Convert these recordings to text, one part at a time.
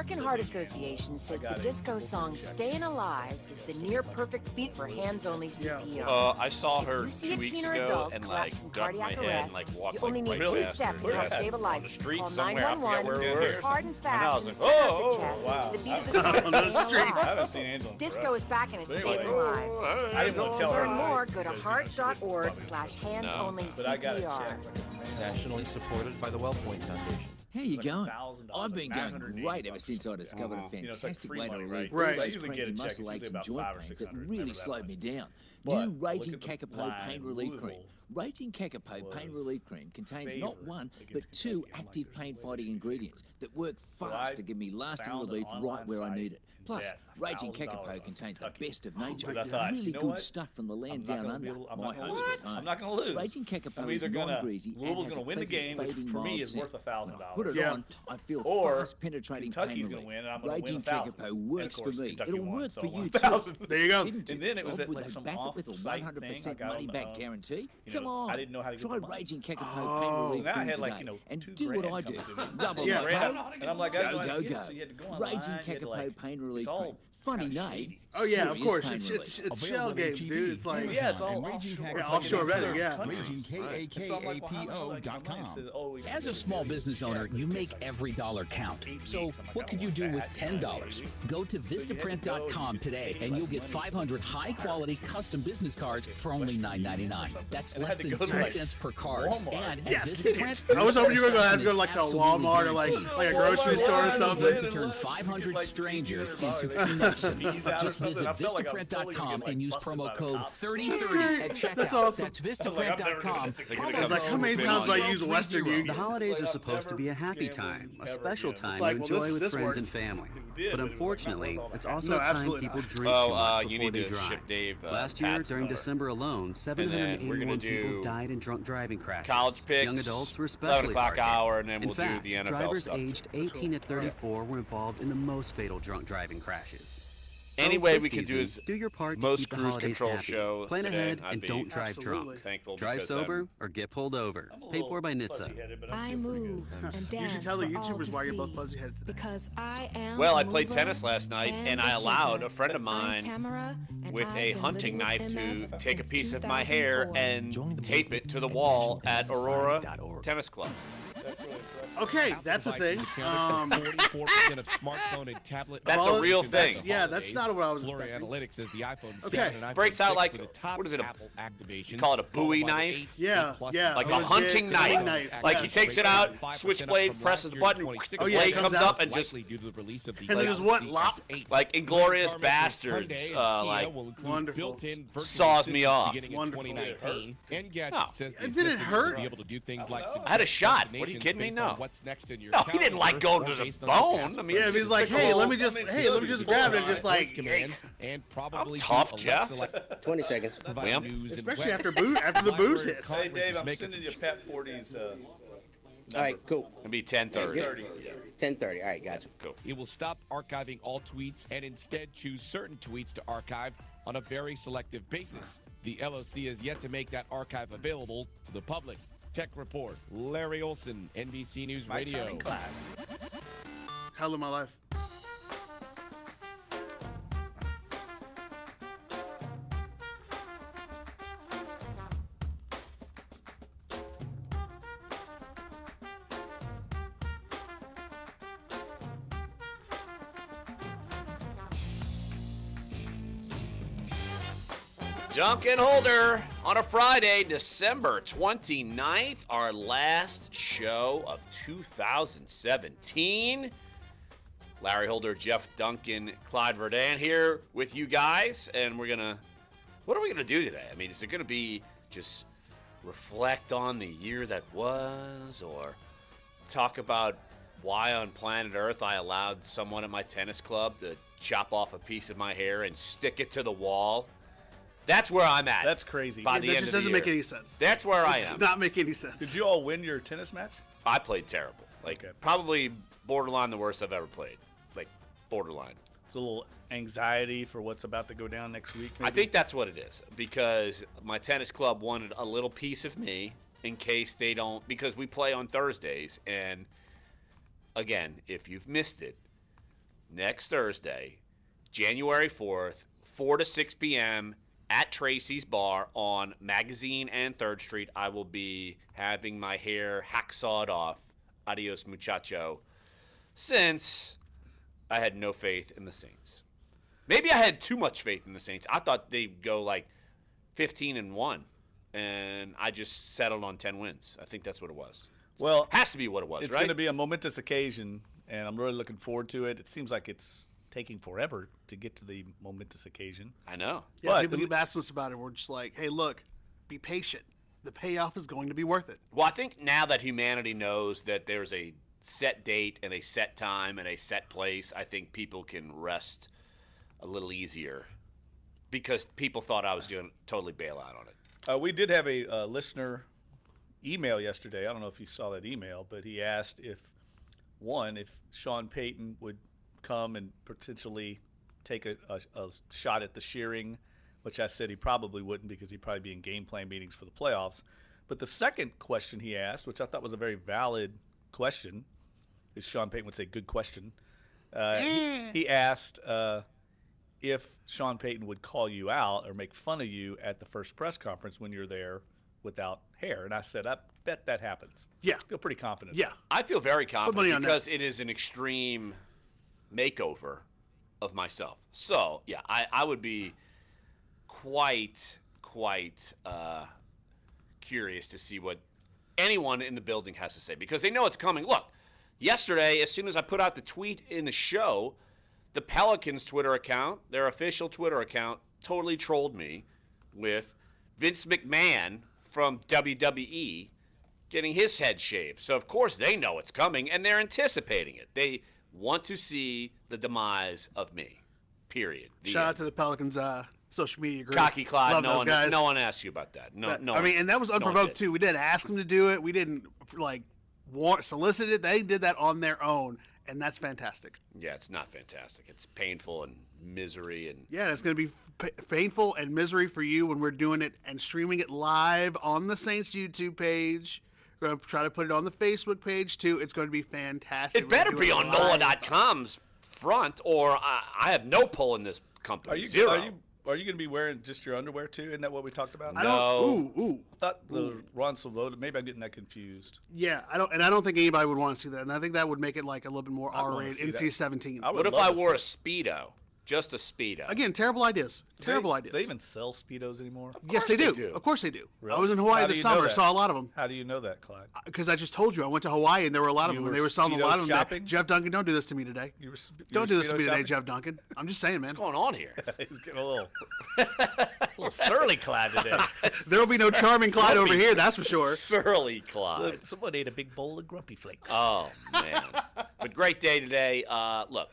American Heart Association says the disco song Stayin' Alive is the near-perfect beat for hands-only CPR. I saw her If you 2 see a weeks teen or ago adult and collapse like from ducked my cardiac head arrest, and like walked you only like need right 2 past steps her. to help Where? save a life. On the street Call somewhere. I forget 911, where it is. push hard and And I fast was in like, the center of oh, the chest wow. to the beat of the song On the Stayin' street. I Alive. haven't seen Angela in Disco forever. is back and it's But anyway, saving lives. I didn't want to tell her. Learn more, go to because, heart.org/hands-only But I got to CPR. check. Nationally supported by the WellPoint Foundation. How you going? $1,000, I've been going $980 great ever since I discovered a You know, it's like fantastic free way to money, relieve right? all I those usually get crazy a check. muscle It's aches usually and about joint 500 or pains that 600, really never that slowed much. me down. But New look Raging at the Kakapo line Pain in Relief Cream. Louisville Raging Kakapo Pain was Relief Cream contains not favored one, but against 2 Kentucky. I'm like, active there's no way pain-fighting this should be ingredients that work So fast I to give me lasting found an relief right online where I site need it. and Plus, bet Raging $1,000 Kakapo on contains the Kentucky. best of nature. Because I thought, Really you know good what? stuff from the I'm land not down gonna under. be able- I'm My not gonna host lose. at home. I'm not going to lose. Raging Kakapo I'm is either going to, non-greasy and Louisville's has going a to win the pleasant game, which fading for me mild is scent. worth When I $1,000. put it Yeah. on, I feel Or fast penetrating Kentucky's pain going to relief. win, and I'm going to win Raging 1,000. Kakapo And works of course, for me. Kentucky It'll won, work so for I won you too. 1,000. There you go. Didn't And then it your was job at, with like a some backup with a off-site 100% thing, like, money back guarantee. you Come know, on, I didn't know how to get try the money. Raging Kakapo Oh. Pain Relief So now I Cream had like, today, you know, and 2 do grand what I coming do. to me. Double Yeah. my pay. And I'm like, I Go, don't know how go, to get go. it, so you had to go online. Raging you had to, Kakapo like, Pain Relief it's all Cream. Funny kinda name. shady. Oh yeah, of Serious course. pain It's relief. shell games, dude. It's like Yeah, it's all and Raging offshore. Kakapo Yeah, offshore It's betting, yeah. countries. Raging KAKAPO.com. As a small business owner, you make every dollar count. So what could you do with $10? Go to Vistaprint.com today and you'll get 500 high-quality custom business cards for only $9.99. That's less than 2 cents per card. And at Yes. Vistaprint, I was hoping you were your gonna have to go satisfaction like to is Walmart or like absolutely a grocery store or guaranteed. something. To turn 500 strangers into Fees connections. out or Just something. visit I felt like I was totally Vistaprint.com getting, like, and use busted promo by the code cops. 3030 at checkout. That's awesome. That's I was like, I'm never gonna Vistaprint.com. miss it. Promo I was like, how many code times do I use 3030. Western Union? The holidays Like, are I've supposed to be a never happy gambled time, a ever special again. time It's like, to well, enjoy with this friends works. and family. did, But but it was like, unfortunately, not with all it's that. also No, a time absolutely people not. drink Oh, too much you before need they to drive. ship Dave, Last year, Pat's during number. December alone, we're 781 gonna people do died in drunk driving crashes. college picks, Young adults were 11 especially o'clock hard hit. hour, and then In we'll fact, do the NFL drivers stuff. aged 18 to 34 were involved in the most fatal drunk driving crashes. So Any way this we can do season, is do your part to most keep the cruise holidays control happy. show Plan today, ahead I'd and be don't drive Absolutely. drunk. thankful Drive because sober or get pulled over. I'm a Paid little for by NHTSA. fuzzy-headed, but I'm I feeling pretty good. move and You should dance tell the for all YouTubers to why you're both see, fuzzy headed today. because I am Well, a I played mover tennis last night, and I a allowed shaker. a friend of I'm mine Tamara, and with I've a been hunting living knife with to MS take a since piece of my hair 2004. and tape it to the wall at Aurora Tennis Club. Okay, that's a thing. 44% of smartphone and tablet. That's a real thing. Yeah, that's not what I was Flurry expecting. Analytics says the iPhone Okay. 7 and iPhone Breaks out 6 like- were the top what is it, a- Apple activations, you call it a Bowie followed by the knife? 8, Yeah, 8 Plus, yeah. Like a legit hunting hunting knife. knife, Like yes. he takes it out, 5% switchblade, up from presses last the year's button, 26. Oh, the yeah, it blade comes comes out. up and just Likely due to the release of the And then just what? Lop? S8. like Inglorious Carmack, Bastards, Hyundai, and Kia like will include Wonderful. built-in virtual saws me assistants off. beginning in Wonderful. 2019. Engadget No. says the It didn't assistant hurt. will be able to do things like I had a shot. What are you destinations kidding me? based No. on what's next in your No, he didn't like calendar going to or the based on your bone. past I mean, Yeah, if he's like, stick a hey, little let me just grab it and just like, commands and probably tough, do Jeff. Alexa, like, 20 seconds. provide Wimp. news and especially web- after the booze Library hits. Hey, Congress Dave, is I'm making sending you Pat 40's All right, cool. It'll be 10:30. 10:30. All right, gotcha. Cool. It will stop archiving all tweets and instead choose certain tweets to archive on a very selective basis. The LOC has yet to make that archive available to the public. Tech Report, Larry Olson, NBC News Radio. Hell of my life. Dunc and Holder on a Friday, December 29th, our last show of 2017. Larry Holder, Jeff Duncan, Clyde Verdun here with you guys, and what are we gonna do today? I mean, is it gonna be just reflect on the year that was, or talk about why on planet Earth I allowed someone at my tennis club to chop off a piece of my hair and stick it to the wall? That's where I'm at. That's crazy. By the That end just of the doesn't year. make any sense. That's where I It does am. not make any sense. Did you all win your tennis match? I played terrible. Like, Okay. probably borderline the worst I've ever played. Like, borderline. It's a little anxiety for what's about to go down next week. I maybe? think that's what it is, because my tennis club wanted a little piece of me in case they don't, because we play on Thursdays, and again, if you've missed it, next Thursday, January 4th, 4 to 6 p.m. at Tracy's Bar on Magazine and 3rd Street. I will be having my hair hacksawed off. Adios, muchacho. Since I had no faith in the Saints. Maybe I had too much faith in the Saints. I thought they'd go like 15-1, and I just settled on 10 wins. I think that's what it was. Well, has to be what it was, it's right? going to be a momentous occasion, and I'm really looking forward to it. It seems like it's taking forever to get to the momentous occasion. I know. Yeah, But people keep asking us about it. We're just like, hey, look, be patient. The payoff is going to be worth it. Well, I think now that humanity knows that there's a set date and a set time and a set place, I think people can rest a little easier because people thought I was doing totally bailout on it. We did have a listener email yesterday. I don't know if you saw that email, but he asked if Sean Payton would come and potentially take a shot at the shearing, which I said he probably wouldn't because he'd probably be in game plan meetings for the playoffs. But the second question he asked, which I thought was a very valid question, is Sean Payton would say good question. He asked if Sean Payton would call you out or make fun of you at the first press conference when you're there without hair. And I said, I bet that happens. Yeah. I feel pretty confident. Yeah. I feel very money confident on because it is an extreme makeover of myself. So, yeah, I would be quite curious to see what anyone in the building has to say because they know it's coming. Look, yesterday, as soon as I put out the tweet in the show, the Pelicans Twitter account, their official Twitter account, totally trolled me with Vince McMahon from WWE getting his head shaved. So, of course, they know it's coming, and they're anticipating it. They want to see the demise of me, period. Shout out to the Pelicans social media group. Cocky Clyde, Love those guys. no one asked you about that. I mean, and that was unprovoked, too. We didn't ask them to do it. We didn't, solicit it. They did that on their own, and that's fantastic. Yeah, it's not fantastic. It's painful and misery. And yeah, it's going to be painful and misery for you when we're doing it and streaming it live on the Saints YouTube page. We're going to try to put it on the Facebook page, too. It's going to be fantastic. It better be on NOLA.com's front, or I have no pull in this company. Zero. Are you going to be wearing just your underwear, too? Isn't that what we talked about? No. I thought the Ron Silvota, maybe I'm getting that confused. Yeah, I don't think anybody would want to see that. And I think that would make it like a little bit more R-rated, NC-17. What if I wore a Speedo? Just a Speedo. Again, terrible ideas. Terrible ideas. Do they even sell Speedos anymore? Yes, they do. Of course they do. Really? I was in Hawaii this summer, saw a lot of them. How do you know that, Clyde? Because I just told you. I went to Hawaii, and there were a lot of them, and they were selling a lot of them there. Jeff Duncan, don't do this to me today. Don't do this to me today, Jeff Duncan. I'm just saying, man. What's going on here? He's getting a little surly Clyde today. There will be no charming Clyde over here, that's for sure. Surly Clyde. Look, someone ate a big bowl of Grumpy Flakes. Oh, man. But great day today. Look,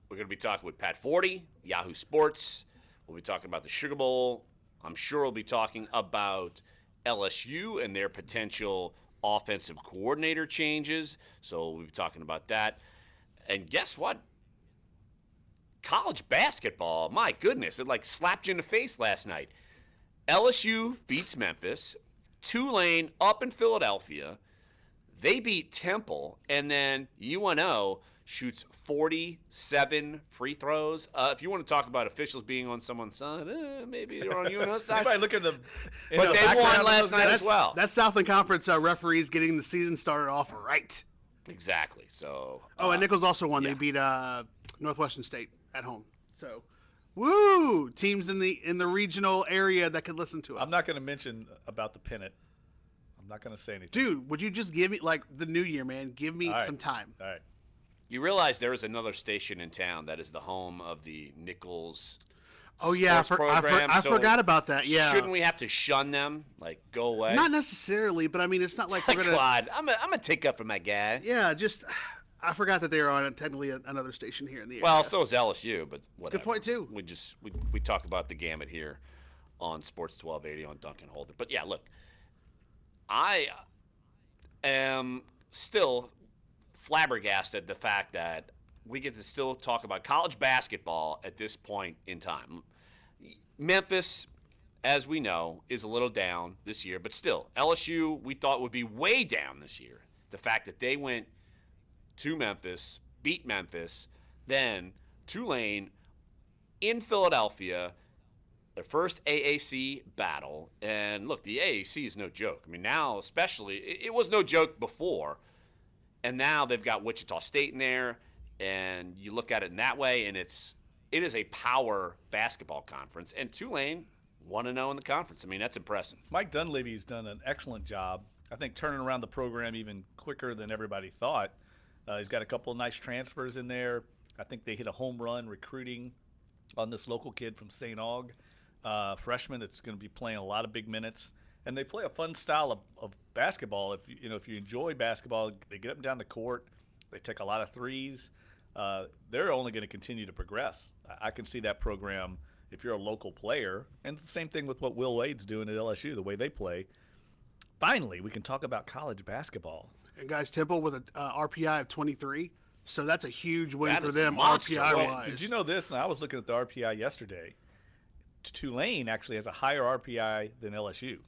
we're going to be talking with Pat Forty, Yahoo Sports. We'll be talking about the Sugar Bowl. I'm sure we'll be talking about LSU and their potential offensive coordinator changes. So we'll be talking about that. And guess what? College basketball, my goodness, it like slapped you in the face last night. LSU beats Memphis. Tulane up in Philadelphia. They beat Temple. And then UNO shoots 47 free throws. If you want to talk about officials being on someone's side, maybe they're on UNO's side. Everybody look at the but they won last night as well. That's Southland Conference referees getting the season started off right. Exactly. So. And Nichols also won. Yeah. They beat Northwestern State at home. So, woo! Teams in the regional area that could listen to us. I'm not going to mention about the pennant. I'm not going to say anything. Dude, would you just give me the new year, man? Give me some time. All right. You realize there is another station in town that is the home of the Nichols. Oh yeah, I forgot about that. Yeah, shouldn't we have to shun them? Like go away? Not necessarily, but I mean, it's not like we're gonna. Clyde, I'm gonna take up for my guys. Yeah, just I forgot that they are on technically another station here in the area. Well, so is LSU, but whatever. Good point too. We talk about the gamut here on Sports 1280 on Dunc and Holder. But yeah, look, I am still flabbergasted the fact that we get to still talk about college basketball at this point in time. Memphis, as we know, is a little down this year, but still, LSU we thought would be way down this year. The fact that they went to Memphis, beat Memphis, Then Tulane in Philadelphia, their first AAC battle. And look, the AAC is no joke. I mean, now especially, it was no joke before. And now they've got Wichita State in there. And you look at it in that way, and it is a power basketball conference. And Tulane 1-0 in the conference. I mean, that's impressive. Mike Dunleavy's done an excellent job, I think, turning around the program even quicker than everybody thought. He's got a couple of nice transfers in there. I think they hit a home run recruiting on this local kid from St. Aug, freshman that's going to be playing a lot of big minutes. And they play a fun style of basketball. If you enjoy basketball, they get up and down the court. They take a lot of threes. They're only going to continue to progress. I can see that program if you're a local player. And it's the same thing with what Will Wade's doing at LSU, the way they play. Finally, we can talk about college basketball. And guys, Temple with an RPI of 23. So that's a huge win That for is them monster-wise. RPI-wise. Did you know this? And I was looking at the RPI yesterday. Tulane actually has a higher RPI than LSU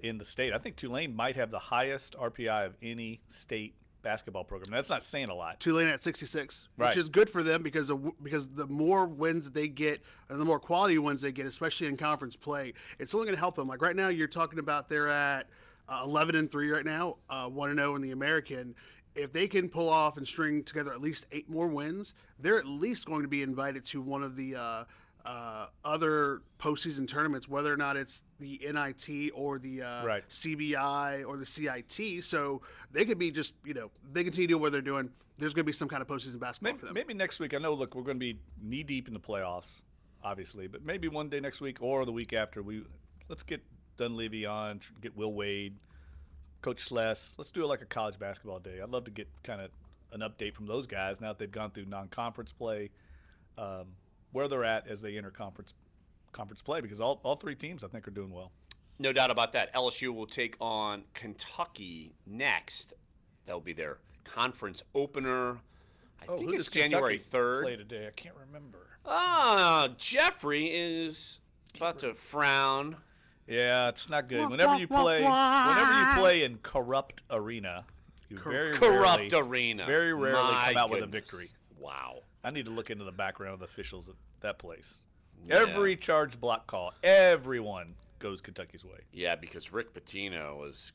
in the state. I think Tulane might have the highest RPI of any state basketball program. That's not saying a lot. Tulane at 66, Right. which is good for them because the more wins that they get and the more quality wins they get, especially in conference play, it's only going to help them. Like right now, you're talking about they're at 11-3 right now, 1-0 in the American. If they can pull off and string together at least 8 more wins, they're at least going to be invited to one of the other postseason tournaments, whether or not it's the NIT or the CBI or the CIT. So they could be just, they continue to do what they're doing. There's going to be some kind of postseason basketball for them. Maybe next week. I know, look, we're going to be knee-deep in the playoffs, obviously. But maybe one day next week or the week after, let's get Dunleavy on, get Will Wade, Coach Sless. Let's do it like a college basketball day. I'd love to get kind of an update from those guys now that they've gone through non-conference play, where they're at as they enter conference play, because all 3 teams, I think, are doing well. No doubt about that. LSU will take on Kentucky next. That'll be their conference opener. I think it's January 3rd. Play today. I can't remember. Jeffrey is about to frown. Yeah, it's not good. Whenever you play in corrupt arena, you very rarely come out with a victory. Wow. I need to look into the background of the officials at that place. Yeah. Every charge block call, everyone goes Kentucky's way. Yeah, because Rick Pitino was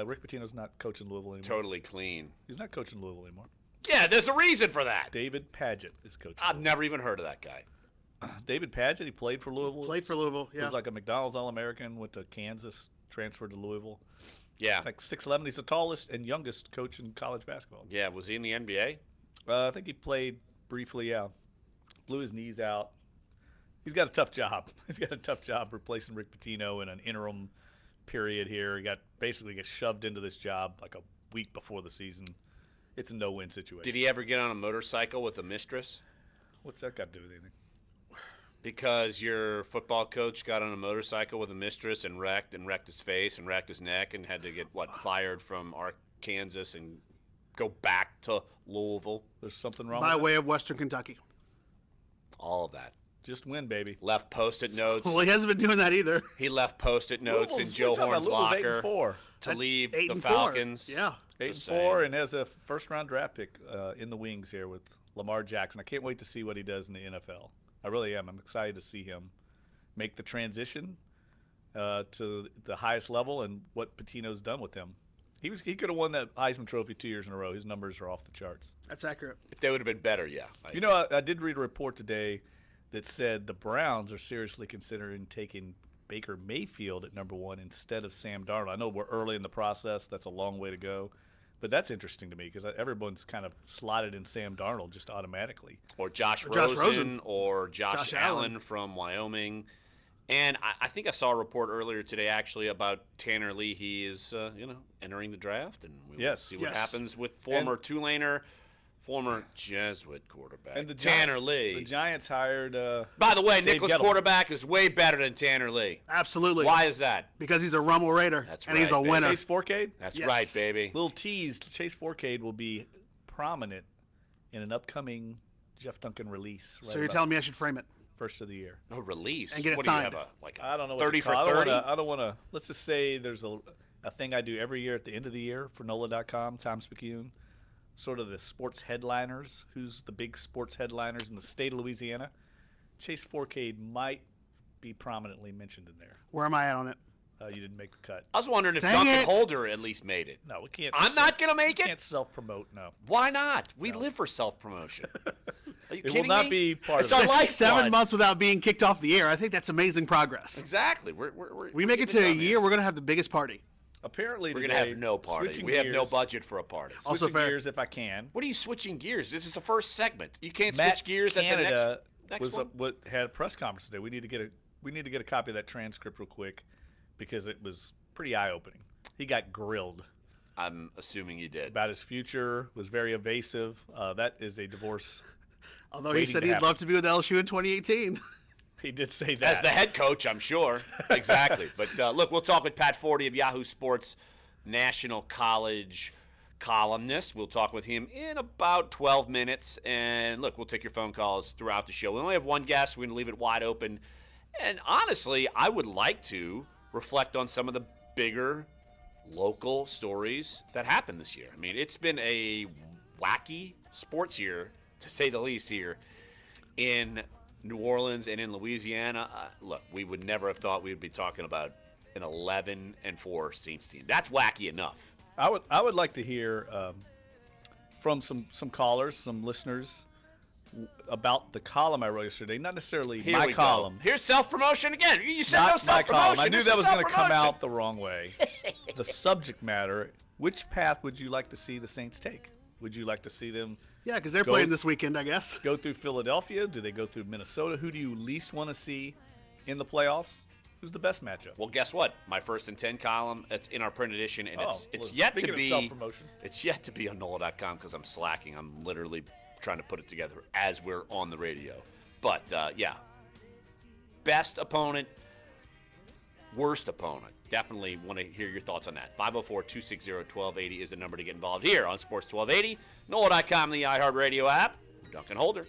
Rick Pitino's not coaching Louisville anymore. totally clean. He's not coaching Louisville anymore. Yeah, there's a reason for that. David Padgett is coaching. I've never even heard of that guy. David Padgett, he played for Louisville. Yeah. Was like a McDonald's All-American, went to Kansas, transferred to Louisville. Yeah. He's like 6'11". He's the tallest and youngest coach in college basketball. Yeah, was he in the NBA? I think he played briefly, yeah. Blew his knees out. He's got a tough job. He's got a tough job replacing Rick Pitino in an interim period here. He basically gets shoved into this job like a week before the season. It's a no-win situation. Did he ever get on a motorcycle with a mistress? What's that got to do with anything? Because your football coach got on a motorcycle with a mistress and wrecked his face and wrecked his neck and had to get, fired from Kansas and go back to Louisville. There's something wrong By with way of Western Kentucky. All of that. Just win, baby. Left Post-it notes. Well, he hasn't been doing that either. He left Post-it notes in Joe Horn's locker to leave the Falcons. 8-4. Yeah. 8-4 and has a first-round draft pick in the wings here with Lamar Jackson. I can't wait to see what he does in the NFL. I really am. I'm excited to see him make the transition to the highest level and what Pitino's done with him. He could have won that Heisman Trophy 2 years in a row. His numbers are off the charts. That's accurate. If they would have been better, yeah. I did read a report today that said the Browns are seriously considering taking Baker Mayfield at number 1 instead of Sam Darnold. I know we're early in the process. That's a long way to go. But that's interesting to me because everyone's kind of slotted in Sam Darnold just automatically. Or Josh Rosen or Josh Allen from Wyoming. And I think I saw a report earlier today actually about Tanner Lee. He is, entering the draft. And we will see what happens with former Tulaner, former Jesuit quarterback, and Tanner Lee. The Giants hired By the way, Dave Nicholas Gettleman. quarterback is way better than Tanner Lee. Absolutely. Why is that? Because he's a Rummel Raider. That's and right, he's a baby. winner. Chase Forcade? That's right, baby. Little tease, Chase Forcade will be prominent in an upcoming Jeff Duncan release. So you're telling me I should frame it? First of the year. A release? And get it what signed. Do you have, I don't know. 30 for 30? I don't want to. Let's just say there's a thing I do every year at the end of the year for NOLA.com, Tom Spicune. sort of the sports headliners, who's the big sports headliners in the state of Louisiana, Chase Forcade might be prominently mentioned in there. Where am I at on it? You didn't make the cut. I was wondering if Dang Dunc and it. Holder at least made it. No, we can't. I'm not going to make We it? can't self-promote, no. Why not? We live for self-promotion. Are you It will kidding not me? be part It's of our it. lifeblood. 7 months without being kicked off the air. I think that's amazing progress. Exactly. We make it to a year, we're going to have the biggest party. Apparently, We're going to today, have no party. switching We have no gears- budget for a party. Also Switching fair. gears, if I can. What are you switching gears? This is the first segment. You can't Matt switch gears Canada at the next was one? had a press conference today. We need to get a copy of that transcript real quick because it was pretty eye-opening. He got grilled I'm assuming you did. about his future. Was very evasive. That is a divorce. Although he waiting said to he'd happen. love to be with LSU in 2018. He did say that. As the head coach, I'm sure. Exactly. But look, we'll talk with Pat Forty of Yahoo Sports, National College columnist. We'll talk with him in about 12 minutes. And look, we'll take your phone calls throughout the show. We only have one guest. We're going to leave it wide open. And honestly, I would like to reflect on some of the bigger local stories that happened this year. I mean, it's been a wacky sports year, to say the least, here in New Orleans and in Louisiana. Look, we would never have thought we would be talking about an 11-4 Saints team. That's wacky enough. I would like to hear from some callers, some listeners, about the column I wrote yesterday. Not necessarily Here my we column. go. Here's self-promotion again. You said no Not my column. self-promotion. I knew This that is was going to come self-promotion. out the wrong way. The subject matter, which path would you like to see the Saints take? Would you like to see them Yeah, because they're Go- playing this weekend, I guess. go through Philadelphia? Do they go through Minnesota? Who do you least want to see in the playoffs? Who's the best matchup? Well, guess what? My first and 10 column, it's in our print edition, and it's well, yet to speaking of be self-promotion. it's yet to be on NOLA.com because I'm slacking. I'm literally trying to put it together as we're on the radio. But yeah, best opponent, worst opponent. Definitely want to hear your thoughts on that. 504-260-1280 is the number to get involved here on Sports 1280. NOLA.com, the iHeartRadio app. Dunc and Holder.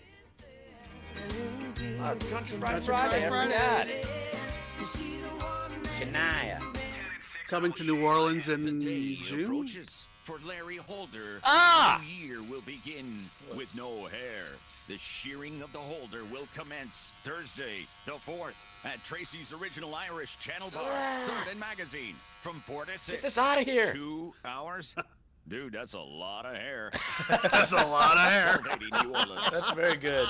Oh, it's Country Friday. I forgot it. Shania. Coming to New Orleans in The day June. approaches for Larry Holder. Ah! The new year will begin with no hair. The shearing of the Holder will commence Thursday, the 4th, at Tracy's Original Irish Channel Bar, 3rd and Magazine, from 4 to 6. Get this out of here. 2 hours? Dude, that's a lot of hair. That's a lot of hair. 1280 New Orleans. That's very good.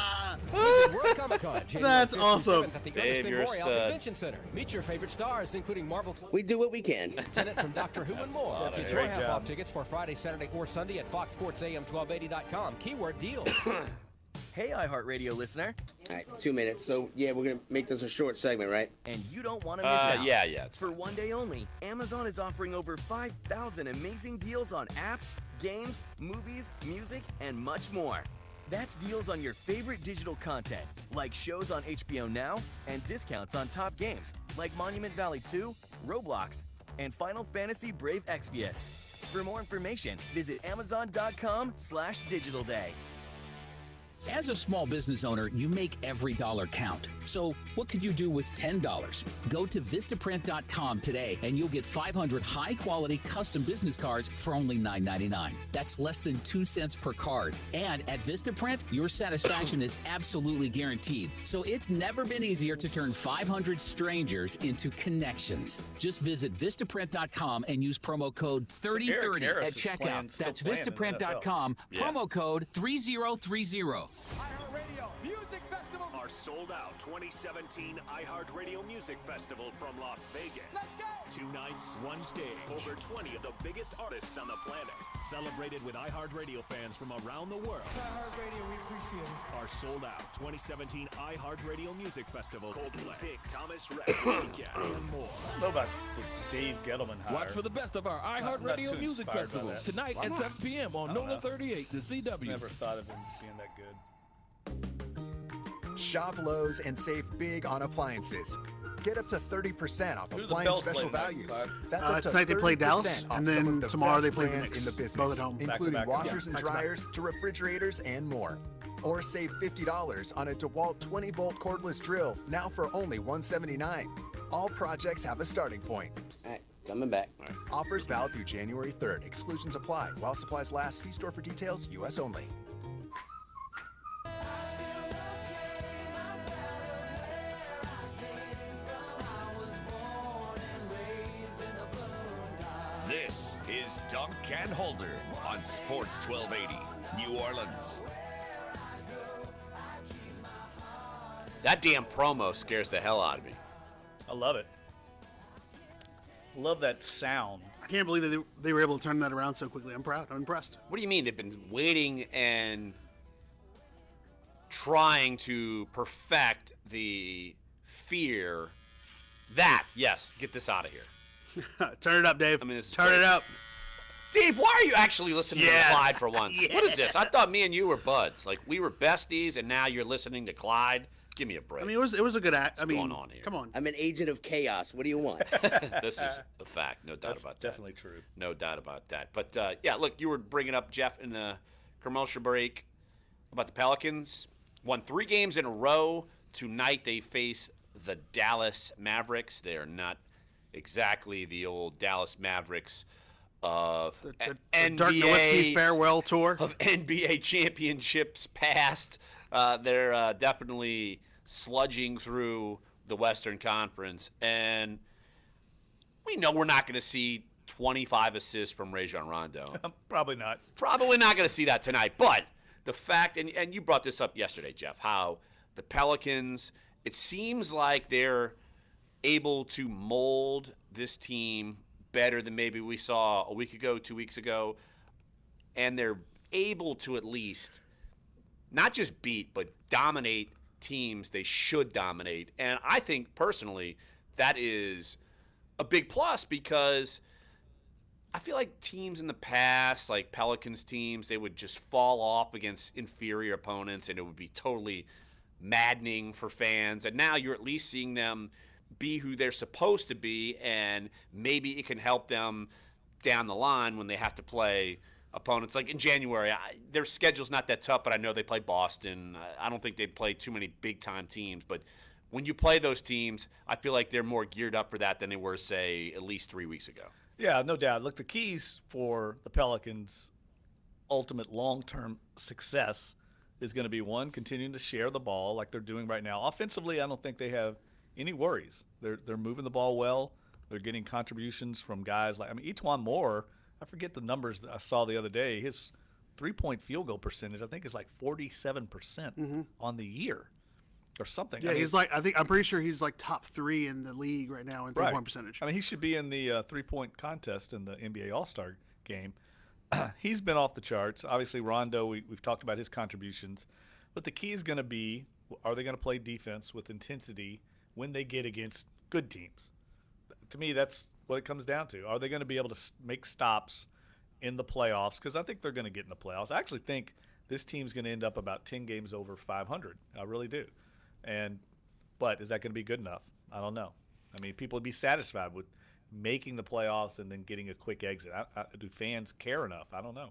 Visit World Comic Con, January That's 5th awesome. and 7th at the Dave, Ernest you're a Memorial stud. Convention Center. Meet your favorite stars, including Marvel We do what we can. Lieutenant from Doctor Who and more. That's a Enjoy great half job. off tickets for Friday, Saturday, or Sunday at FoxSportsAM1280.com. Keyword deals. Hey, iHeartRadio listener, All right, 2 minutes. So, yeah, we're going to make this a short segment, right? and you don't want to miss out. Yeah, it's For fine. one day only, Amazon is offering over 5,000 amazing deals on apps, games, movies, music, and much more. That's deals on your favorite digital content, like shows on HBO Now, and discounts on top games, like Monument Valley 2, Roblox, and Final Fantasy Brave Exvius. For more information, visit Amazon.com/digitalday. As a small business owner, you make every dollar count. So what could you do with $10? Go to Vistaprint.com today and you'll get 500 high-quality custom business cards for only $9.99. That's less than 2 cents per card. And at Vistaprint, your satisfaction is absolutely guaranteed. So it's never been easier to turn 500 strangers into connections. Just visit Vistaprint.com and use promo code 3030 Eric Harris at is playing- checkout. still That's playing in the Vistaprint.com, Yeah. promo code 3030. Our sold-out 2017 iHeartRadio Music Festival from Las Vegas. 2 nights, 1 stage, over 20 of the biggest artists on the planet. Celebrated with iHeartRadio fans from around the world. iHeartRadio, we appreciate it. Our sold-out 2017 iHeartRadio Music Festival. Coldplay, Big Thomas Rhett, Weeknd, and more. I don't know about this Dave Gettleman hire. Watch for the best of our I'm not iHeartRadio too Music inspired by Festival that. tonight Why at not? 7 p.m. on I don't NOLA know. 38, the CW. Never thought of him being that good. Shop Lowe's and save big on appliances. Get up to 30% off Who's the appliance Bills special playing tonight, values. Todd? That's up to Tonight they play 30% Dallas, off and some then of the tomorrow best they play the brands Knicks. in the business, Both at home. including Back-to-back, washers yeah. and Back-to-back. dryers to refrigerators and more. Or save $50 on a DeWalt 20-volt cordless drill, now for only $179. All projects have a starting point. All right, Coming back. Offers valid through January 3rd. Exclusions apply. While supplies last, see store for details. U.S. only. This is Dunc and Holder on Sports 1280, New Orleans. That damn promo scares the hell out of me. I love it. Love that sound. I can't believe that they were able to turn that around so quickly. I'm proud. I'm impressed. What do you mean? They've been waiting and trying to perfect the fear that, yes, get this out of here. Turn it up, Dave. I mean, this is Turn crazy. it up. Dave, why are you actually listening Yes. to Clyde for once? Yes. What is this? I thought me and you were buds. Like, we were besties, and now you're listening to Clyde? Give me a break. I mean, it was a good act. What's going on here? Come on. I'm an agent of chaos. What do you want? This is a fact, no doubt about that. Definitely true. No doubt about that. But, yeah, look, you were bringing up, Jeff, in the commercial break about the Pelicans. Won 3 games in a row. Tonight they face the Dallas Mavericks. They are not exactly the old Dallas Mavericks of The NBA Dirk Nowitzki farewell tour. of NBA championships past. They're definitely sludging through the Western Conference, and we know we're not going to see 25 assists from Rajon Rondo. Probably not. Probably not going to see that tonight. But the fact, and you brought this up yesterday, Jeff, how the Pelicans, it seems like they're able to mold this team better than maybe we saw a week ago, 2 weeks ago, and they're able to at least not just beat, but dominate teams they should dominate. And I think, personally, that is a big plus because I feel like teams in the past, like Pelicans teams, they would just fall off against inferior opponents, and it would be totally maddening for fans. And now you're at least seeing them be who they're supposed to be, and maybe it can help them down the line when they have to play opponents. Like in January, their schedule's not that tough, but I know they play Boston. I don't think they play too many big-time teams, but when you play those teams, I feel like they're more geared up for that than they were, say, at least 3 weeks ago. Yeah, no doubt. Look, the keys for the Pelicans' ultimate long-term success is going to be, one, continuing to share the ball like they're doing right now. Offensively, I don't think they have any worries. They're moving the ball well. They're getting contributions from guys like, Etuan Moore, I forget the numbers that I saw the other day. His three-point field goal percentage, I think, is like 47% on the year or something. Yeah, I'm pretty sure he's like top 3 in the league right now in three-point percentage. I mean, he should be in the three-point contest in the NBA All-Star game. He's been off the charts. Obviously, Rondo, we've talked about his contributions. But the key is going to be, are they going to play defense with intensity when they get against good teams? To me, that's what it comes down to. Are they going to be able to make stops in the playoffs? Because I think they're going to get in the playoffs. I actually think this team's going to end up about 10 games over 500. I really do. But is that going to be good enough? I don't know. I mean, people would be satisfied with making the playoffs and then getting a quick exit. Do fans care enough? I don't know.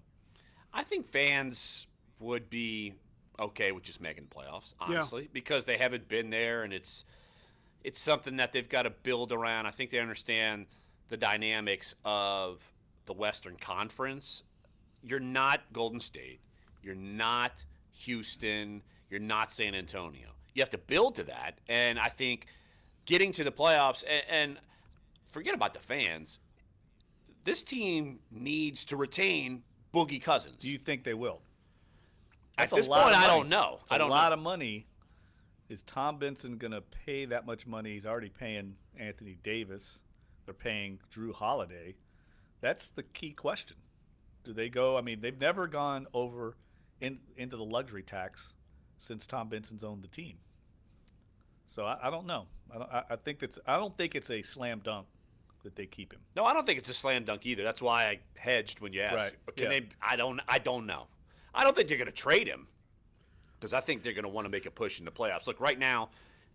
I think fans would be okay with just making the playoffs, honestly, because they haven't been there, and it's something that they've got to build around. I think they understand the dynamics of the Western Conference. You're not Golden State. You're not Houston. You're not San Antonio. You have to build to that, and I think getting to the playoffs and forget about the fans. This team needs to retain Boogie Cousins. Do you think they will? At this point, I don't know. It's a lot of money. Is Tom Benson going to pay that much money? He's already paying Anthony Davis. They're paying Drew Holiday. That's the key question. Do they go? I mean, they've never gone over into the luxury tax since Tom Benson's owned the team. So I don't know. I don't think it's a slam dunk that they keep him. No, I don't think it's a slam dunk either. That's why I hedged when you asked. Right. Can they? I don't know. I don't think they're going to trade him because I think they're going to want to make a push in the playoffs. Look, right now,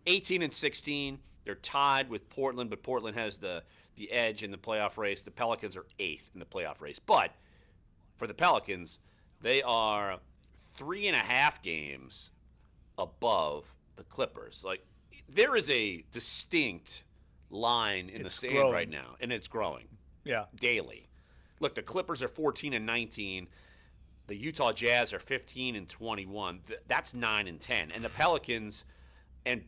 18-16, they're tied with Portland, but Portland has the edge in the playoff race. The Pelicans are 8th in the playoff race. But for the Pelicans, they are 3.5 games above the Clippers. Like, there is a distinct line in the sand growing right now, and it's growing. Yeah. Daily. Look, the Clippers are 14-19. The Utah Jazz are 15-21. That's 9-10. And the Pelicans and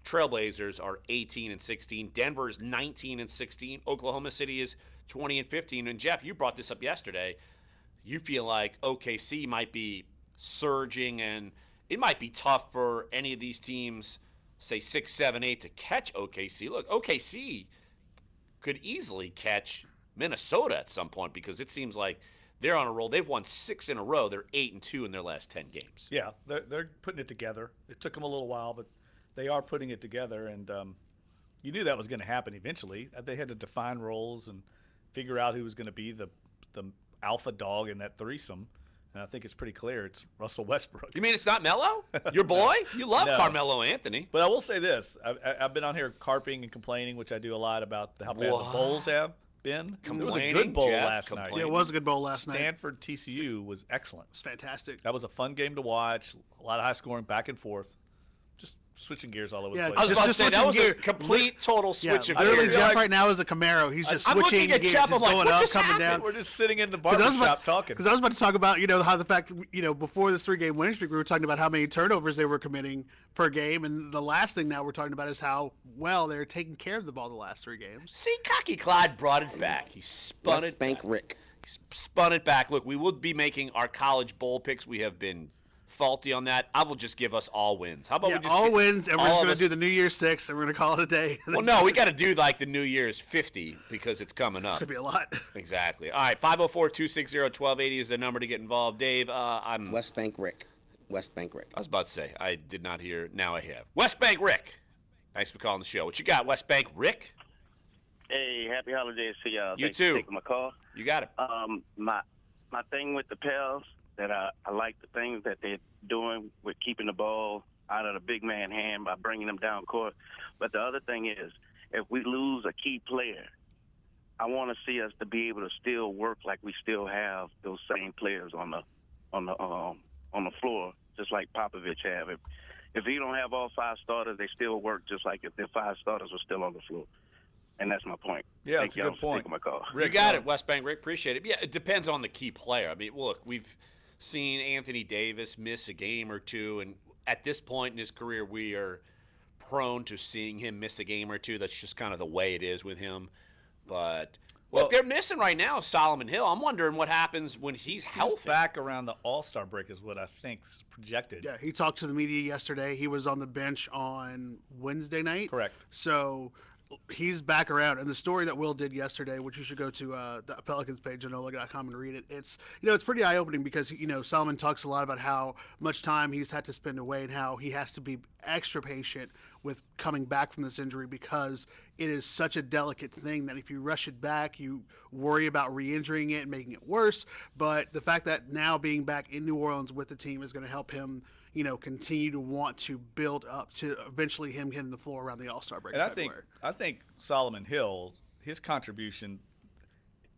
Trailblazers are 18-16. Denver is 19-16. Oklahoma City is 20-15. And Jeff, you brought this up yesterday. You feel like OKC might be surging, and it might be tough for any of these teams, say 6, 7, 8, to catch OKC. Look, OKC could easily catch Minnesota at some point because it seems like they're on a roll. They've won 6 in a row. They're 8-2 in their last 10 games. Yeah, they're putting it together. It took them a little while, but they are putting it together, and you knew that was going to happen eventually. They had to define roles and figure out who was going to be the alpha dog in that threesome, and I think it's pretty clear it's Russell Westbrook. You mean it's not Melo? Your boy? You love No. Carmelo Anthony. But I will say this. I've been on here carping and complaining, which I do a lot about how bad the Bulls have been. It was a good bowl last night. Yeah, it was a good bowl last night. Stanford TCU was excellent. It's fantastic. That was a fun game to watch. A lot of high scoring, back and forth. Just switching gears all over the place. I was about to say, that was a complete, total switch of literally, gears. Jeff right now is a Camaro. He's just I'm switching looking at gears, Jeff, just I'm like, going what up, just coming happened? down. We're just sitting in the barbershop talking. Because I was about to talk about, how the fact, before this 3-game winning streak, we were talking about how many turnovers they were committing per game, and the last thing now we're talking about is how well they're taking care of the ball the last 3 games. See, Cocky Clyde brought it back. He spun it back. Rick. He spun it back. Look, we will be making our college bowl picks. We have been faulty on that. I will just give us all wins. How about we just all get wins, and we're all just of going us- to do the New Year's 6, and we're going to call it a day. Well, no, we got to do like the New Year's 50 because it's coming up. It's going to be a lot. Exactly. All right, 504-260-1280 is the number to get involved. Dave, I'm West Bank Rick. West Bank Rick. I was about to say, I did not hear. Now I have. West Bank Rick. Thanks for calling the show. What you got, West Bank Rick? Hey, happy holidays to y'all. You Thanks too. for taking my call. You got it. My thing with the Pels, that I like the things that they're doing with keeping the ball out of the big man hand by bringing them down court. But the other thing is, if we lose a key player, I want to see us to be able to still work like we still have those same players on the floor, just like Popovich have. If you don't have all 5 starters, they still work just like if their 5 starters were still on the floor. And that's my point. Yeah, Thank that's a y'all good for point. taking my call. You got it, West Bank Rick. Appreciate it. Yeah, it depends on the key player. I mean, look, we've seen Anthony Davis miss a game or two, and at this point in his career, we are prone to seeing him miss a game or two. That's just kind of the way it is with him. But look, they're missing right now Solomon Hill. I'm wondering what happens when he's healthy. He's back around the All-Star break is what I think's projected. Yeah, he talked to the media yesterday. He was on the bench on Wednesday night. Correct. So he's back around. And the story that Will did yesterday, which you should go to the Pelicans page on NOLA.com and read it. It's it's pretty eye-opening because Solomon talks a lot about how much time he's had to spend away and how he has to be extra patient with coming back from this injury because it is such a delicate thing that if you rush it back, you worry about re-injuring it and making it worse. But the fact that now being back in New Orleans with the team is going to help him continue to want to build up to eventually him hitting the floor around the All-Star break. And I think Solomon Hill, his contribution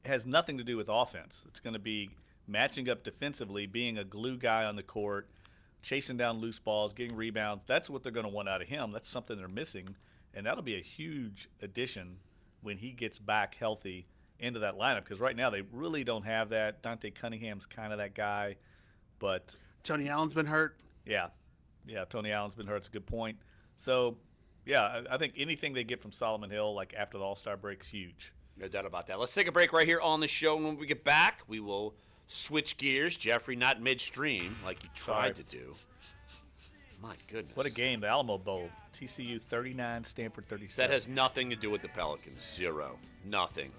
has nothing to do with offense. It's going to be matching up defensively, being a glue guy on the court, chasing down loose balls, getting rebounds. That's what they're going to want out of him. That's something they're missing, and that'll be a huge addition when he gets back healthy into that lineup because right now they really don't have that. Dante Cunningham's kind of that guy, but Tony Allen's been hurt. Yeah, Tony Allen's been hurt. It's a good point. So, yeah, I think anything they get from Solomon Hill, like after the All-Star break, is huge. No doubt about that. Let's take a break right here on the show. And when we get back, we will switch gears. Jeffrey, not midstream like you tried to do. My goodness. What a game, the Alamo Bowl. TCU 39, Stanford 37. That has nothing to do with the Pelicans. Zero. Nothing.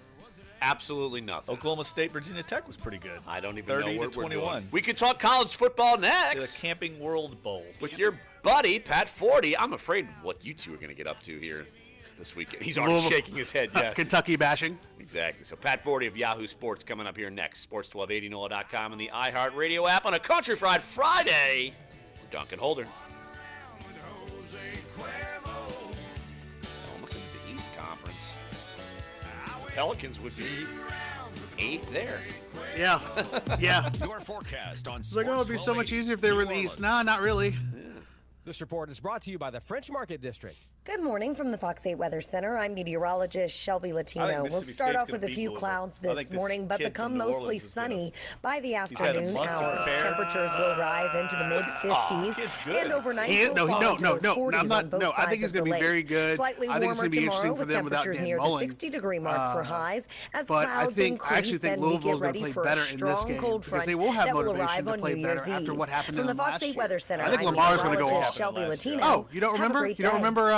Absolutely nothing. Oklahoma State, Virginia Tech was pretty good. I don't even know 30 what to we're 21. doing. We could talk college football next. The Camping World Bowl. With your buddy, Pat Forty. I'm afraid what you two are going to get up to here this weekend. He's already shaking his head, yes. Kentucky bashing. Exactly. So Pat Forty of Yahoo Sports coming up here next. Sports1280 NOLA.com and the iHeartRadio app on a Country Fried Friday. Dunc and Holder. Look at the East Conference. Pelicans would be 8th there. Yeah. Your forecast on It's like, it'd be so much easier if they were in the East. Nah, not really. This report is brought to you by the French Market District. Good morning from the Fox 8 Weather Center. I'm meteorologist Shelby Latino. We'll start off with a few clouds this morning, but become mostly sunny by the afternoon hours. Temperatures will rise into the mid-50s, and overnight will fall into the 40s on both I think sides it's going to be very good. Slightly I think it's warmer going to be tomorrow interesting for with them without temperatures Dan near the Mullen. 60-degree mark for highs as But clouds I actually increase think and we Louisville's get going to ready play for a better in this strong game cold because front they will have that will motivation arrive to on play New better Year's after Eve. what happened From to the them Fox last 8 year. Weather Center, I think I'm Lamar's going to go meteorologist off. Shelby Latino. Oh, you don't Have a remember? great You don't day. remember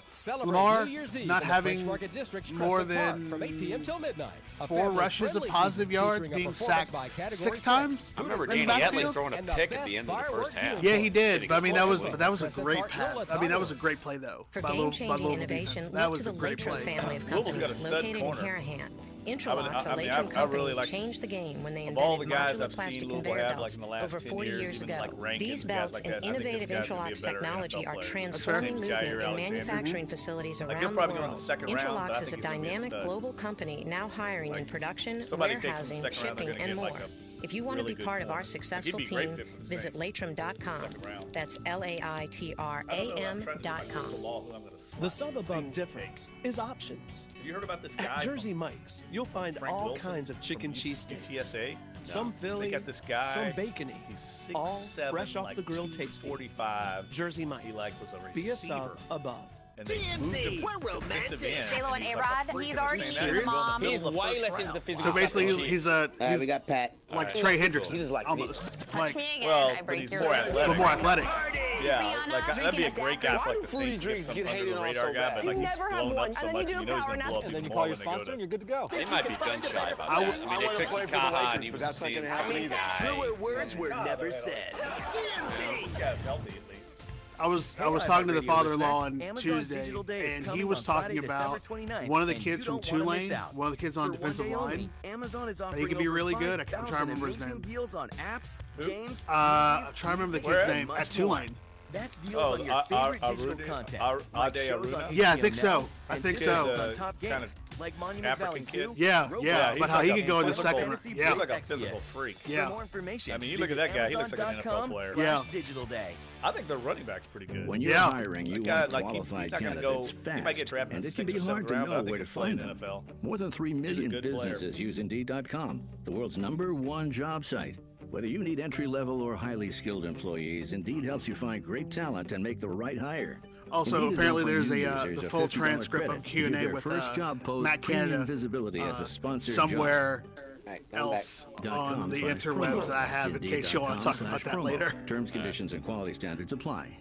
Celebrate Lamar New Year's Eve not in the French having Market District's more Crescent Park than from 8 p.m. till midnight. A 4 family-friendly rushes of positive evening yards, featuring a being performance sacked by category 6 sets, times? I remember food Danny and Etley backfield? throwing a and pick the at the end best of the first half. firework Yeah, he did. But I mean, that was Exploded. a great pass. I mean, that was a great play though. For by game-changing Louisville innovation, defense. look That to was the a great Latrim play. family of Louisville's got a companies stud located corner. in Harahan. Interlocks, I mean, a I Latrim really company, like- changed the game when they Of all invented the guys modular I've plastic seen Louisville conveyor have, like belts in the last over 10 40 years, years even ago. like rankings These and guys belts like and that, I think this innovative guy's gonna be a interlocks better technology NFL are player. transforming Jair movement in Alexander. manufacturing facilities Like, around he'll the probably go in the world. second round, but I Interlocks is think a he's gonna be a dynamic stud. global company now hiring in production, Somebody takes him warehousing, second round, they're shipping, gonna and get, like, more. a If you want really to be good part of our corner. successful He'd be great team, fit for the visit Saints. Latrim.com. Second round. That's LAITRAM.com. The sub above difference is options. Have you heard about this guy? At Jersey Mike's, you'll find Frank all Wilson kinds of chicken cheese sticks. UTSA? Some They Philly, got this guy. some bacony. He's 6'7", all fresh off like the grill tasting. 45. Jersey Mike's. He like was a Be a receiver. sub above. And they moved him we're romantic. J-Lo and He's like A-Rod, a freak he's of a already man. seen the Serious? mom. He's way less into the physical. So basically, he's a we got Pat. like All Trey right. Hendrickson. He's just like almost Touch me again, Well, I but break he's your more rib. athletic. but more athletic. Yeah, Brianna, like that'd be a drinking great a guy Dap. for like the Saints to get some get under hated the on radar so guy, bad. but like You he's never have blown one, up so and then much, you do you know he's power gonna blow up and even then you more call when your they go sponsor to. and you're good to go. They might be gun shy about that. I mean, they took play for the Kaha Lakers, and he but was that's not the gonna same happen either. guy. Truer words were never said. This guy's healthy at least. I was Hey, talking to the radio father-in-law listener. on Amazon Tuesday, Digital Day is and coming he was on talking Friday, about December 29th, one of the and kids you from don't wanna miss Tulane, out. one of the kids on For one defensive day only, line. Amazon is he offering could be over really good. I'm 5,000 trying to remember his amazing name. deals on apps, games, I'm movies, trying to remember the music, kid's and name much at Tulane. more. That's deals on your favorite digital content, like shows on Yeah, I HBO think so. Now, I and think discounts so. on top Kinda games, like Monument Valley African 2. kid. Yeah, Roblox, yeah, he's but how like he a could go in the physical- second round. Fantasy Yeah, He's like a X, physical yes. freak. Yeah. For more information, I mean, you look at visit that guy, he looks like an NFL player. Amazon.com/digital day. I think the running back's pretty good. When you're Yeah. hiring, you That guy, want like, qualified he's not gonna candidates go. fast, He might get drafted in and the it can 6th be or 7th hard to round, but I know think where to he'll play find in the them. NFL. More than 3 million good player. businesses use Indeed.com, the world's #1 job site. Whether you need entry-level or highly skilled employees, Indeed helps you find great talent and make the right hire. Also, Indeed is apparently offering there's new a users the full $50 transcript credit of to Q&A give their with first job post Matt premium Canada visibility as a sponsored somewhere Right, else on the .com/promo. interwebs that I have in case you want to talk about that Indeed.com/promo. later. Terms, conditions, and quality standards apply.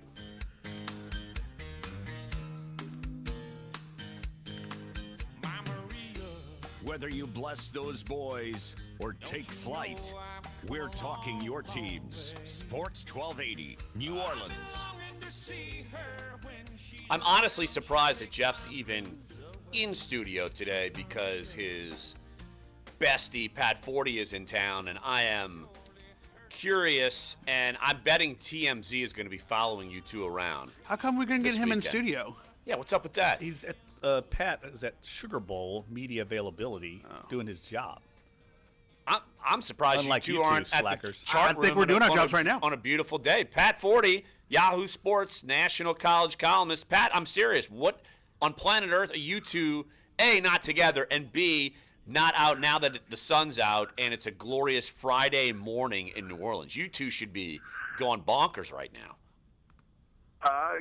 Whether you bless those boys or take flight, we're talking your teams. Sports 1280, New Orleans. I'm honestly surprised that Jeff's even in studio today because his bestie, Pat Forty, is in town, and I am curious, and I'm betting TMZ is going to be following you two around. How come we couldn't get this him in weekend. studio? Yeah, what's up with that? He's at Pat is at Sugar Bowl media availability doing his job. I'm surprised Unlike you you two two aren't at the slackers. chart I think room we're on doing our on jobs right now. on a beautiful day. Pat Forty, Yahoo Sports national college columnist. Pat, I'm serious. What on planet Earth are you two, A, not together, and B, not out now that the sun's out and it's a glorious Friday morning in New Orleans? You two should be going bonkers right now.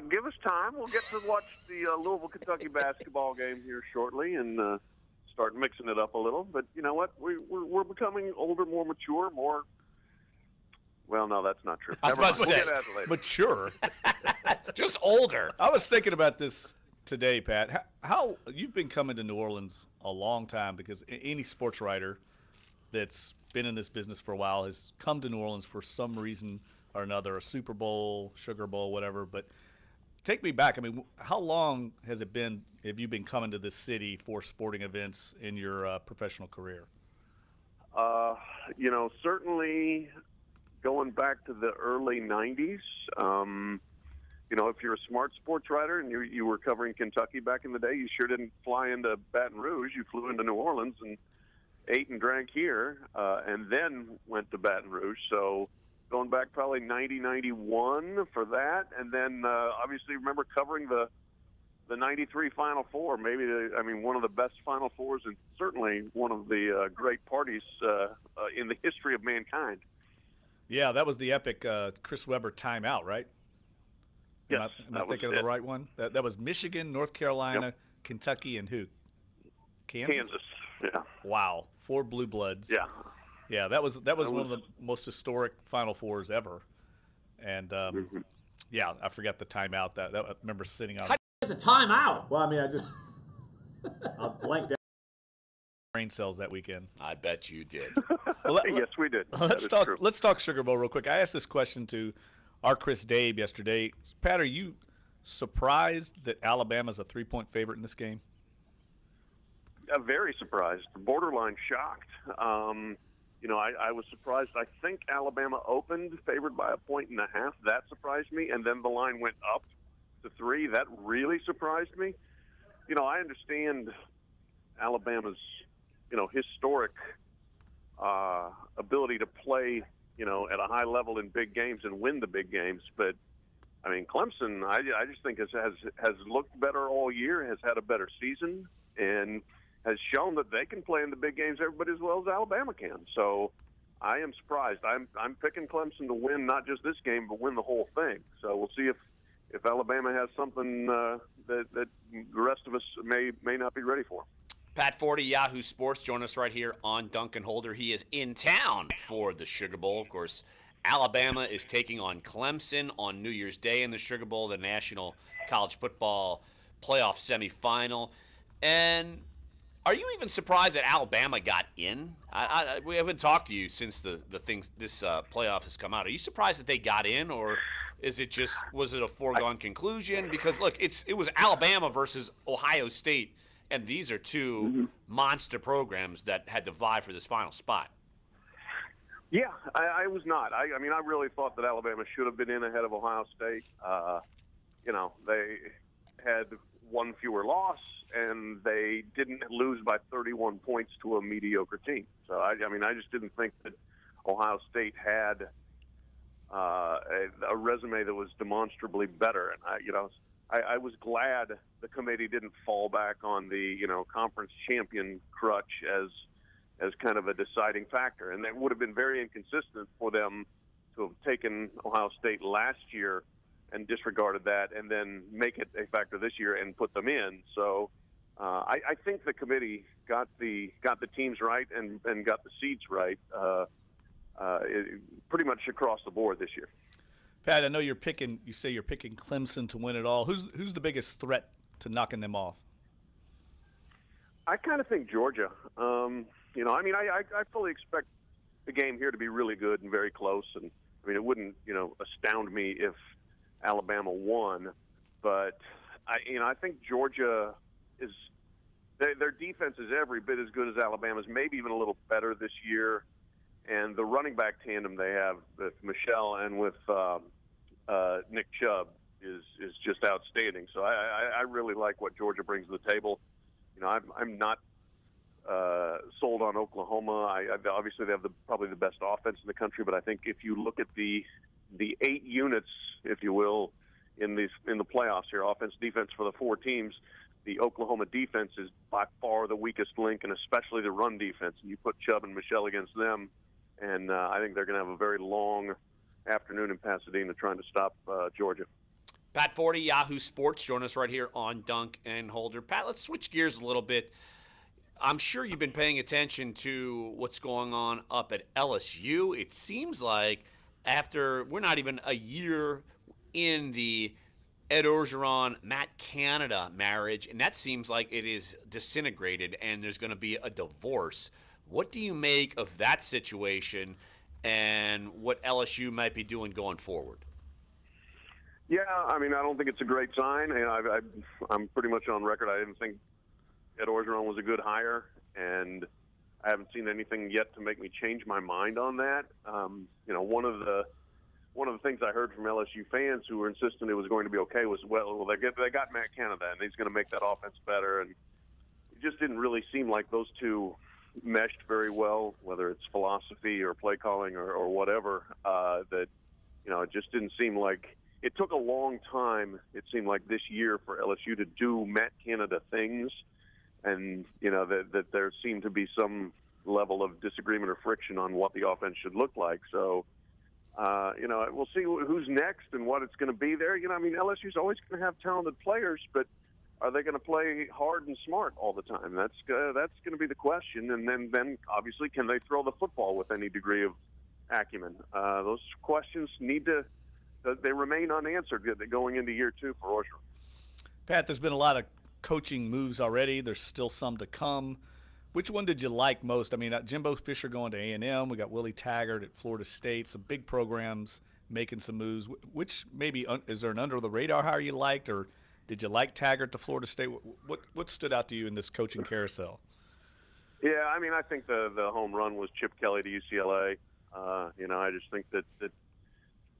Give us time. We'll get to watch the Louisville, Kentucky basketball game here shortly and start mixing it up a little. But you know what? We're becoming older, more mature, more. Well, no, that's not true. I was about to We'll say, get at it later. Mature. Just older. I was thinking about this today, Pat. How you've been coming to New Orleans a long time, because any sports writer that's been in this business for a while has come to New Orleans for some reason or another, a Super Bowl, Sugar Bowl, whatever. But take me back. I mean, how long has it been, have you been coming to this city for sporting events in your professional career? You know, certainly going back to the early 90s. You know, if you're a smart sports writer and you were covering Kentucky back in the day, you sure didn't fly into Baton Rouge. You flew into New Orleans and ate and drank here, and then went to Baton Rouge. So going back probably 90, 91 for that. And then obviously remember covering the the '93 Final Four, maybe one of the best Final Fours, and certainly one of the great parties in the history of mankind. Yeah, that was the epic Chris Webber timeout, right? Yes, am I thinking of the right one? That was Michigan, North Carolina, Kentucky, and who? Kansas. Yeah. Wow, 4 blue bloods. Yeah. Yeah, that was one of the most historic Final Fours ever. And yeah, I forgot the timeout. That I remember sitting on. The timeout. Well, I mean, I blanked out. Brain cells that weekend. I bet you did. Well, yes, we did. Let's talk Sugar Bowl real quick. I asked this question to our Chris Dabe yesterday. Pat, are you surprised that Alabama's a 3-point favorite in this game? Very surprised, borderline shocked. I was surprised. I think Alabama opened favored by 1.5. That surprised me, and then the line went up to 3. That really surprised me. I understand Alabama's, historic ability to play, at a high level in big games and win the big games. But, I mean, Clemson, I just think has looked better all year, has had a better season, and has shown that they can play in the big games everybody as well as Alabama can. So I am surprised. I'm picking Clemson to win not just this game, but win the whole thing. So we'll see if Alabama has something that the rest of us may not be ready for. Pat Forty, Yahoo Sports, join us right here on Dunc and Holder. He is in town for the Sugar Bowl. Of course, Alabama is taking on Clemson on New Year's Day in the Sugar Bowl, the National College Football Playoff semifinal. And are you even surprised that Alabama got in? We haven't talked to you since this playoff has come out. Are you surprised that they got in, or was it a foregone conclusion? Because look, it was Alabama versus Ohio State, and these are two monster programs that had to vie for this final spot. Yeah, I was not. I mean, I really thought that Alabama should have been in ahead of Ohio State. They had one fewer loss, and they didn't lose by 31 points to a mediocre team. So, I just didn't think that Ohio State had a resume that was demonstrably better. And, I was glad the committee didn't fall back on the, conference champion crutch as kind of a deciding factor. And it would have been very inconsistent for them to have taken Ohio State last year and disregarded that, and then make it a factor this year and put them in. So I think the committee got the teams right and got the seeds right pretty much across the board this year. Pat, I know you say you're picking Clemson to win it all. Who's the biggest threat to knocking them off? I kind of think Georgia. I fully expect the game here to be really good and very close. And it wouldn't, astound me if Alabama won, but I think Georgia is their defense is every bit as good as Alabama's, maybe even a little better this year. And the running back tandem they have with Michelle and with Nick Chubb is just outstanding. So I really like what Georgia brings to the table. I'm not sold on Oklahoma. Obviously they have probably the best offense in the country, but I think if you look at the 8 units, if you will, in the playoffs here, offense, defense for the 4 teams, the Oklahoma defense is by far the weakest link, and especially the run defense. And you put Chubb and Michelle against them, and I think they're going to have a very long afternoon in Pasadena trying to stop Georgia. Pat Forty, Yahoo Sports, join us right here on Dunc and Holder. Pat, let's switch gears a little bit. I'm sure you've been paying attention to what's going on up at LSU. It seems like we're not even a year in the Ed Orgeron, Matt Canada marriage, and that seems like it is disintegrated and there's going to be a divorce. What do you make of that situation and what LSU might be doing going forward? Yeah, I don't think it's a great sign. I'm pretty much on record. I didn't think Ed Orgeron was a good hire, and I haven't seen anything yet to make me change my mind on that. One of the things I heard from LSU fans who were insistent it was going to be okay was, well, they got Matt Canada, and he's going to make that offense better. And it just didn't really seem like those two meshed very well, whether it's philosophy or play calling or whatever. It just didn't seem like it took a long time, it seemed like this year, for LSU to do Matt Canada things, and that there seemed to be some level of disagreement or friction on what the offense should look like. So, we'll see who's next and what it's going to be there. LSU's always going to have talented players, but are they going to play hard and smart all the time? That's going to be the question. And then obviously, can they throw the football with any degree of acumen? Those questions they remain unanswered going into year 2 for Orgeron. Pat, there's been a lot of coaching moves already. There's still some to come. Which one did you like most? I mean, Jimbo Fisher going to A&M. We got Willie Taggart at Florida State. Some big programs making some moves. Which maybe is there an under-the-radar hire you liked, or did you like Taggart to Florida State? What stood out to you in this coaching carousel? Yeah, I mean, I think the home run was Chip Kelly to UCLA. I just think that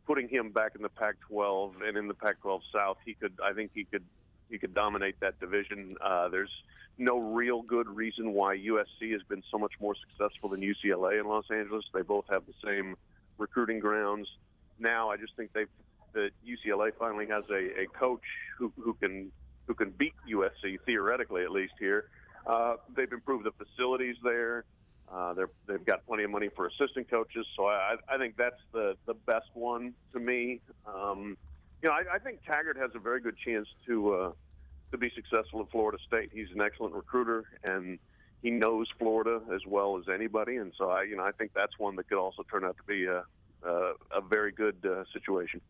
putting him back in the Pac-12 and in the Pac-12 South, he could dominate that division. There's no real good reason why USC has been so much more successful than UCLA in Los Angeles. They both have the same recruiting grounds. Now, I just think that UCLA finally has a coach who can beat USC, theoretically at least here. They've improved the facilities there. They've got plenty of money for assistant coaches, so I think that's the best one to me. I think Taggart has a very good chance to be successful at Florida State. He's an excellent recruiter, and he knows Florida as well as anybody, and so I think that's one that could also turn out to be a very good situation.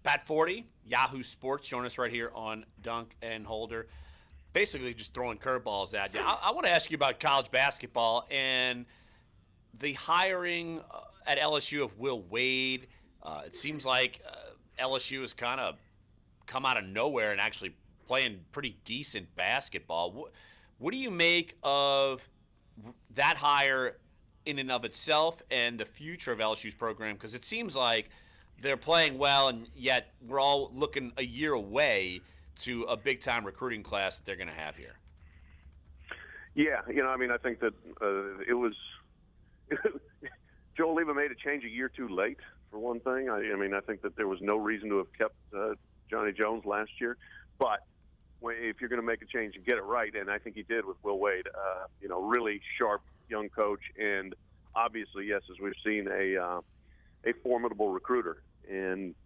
Pat Forty, Yahoo Sports, join us right here on Dunc and Holder. Basically just throwing curveballs at you. I want to ask you about college basketball and the hiring at LSU of Will Wade. It seems like LSU has kind of come out of nowhere and actually playing pretty decent basketball. What do you make of that hire in and of itself and the future of LSU's program? Because it seems like they're playing well, and yet we're all looking a year away to a big-time recruiting class that they're going to have here. Yeah, I think that it was Joe Leva made a change a year too late, for one thing. I think that there was no reason to have kept Johnny Jones last year. But if you're going to make a change and get it right, and I think he did with Will Wade, really sharp young coach, and obviously, yes, as we've seen, a formidable recruiter. And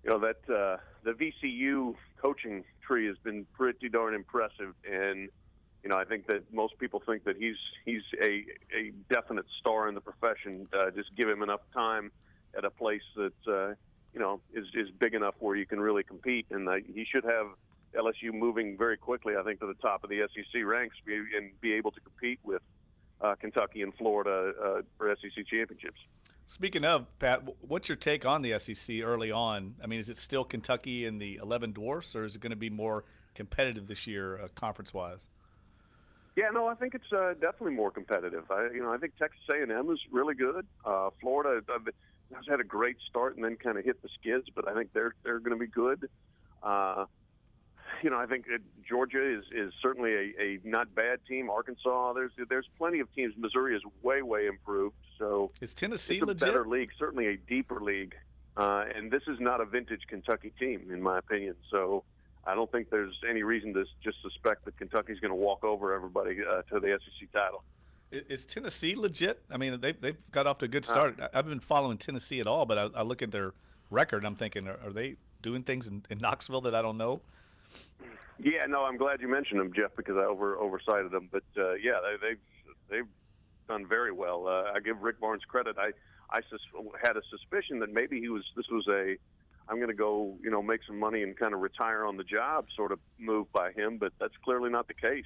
that the VCU coaching tree has been pretty darn impressive, and I think that most people think that he's a definite star in the profession. Just give him enough time at a place that is big enough where you can really compete, and he should have LSU moving very quickly, I think, to the top of the SEC ranks and be able to compete with Kentucky and Florida for SEC championships. Speaking of, Pat, what's your take on the SEC early on? I mean, is it still Kentucky and the 11 dwarfs, or is it going to be more competitive this year conference-wise? Yeah, no, I think it's definitely more competitive. I think Texas A&M is really good. Florida has had a great start and then kind of hit the skids, but I think they're going to be good. I think Georgia is certainly a not bad team. Arkansas, there's plenty of teams. Missouri is way improved. So is Tennessee it's a legit? Better league, certainly a deeper league. And this is not a vintage Kentucky team, in my opinion. So I don't think there's any reason to just suspect that Kentucky's going to walk over everybody to the SEC title. Is Tennessee legit? I mean, they've got off to a good start. I haven't been following Tennessee at all, but I look at their record and I'm thinking, are they doing things in Knoxville that I don't know? Yeah, no, I'm glad you mentioned them, Jeff, because I oversighted them. But yeah, they've done very well. I give Rick Barnes credit. I had a suspicion that maybe this was I'm going to go make some money and kind of retire on the job sort of move by him, but that's clearly not the case.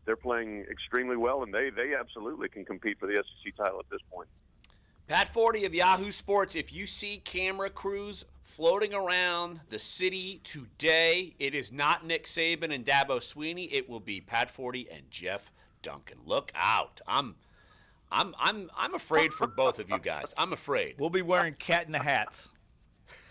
They're playing extremely well, and they absolutely can compete for the SEC title at this point. Pat Forty of Yahoo Sports, if you see camera crews floating around the city today, it is not Nick Saban and Dabo Swinney. It will be Pat Forty and Jeff Duncan. Look out. I'm afraid for both of you guys. I'm afraid. We'll be wearing cat in the hats.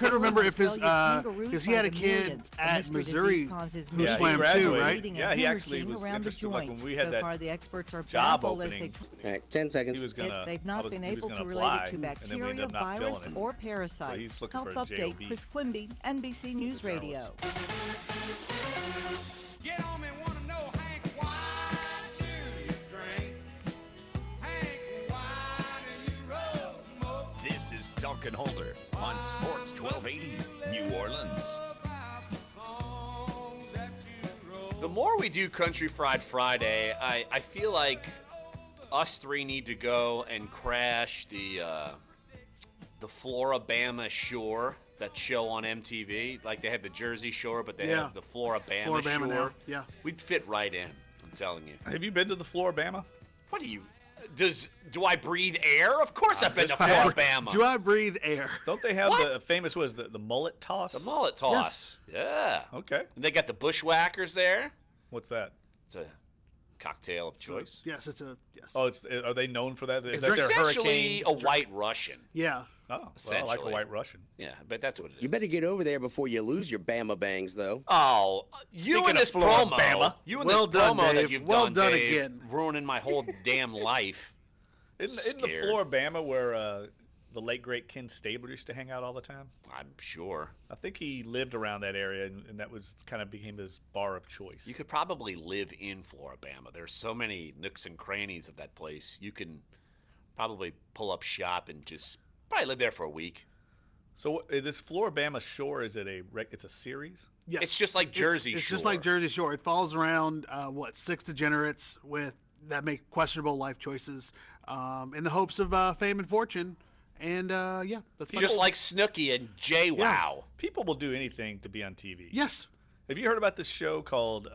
couldn't remember if his because he had a kid at Missouri who swam too, right? Yeah, he actually was interested. Like when we had that job opening, all right, 10 seconds. He was gonna. They've not been able to relate it to bacteria, virus, or parasite. website. he's looking Health for a Update, JOB. Chris Quimby, NBC News Radio. Get on me, wanna know, Hank, why do you drink? Hank, why do you roll smoke? This is Dunc and Holder on Sports 1280 New Orleans. The more we do Country Fried Friday, I feel like us three need to go and crash the Floribama Shore, that show on MTV. Like they have the Jersey Shore, but they have the Floribama Shore. Now. Yeah, we'd fit right in. I'm telling you. Have you been to the Floribama? What do you? Do I breathe air? Of course I've been to Floribama. Do I breathe air? Don't they have the famous, what is the mullet toss? The mullet toss. Yes. Yeah. Okay. And they got the bushwhackers there. What's that? It's a cocktail of choice. Yes, it's a yes. Oh, are they known for that? Is It's that their essentially hurricane? a White Russian. Yeah. Oh, well, I like a White Russian. Yeah, but that's what it is. You better get over there before you lose your Bama bangs, though. Oh, you Speaking and this of Floribama, promo, you and well this done, promo Dave. that you've Well done, done Dave, again. ruining my whole damn life. Isn't the Floribama where the late great Ken Stabler used to hang out all the time? I'm sure. I think he lived around that area, and that was kind of became his bar of choice. You could probably live in Floribama. There's so many nooks and crannies of that place. You can probably pull up shop and just probably live there for a week. So this Floribama Shore, is it it's a series? Yes. It's just like Jersey it's Shore. just like Jersey Shore. It follows around six degenerates that make questionable life choices in the hopes of fame and fortune. And that's just like Snooki and JWoww. Yeah. People will do anything to be on TV. Yes. Have you heard about this show called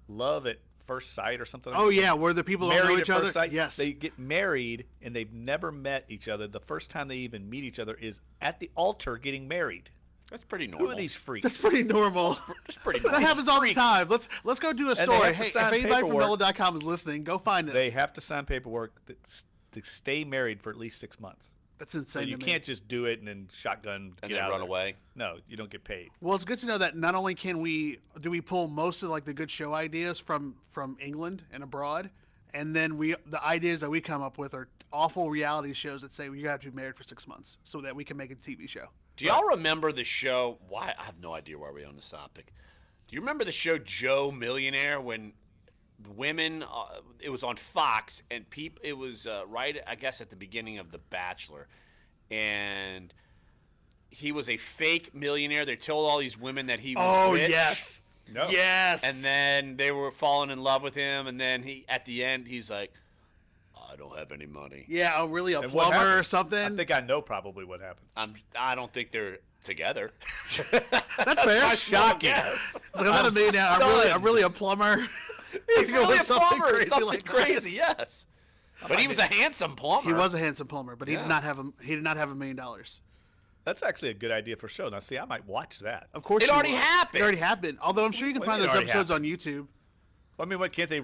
Love at First Sight or something? Oh yeah, where the people don't know each other. Sight? Yes. They get married and they've never met each other. The first time they even meet each other is at the altar getting married. That's pretty normal. Who are these freaks? That's pretty normal. That's pretty normal. That happens all the time. Let's go do a story. Hey, if anybody from NOLA.com is listening, go find us. They have to sign paperwork to stay married for at least 6 months. That's insane. So you can't just do it and then shotgun and get then out run of away. No, you don't get paid. Well, it's good to know that not only do we pull most of like the good show ideas from England and abroad, and then the ideas that we come up with are awful reality shows that say you have to be married for 6 months so that we can make a TV show. Do y'all remember the show? Why I have no idea why we're on this topic. Do you remember the show Joe Millionaire when the women? It was on Fox, and it was right, I guess, at the beginning of The Bachelor, and he was a fake millionaire. They told all these women that he was rich. Yes, no. Yes, and then they were falling in love with him, and then at the end he's like, I don't have any money. Yeah, really a plumber or something. I think I know probably what happened. I don't think they're together. That's fair. That's shocking. It's like, I'm not a millionaire. I'm really a plumber. He's really a plumber. Crazy Something like crazy, yes. But he was a handsome plumber. He was a handsome plumber, but he did not have $1 million. That's actually a good idea for a show. Now, see, I might watch that. Of course, it already happened. It already happened. Although I'm sure you can find those episodes on YouTube. Well, I mean, what can't they,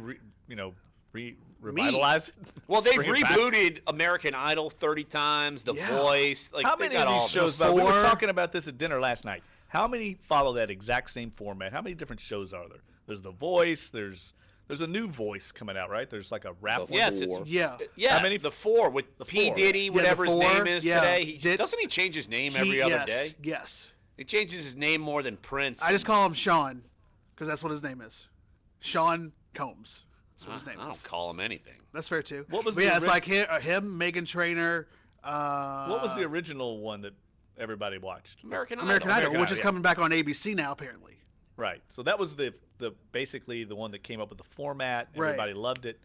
revitalize it? Well, they've rebooted American Idol 30 times. The Voice. Like, how many of these shows? We were talking about this at dinner last night. How many follow that exact same format? How many different shows are there? There's The Voice. There's a new Voice coming out, right? There's like a rap one. Yes, yeah. How many? The Four with P. Diddy, whatever his name is today. Doesn't he change his name every other day? Yes. He changes his name more than Prince. I just call him Sean because that's what his name is. Sean Combs. That's what his name is. I don't call him anything. That's fair too. What was it's like him, Meghan Trainor. What was the original one that everybody watched? American Idol, which is coming back on ABC now, apparently. Right. So that was the basically the one that came up with the format. Everybody loved it.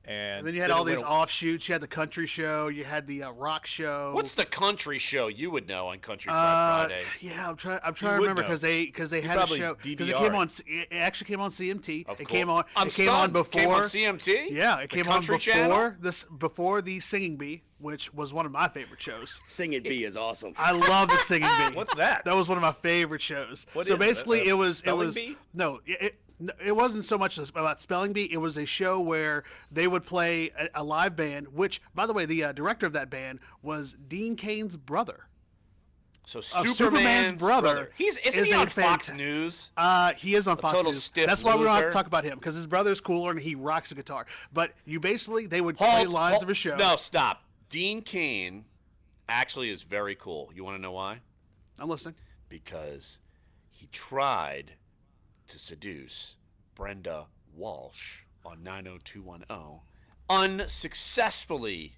And then you had all these offshoots. You had the country show. You had the rock show. What's the country show you would know on Country Friday? Yeah, I'm trying to remember because they had a show because it came on. It actually came on CMT. It came on. It came on before. Came on CMT. Yeah, it came on before the Singing Bee, which was one of my favorite shows. Singing Bee is awesome. I love the Singing Bee. What's that? That was one of my favorite shows. So basically, it was bee? No. It wasn't so much about Spelling Bee. It was a show where they would play a live band, which, by the way, the director of that band was Dean Cain's brother. So Superman's brother. Isn't he on Fox News? He is on Fox News. That's why we don't have to talk about him, because his brother's cooler and he rocks the guitar. But they would play lines of a show. No, stop. Dean Cain actually is very cool. You want to know why? I'm listening. Because he tried to seduce Brenda Walsh on 90210. Unsuccessfully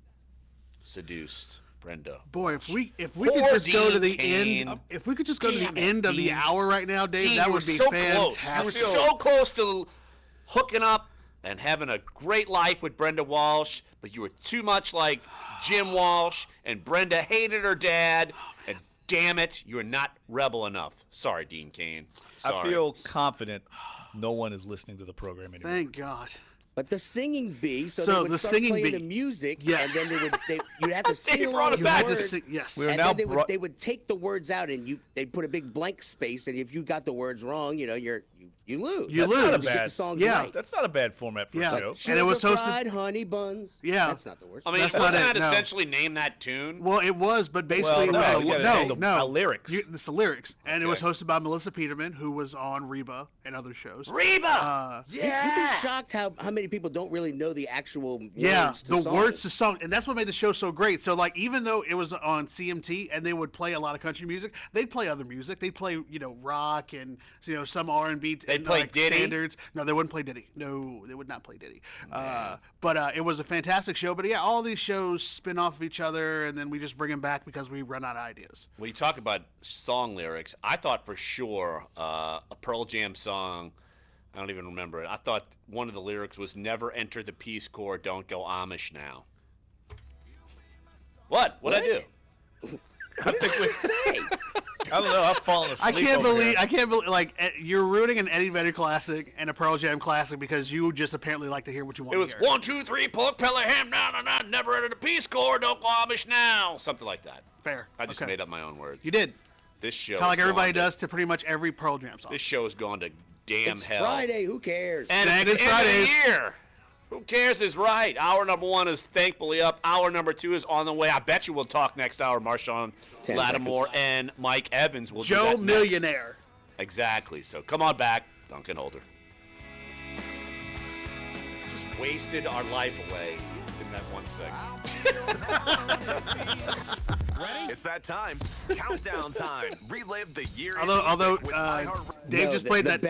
seduced Brenda. Boy, Walsh. if we could just go to the end, if we could just go to the end of the hour right now, Dave, Dean, that you would were be so fantastic. close. You were so close to hooking up and having a great life with Brenda Walsh, but you were too much like Jim Walsh, and Brenda hated her dad, and damn it, you were not rebel enough. Sorry, Dean Cain. Sorry. I feel confident no one is listening to the program anymore. Thank God. But the singing bee, so So they would the start singing playing bee. the music, Yes. and then you'd have to sing They along brought with it the back. words. Yes. We are And now then they would take the words out, and they'd put a big blank space, and if you got the words wrong, you lose. You That's lose. not a Get bad. the songs Yeah. right. That's not a bad format for Yeah. a show. And it was Sugar hosted- fried honey buns. Yeah. That's not the worst. I mean, That's wasn't not that it, no. essentially name that tune? Well, it was, but basically, Well, no, you gotta know the lyrics. It's the lyrics, and it was Okay. hosted by Melissa Peterman, who was on Reba and other shows. Reba! You'd be shocked how many people don't really know the actual Yeah, words to the songs. words to song, and that's what made the show so great. So, like, even though it was on CMT and they would play a lot of country music, they'd play other music. They'd play, rock and some R&B. They'd play Diddy? standards. No, they wouldn't play Diddy. No, they would not play Diddy. But it was a fantastic show. But yeah, all these shows spin off of each other, and then we just bring them back because we run out of ideas. When you talk about song lyrics, I thought for sure a Pearl Jam song, I don't even remember it. I thought one of the lyrics was "Never enter the Peace Corps, don't go Amish now." What'd I do? What did you say? I don't know. I've fallen asleep. I can't over believe, like, you're ruining an Eddie Vedder classic and a Pearl Jam classic because you just apparently like to hear what you want It was to hear. 1, 2, 3, pork belly ham, nah, never enter the Peace Corps, don't go Amish now. Something like that. Fair. I just Okay. made up my own words. You did. This show. Kind of like has everybody gone to- does to pretty much every Pearl Jam song. This show has gone to damn It's hell. Friday. Who cares? And Dang, it's the it's end of Fridays. the year. Who cares is right. Hour number 1 is thankfully up. Hour number 2 is on the way. I bet you we'll talk next hour. Marshawn 10 Lattimore and Mike Evans will do Joe that next. Millionaire. Exactly. So come on back, Duncan Holder. Just wasted our life away in that one segment. It's that time. Countdown time. Relive the year. Although Dave No, just played that.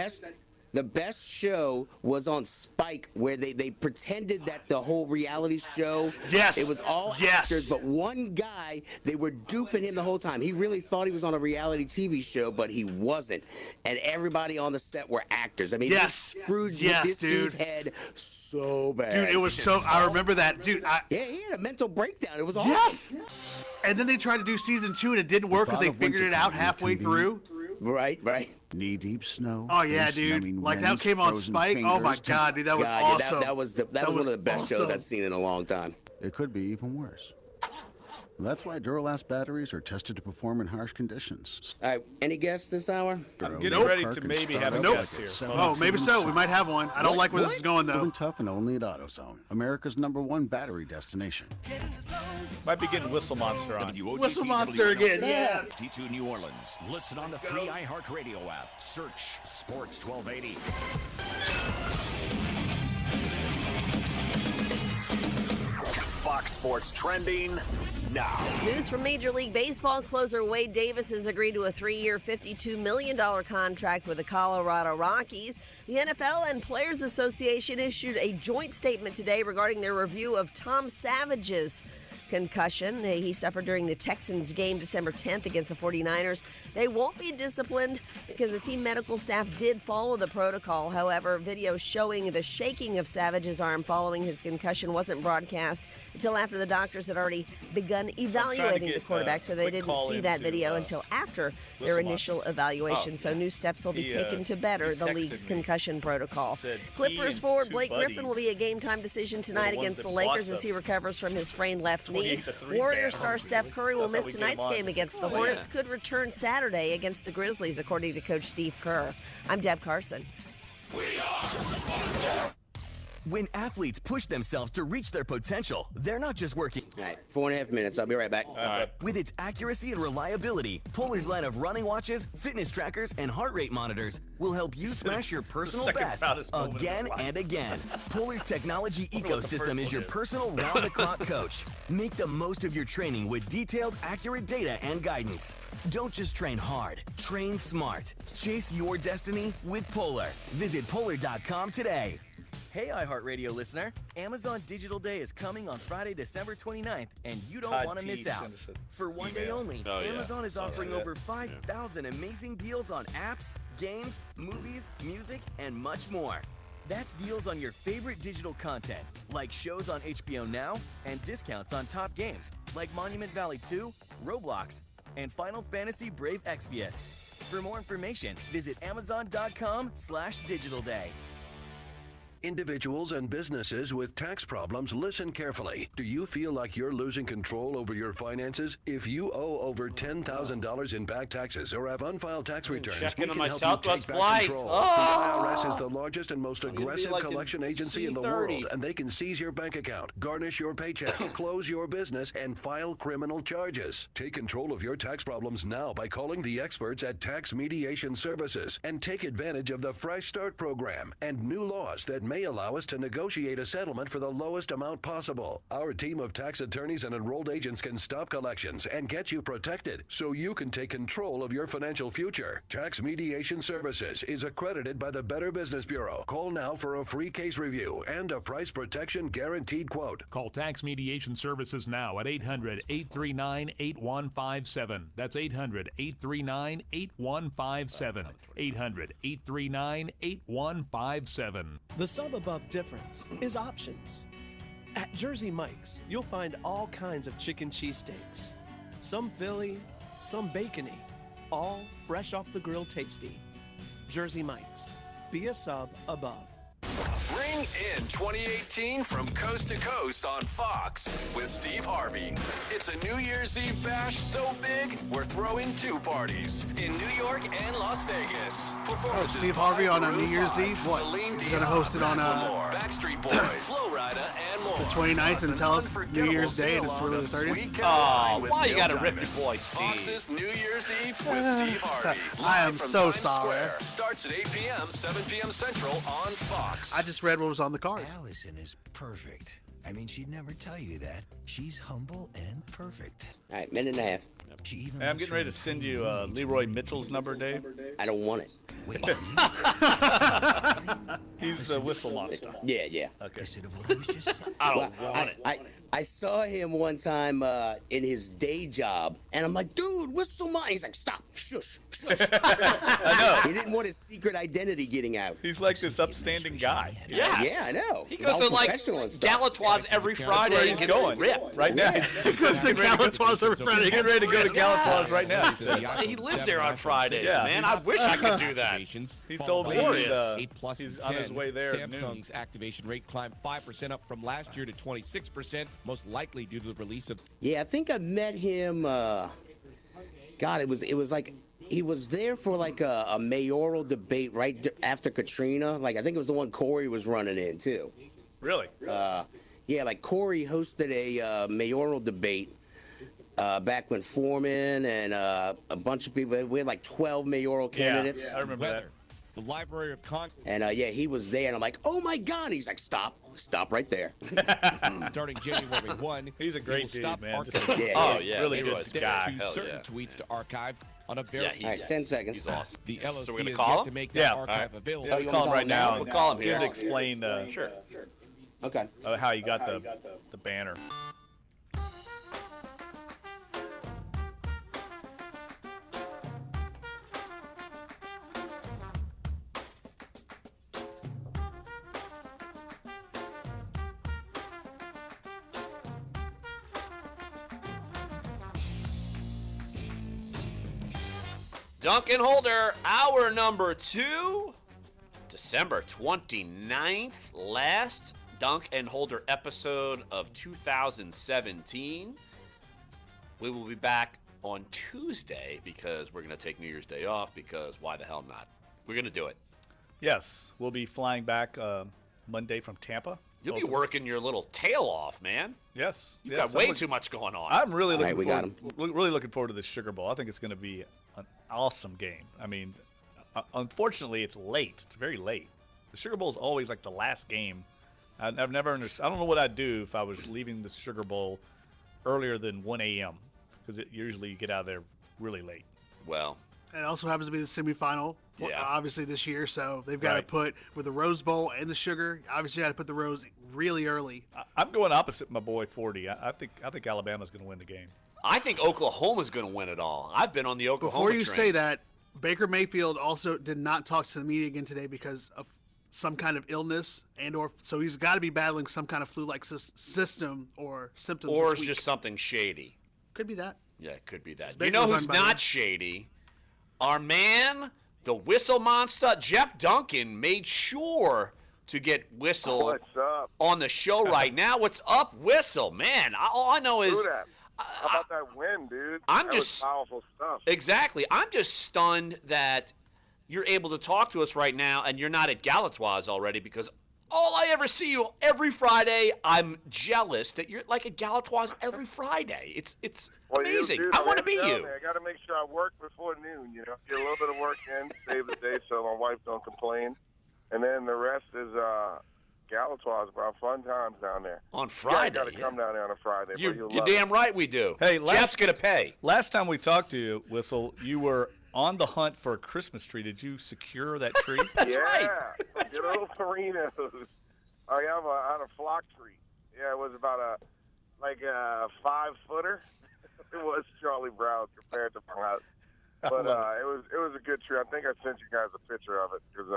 The best show was on Spike, where they pretended that the whole reality show, Yes. it was all Yes. actors, but one guy, they were duping him the whole time. He really thought he was on a reality TV show, but he wasn't. And everybody on the set were actors. I mean, Yes. they screwed Yes, this dude. dude's head so bad. Dude, it was so. I remember that, dude. Yeah, he had a mental breakdown. It was awesome. Yes. And then they tried to do season 2, and it didn't work because they figured it out halfway through. Right. Knee-deep snow. Oh yeah, dude! Like that came on Spike. Oh my God, dude, that was awesome. That was one of the best shows awesome. I've seen in a long time. It could be even worse. That's why Duralast batteries are tested to perform in harsh conditions. All right, any guests this hour? I'm getting ready to maybe have a guest here. Oh, maybe so. We might have one. I don't like where this is going though. Proven tough and only at AutoZone, America's #1 battery destination. Might be getting Whistle Monster on. Whistle Monster again, yes. T2 New Orleans. Listen on the free iHeartRadio app. Search Sports 1280. Fox Sports trending now. News from Major League Baseball closer Wade Davis has agreed to a 3-year, $52 million contract with the Colorado Rockies. The NFL and Players Association issued a joint statement today regarding their review of Tom Savage's concussion he suffered during the Texans game December 10th against the 49ers. They won't be disciplined because the team medical staff did follow the protocol. However, video showing the shaking of Savage's arm following his concussion wasn't broadcast until after the doctors had already begun evaluating the quarterback, so they didn't see that video until after their initial evaluation. So new steps will be taken to better the league's concussion protocol. Clippers forward Blake Griffin will be a game-time decision tonight against the Lakers as he recovers from his sprained left knee. Warrior star Steph Curry will miss tonight's game against the Hornets, could return Saturday against the Grizzlies, according to Coach Steve Kerr. I'm Deb Carson. When athletes push themselves to reach their potential, they're not just working. All right, 4.5 minutes. I'll be right back. All right. With its accuracy and reliability, Polar's line of running watches, fitness trackers, and heart rate monitors will help you smash your personal second best proudest moment of his again life. and again. Polar's technology wonder what the first ecosystem is your one is. personal round-the-clock coach. Make the most of your training with detailed, accurate data and guidance. Don't just train hard, train smart. Chase your destiny with Polar. Visit Polar.com today. Hey, iHeartRadio listener. Amazon Digital Day is coming on Friday, December 29th, and you don't Todd want to T miss out. sent us an For one day email. only, Oh, yeah. Amazon is Saw offering that. over 5,000 amazing deals on apps, games, movies, music, and much more. That's deals on your favorite digital content, like shows on HBO Now, and discounts on top games, like Monument Valley 2, Roblox, and Final Fantasy Brave Exvius. For more information, visit Amazon.com/Digital Day. Individuals and businesses with tax problems, listen carefully. Do you feel like you're losing control over your finances? If you owe over $10,000 in back taxes or have unfiled tax returns, check we into can my help Southwest you take flight. back control. Oh! The IRS is the largest and most gonna be aggressive like in collection agency in the C30. world, and they can seize your bank account, garnish your paycheck, close your business, and file criminal charges. Take control of your tax problems now by calling the experts at Tax Mediation Services and take advantage of the Fresh Start program and new laws that may allow us to negotiate a settlement for the lowest amount possible. Our team of tax attorneys and enrolled agents can stop collections and get you protected so you can take control of your financial future. Tax Mediation Services is accredited by the Better Business Bureau. Call now for a free case review and a price protection guaranteed quote. Call Tax Mediation Services now at 800-839-8157. That's 800-839-8157. 800-839-8157. The sum above difference is options. At Jersey Mike's, you'll find all kinds of chicken cheesesteaks. Some Philly, some bacony, all fresh off the grill tasty. Jersey Mike's. Be a sub above. Bring in 2018 from coast to coast on Fox with Steve Harvey. It's a New Year's Eve bash so big, we're throwing two parties in New York and Las Vegas. Oh, Steve Harvey on a New Year's Eve? What? He's going to host it on Backstreet Boys, Flo Rida, and more. the 29th and tell us New Year's Day and it's really the 30th? Oh, why you gotta rip your boy, Fox's Steve? New Year's Eve with Steve Harvey. I am Live from so Times sorry. Square. Starts at 8 p.m., 7 p.m. Central on Fox. I just read what was on the card. Allison is perfect. I mean, she'd never tell you that. She's humble and perfect. All right, minute and a half. She even Hey, I'm getting ready to send you Leroy Mitchell's number, Dave. I don't want it. He's the whistle monster. Yeah, yeah. Okay. I don't want it. I saw him one time in his day job, and I'm like, dude, whistle my. He's like, stop, shush, shush. I know. He didn't want his secret identity getting out. He's like this upstanding guy. Yes. Yeah, I know. He goes All to like professional and stuff. Galatoire's every Friday. where and he's gets going. ripped. Right now. He's getting ready to go- He's getting ready to go to Galatoire's right now. He said. He lives there on Fridays, Yeah. man. I wish I could do that. He told me he's on his way there at noon. Samsung's activation rate climbed 5% up from last year to 26%, most likely due to the release of. Yeah, I think I met him. God, it was like he was there for like a mayoral debate right after Katrina. Like I think it was the one Corey was running in too. Really? Yeah, like Corey hosted a mayoral debate back when Foreman and a bunch of people. We had like 12 mayoral candidates. I remember that. The Library of Congress. And yeah, he was there, and I'm like, oh my God! He's like, stop right there. Starting January 1, He's a he great will dude, stop man. archiving. Oh, yeah. Really good Leroy's guy. Choose Hell certain yeah. tweets to archive on a very. All right, 10 seconds. He's awesome. The LLC So we're gonna is call yet him? to make that Yeah. archive Alright. available. Yeah, we call him right now. We'll call him here. to explain Sure. Okay. how you got the banner. Duncan Holder, hour number 2, December 29th, last Dunk and Holder episode of 2017. We will be back on Tuesday because we're going to take New Year's Day off because why the hell not? We're going to do it. Yes, we'll be flying back Monday from Tampa. You'll be Both of us. working your little tail off, man. Yes. You've yes, got way too much going on. I'm really All right, looking we got really looking forward to this Sugar Bowl. I think it's going to be an awesome game. I mean, unfortunately, it's late. It's very late. The Sugar Bowl is always like the last game. I've never understood. I don't know what I'd do if I was leaving the Sugar Bowl earlier than 1 a.m. because usually you get out of there really late. Well, it also happens to be the semifinal, obviously this year. So they've got to Right. put with the Rose Bowl and the Sugar. Obviously, got to put the Rose really early. I'm going opposite my boy 40. I think Alabama's going to win the game. I think Oklahoma's going to win it all. I've been on the Oklahoma Before you train. say that, Baker Mayfield also did not talk to the media again today because of some kind of illness so he's got to be battling some kind of flu-like system or symptoms. Or this it's week. just something shady. Could be that. Yeah, it could be that. His You Baker's know who's unbiased. not shady? Our man, the whistle monster, Jeff Duncan, made sure to get Whistle What's up? on the show right now. What's up, Whistle? Man, all I know is... Do that. How about that win, dude? I'm that just- was powerful stuff. Exactly. I'm just stunned that you're able to talk to us right now and you're not at Galatoire's already because all I ever see you every Friday, I'm jealous that you're like at Galatoire's every Friday. It's Well, amazing. dude, I want to I'm be telling you. I got to make sure I work before noon, you know. Get a little bit of work in, save the day so my wife don't complain. And then the rest is Galatoire's, bro. Fun times down there. On Friday, You got to come down there on a Friday. You're You'll you're love damn right we do. Hey, Jeff's going to pay. Last time we talked to you, Whistle, you were on the hunt for a Christmas tree. Did you secure that tree? That's right. That's good old Perinos. I have a flock tree. Yeah, it was about a 5-footer. It was Charlie Brown compared to my house. But it was a good tree. I think I sent you guys a picture of it because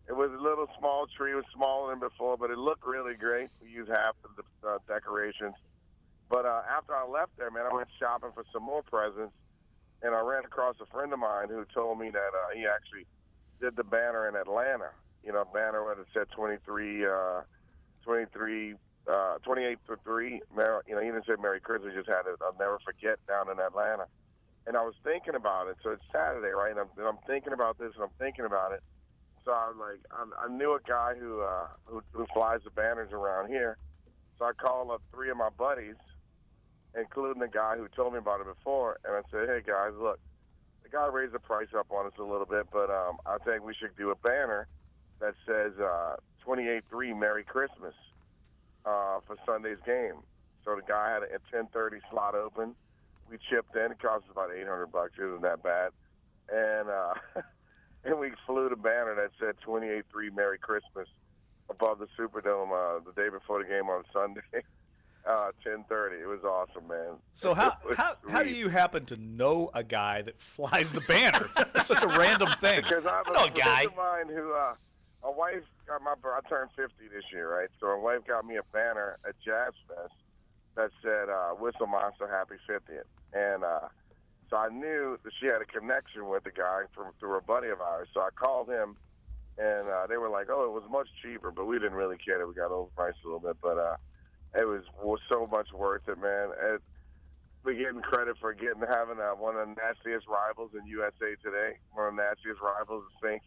it was a little small tree. It was smaller than before, but it looked really great. We used half of the decorations. But after I left there, man, I went shopping for some more presents, and I ran across a friend of mine who told me that he actually did the banner in Atlanta. You know, banner where it said 28 for 3. You know, he didn't say Merry Christmas. He just had it. I'll never forget down in Atlanta. And I was thinking about it. So it's Saturday, right? And I'm thinking about this, and I'm thinking about it. So I was like, I knew a guy who flies the banners around here. So I called up 3 of my buddies, including the guy who told me about it before, and I said, hey, guys, look, the guy raised the price up on us a little bit, but I think we should do a banner that says 28-3 Merry Christmas for Sunday's game. So the guy had a 10:30 slot open. We chipped in. It cost us about $800. It wasn't that bad. And and we flew the banner that said 28-3 Merry Christmas above the Superdome the day before the game on Sunday. 10:30. It was awesome, man. So how do you happen to know a guy that flies the banner? That's such a random thing. Because I have know a a guy. friend of mine who, my wife got I turned 50 this year, right? So my wife got me a banner at Jazz Fest that said, Whistle Monster Happy 50th. And so I knew that she had a connection with the guy through a buddy of ours. So I called him, and they were like, oh, it was much cheaper, but we didn't really care that we got overpriced a little bit. But it was so much worth it, man. We're getting credit for having one of the nastiest rivals in USA Today, one of the nastiest rivals, the Saints,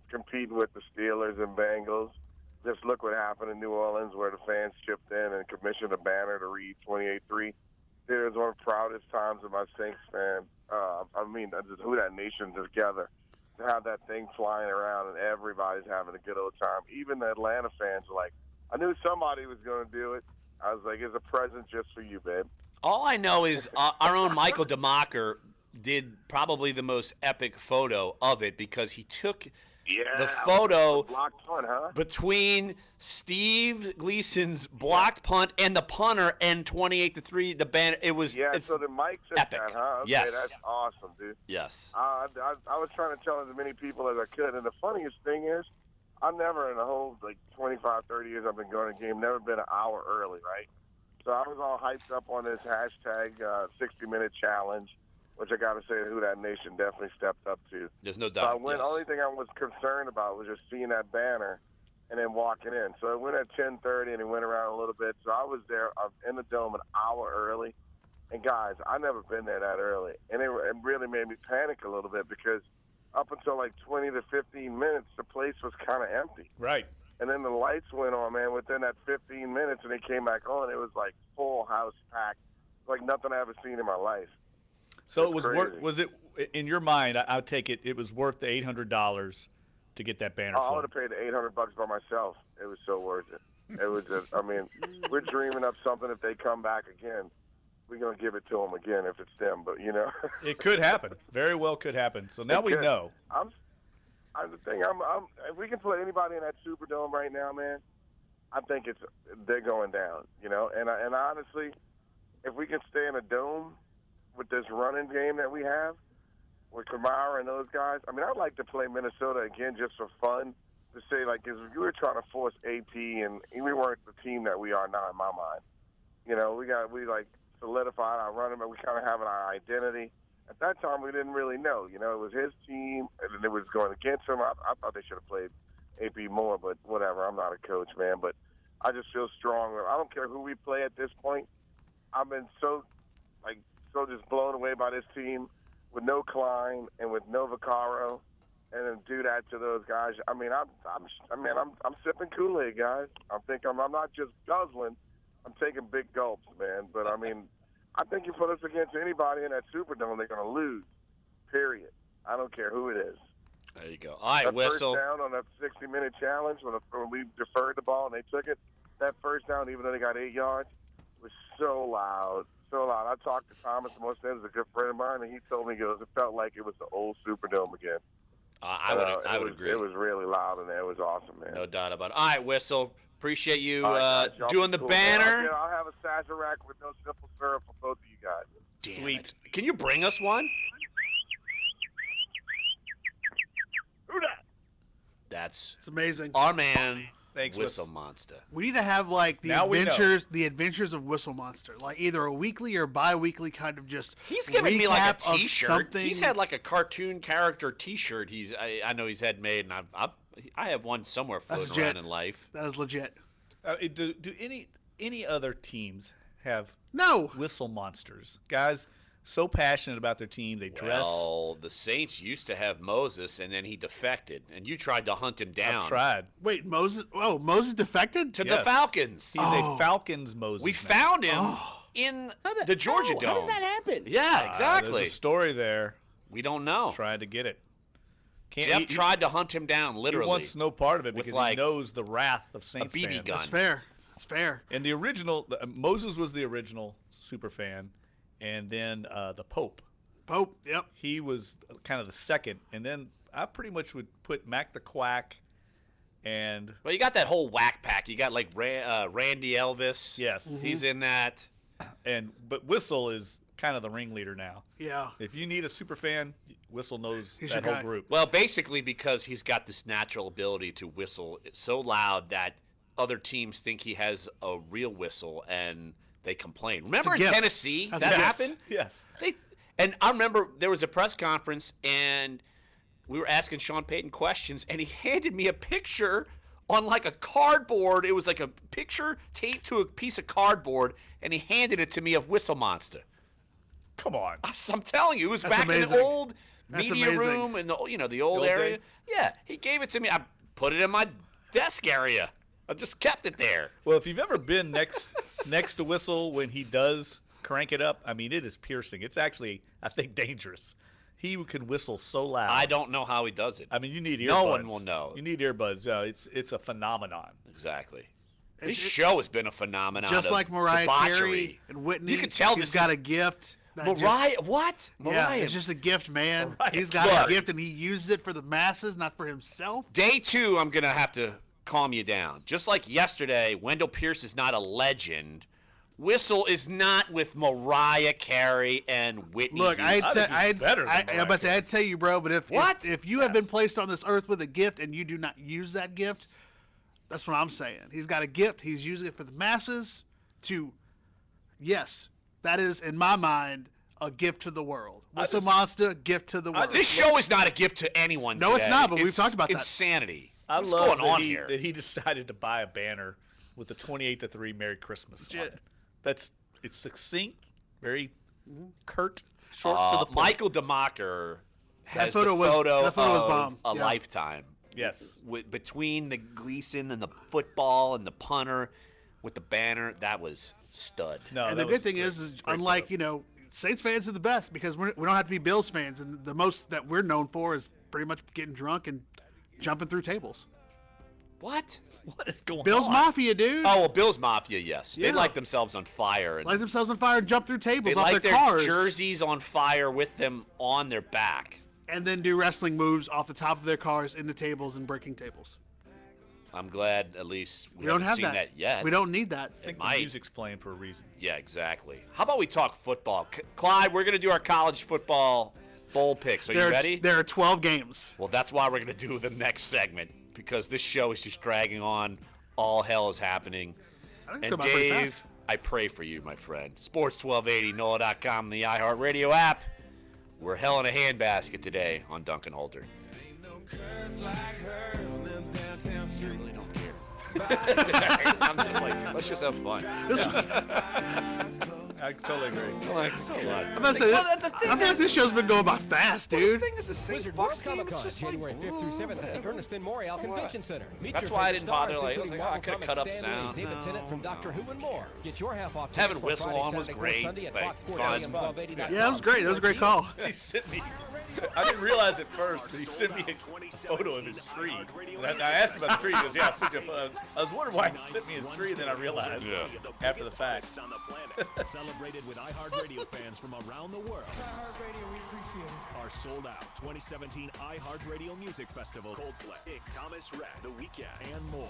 competing with the Steelers and Bengals. Just look what happened in New Orleans where the fans chipped in and commissioned a banner to read 28-3. It was one of the proudest times of my Saints fan. I mean, who that nation together to have that thing flying around and everybody's having a good old time. Even the Atlanta fans were like, I knew somebody was going to do it. I was like, it's a present just for you, babe. All I know is our own Michael DeMacher did probably the most epic photo of it because he took the photo blocked punt, huh? between Steve Gleason's blocked punt and the punter and 28-3. The banner. It was so the Mike took epic. that, huh? Okay, Yes. That's awesome, dude. Yes. I was trying to tell as many people as I could, and the funniest thing is, I've never in the whole 25, 30 years I've been going to a game, never been an hour early, right? So I was all hyped up on this hashtag 60-minute challenge, which I got to say, Who Dat Nation definitely stepped up to. There's no So doubt. I went. yes. Only thing I was concerned about was just seeing that banner and then walking in. So it went at 10:30 and it went around a little bit. So I was there in the dome an hour early. And guys, I've never been there that early, and it really made me panic a little bit because up until 20 to 15 minutes, the place was kind of empty. Right. And then the lights went on, man, within that 15 minutes, and they came back on. It was like full house packed, like nothing I ever seen in my life. So it was worth. Was it in your mind? I'll take it. It was worth the $800 to get that banner. I would have paid the $800 by myself. It was so worth it. It was just, I mean, we're dreaming up something. If they come back again, we're gonna give it to them again if it's them. But you know, it could happen. Very well could happen. So now we know. The thing, if we can play anybody in that Superdome right now, man, I think they're going down. You know, and honestly, if we can stay in a dome with this running game that we have with Kamara and those guys, I mean, I'd like to play Minnesota again just for fun. To say, like, if you were trying to force AP and we weren't the team that we are now in my mind. You know, we solidified our running, but we kind of have our identity. At that time, we didn't really know. You know, it was his team, and it was going against him. I thought they should have played AP more, but whatever. I'm not a coach, man. But I just feel strong. I don't care who we play at this point. I've been so just blown away by this team with no Klein and with no Vaccaro. And then do that to those guys. I mean, I'm sipping Kool-Aid, guys. I'm not just guzzling. I'm taking big gulps, man. But I mean, I think you put us against anybody in that Superdome, they're going to lose. Period. I don't care who it is. There you go. All right, that Whistle. First down on that 60-minute challenge when we deferred the ball and they took it. That first down, even though they got 8 yards, was so loud. So loud. I talked to Thomas most days, a good friend of mine, and he told me, it felt like it was the old Superdome again. I would agree. It was really loud in there. It was awesome, man. No doubt about it. All right, Whistle. Appreciate you Y'all doing the be cool, banner. Man. I'll have a Sazerac with no simple syrup for both of you guys. Damn Sweet. It. Can you bring us one? Who that? It's amazing. Our man. Thanks, Whistle Monster. We need to have like the adventures of Whistle Monster, like either a weekly or bi-weekly kind of just. He's giving me like a T-shirt. Something. He's had like a cartoon character T-shirt. I know he's had made, and I have one somewhere floating around in life. That is legit. Do any other teams have Whistle Monsters, guys? So passionate about their team, they dress. Well, the Saints used to have Moses, and then he defected, and you tried to hunt him down. I tried. Wait, Moses? Oh, Moses defected to the Falcons. He's a Falcons Moses. We found him in the Georgia Dome. How does that happen? Yeah, exactly. There's a story there. We don't know. Tried to get it. Jeff tried to hunt him down, literally. He wants no part of it because he knows the wrath of Saints fans. A BB gun. That's fair. That's fair. And the original, Moses was the original super fan, and then the Pope. Yep. He was kind of the second, and then I pretty much would put Mac the Quack and... Well, you got that whole whack pack. You got, like, Randy Elvis. Yes. Mm-hmm. He's in that. But Whistle is kind of the ringleader now. Yeah. If you need a super fan, Whistle knows that whole group. Well, basically because he's got this natural ability to whistle so loud that other teams think he has a real whistle, and they complain. Remember in Tennessee that happened? Yes. And I remember there was a press conference, and we were asking Sean Payton questions, and he handed me a picture on like a cardboard. It was like a picture taped to a piece of cardboard, and he handed it to me of Whistle Monster. Come on. I'm telling you, it was back in the old media room and the old area. Yeah, he gave it to me. I put it in my desk area. I just kept it there. Well, if you've ever been next to Whistle when he does crank it up, I mean, it is piercing. It's actually, I think, dangerous. He can whistle so loud. I don't know how he does it. I mean, you need earbuds. No one will know. You need earbuds. It's a phenomenon. Exactly. This show has been a phenomenon. Just like Mariah Carey and Whitney. You can tell he's got a gift. Mariah, what? Yeah, it's just a gift, man. He's got a gift, and he uses it for the masses, not for himself. Day 2, I'm going to have to calm you down. Just like yesterday, Wendell Pierce is not a legend. Whistle is not with Mariah Carey and Whitney Look, Houston. I'd tell you, bro, but if you have been placed on this earth with a gift and you do not use that gift, that's what I'm saying. He's got a gift. He's using it for the masses yes, that is, in my mind, a gift to the world. Whistle Monster, gift to the world. This show is not a gift to anyone No, today. it's not, but we've talked about that. Insanity. What's going on that here? That he decided to buy a banner with the 28-3 Merry Christmas on it. It's succinct, very curt, short to the point. Michael DeMacher has photo the photo was of bomb. a lifetime. Yes. Between the Gleason and the football and the punter with the banner, that was stud. No, And the good thing is unlike, Saints fans are the best because we don't have to be Bills fans. And the most that we're known for is pretty much getting drunk and jumping through tables. What? What is going Bills on? Mafia, dude. Oh, well, Bills Mafia, yes. They Yeah. light themselves on fire. And Light themselves on fire and jump through tables they off light their their cars. jerseys on fire with them on their back. And then do wrestling moves off the top of their cars into tables and breaking tables. I'm glad at least we don't haven't have seen that. yet. We don't need that. I think the might. music's playing for a reason. Yeah, exactly. How about we talk football? Clyde, we're going to do our college football bowl picks. Are you ready? There are 12 games. Well, that's why we're going to do the next segment, because this show is just dragging on. All hell is happening. I think it's And going by pretty Dave, fast. I pray for you, my friend. Sports 1280, NOLA.com, the iHeartRadio app. We're hell in a handbasket today on Dunc and Holder. Really don't care. I'm just like, let's just have fun. I totally agree. Like, so what? I'm about to say, I feel like this show's been going by fast, dude. This thing is a St. Wizard Bucks World game. Comic It's Con, just like, January 5th through 7th at the Ernest Morial Convention Center. Meet That's your why I favorite didn't bother, stars, like, I was including like, oh, I Marvel could've cut Comics' up Stan Lee, sound. David No. Tennant from Doctor Who and more. Get your half off Having tickets for Whistle Friday, on was Saturday, great. Sunday at Like, Fox Sports fun. AM 1280.com. Yeah, that was great. That was a great call. He sent me. I didn't realize it first, but he sent me a photo of his tree. And I asked him about the tree. He goes, "Yeah, I'll send you a photo." I was wondering why he sent me his tree, and then I realized after the fact. Celebrated with iHeartRadio fans from around the world. iHeartRadio, we appreciate it. Our sold out 2017 iHeartRadio Music Festival, Coldplay, Thomas Rhett, The Weeknd, and more.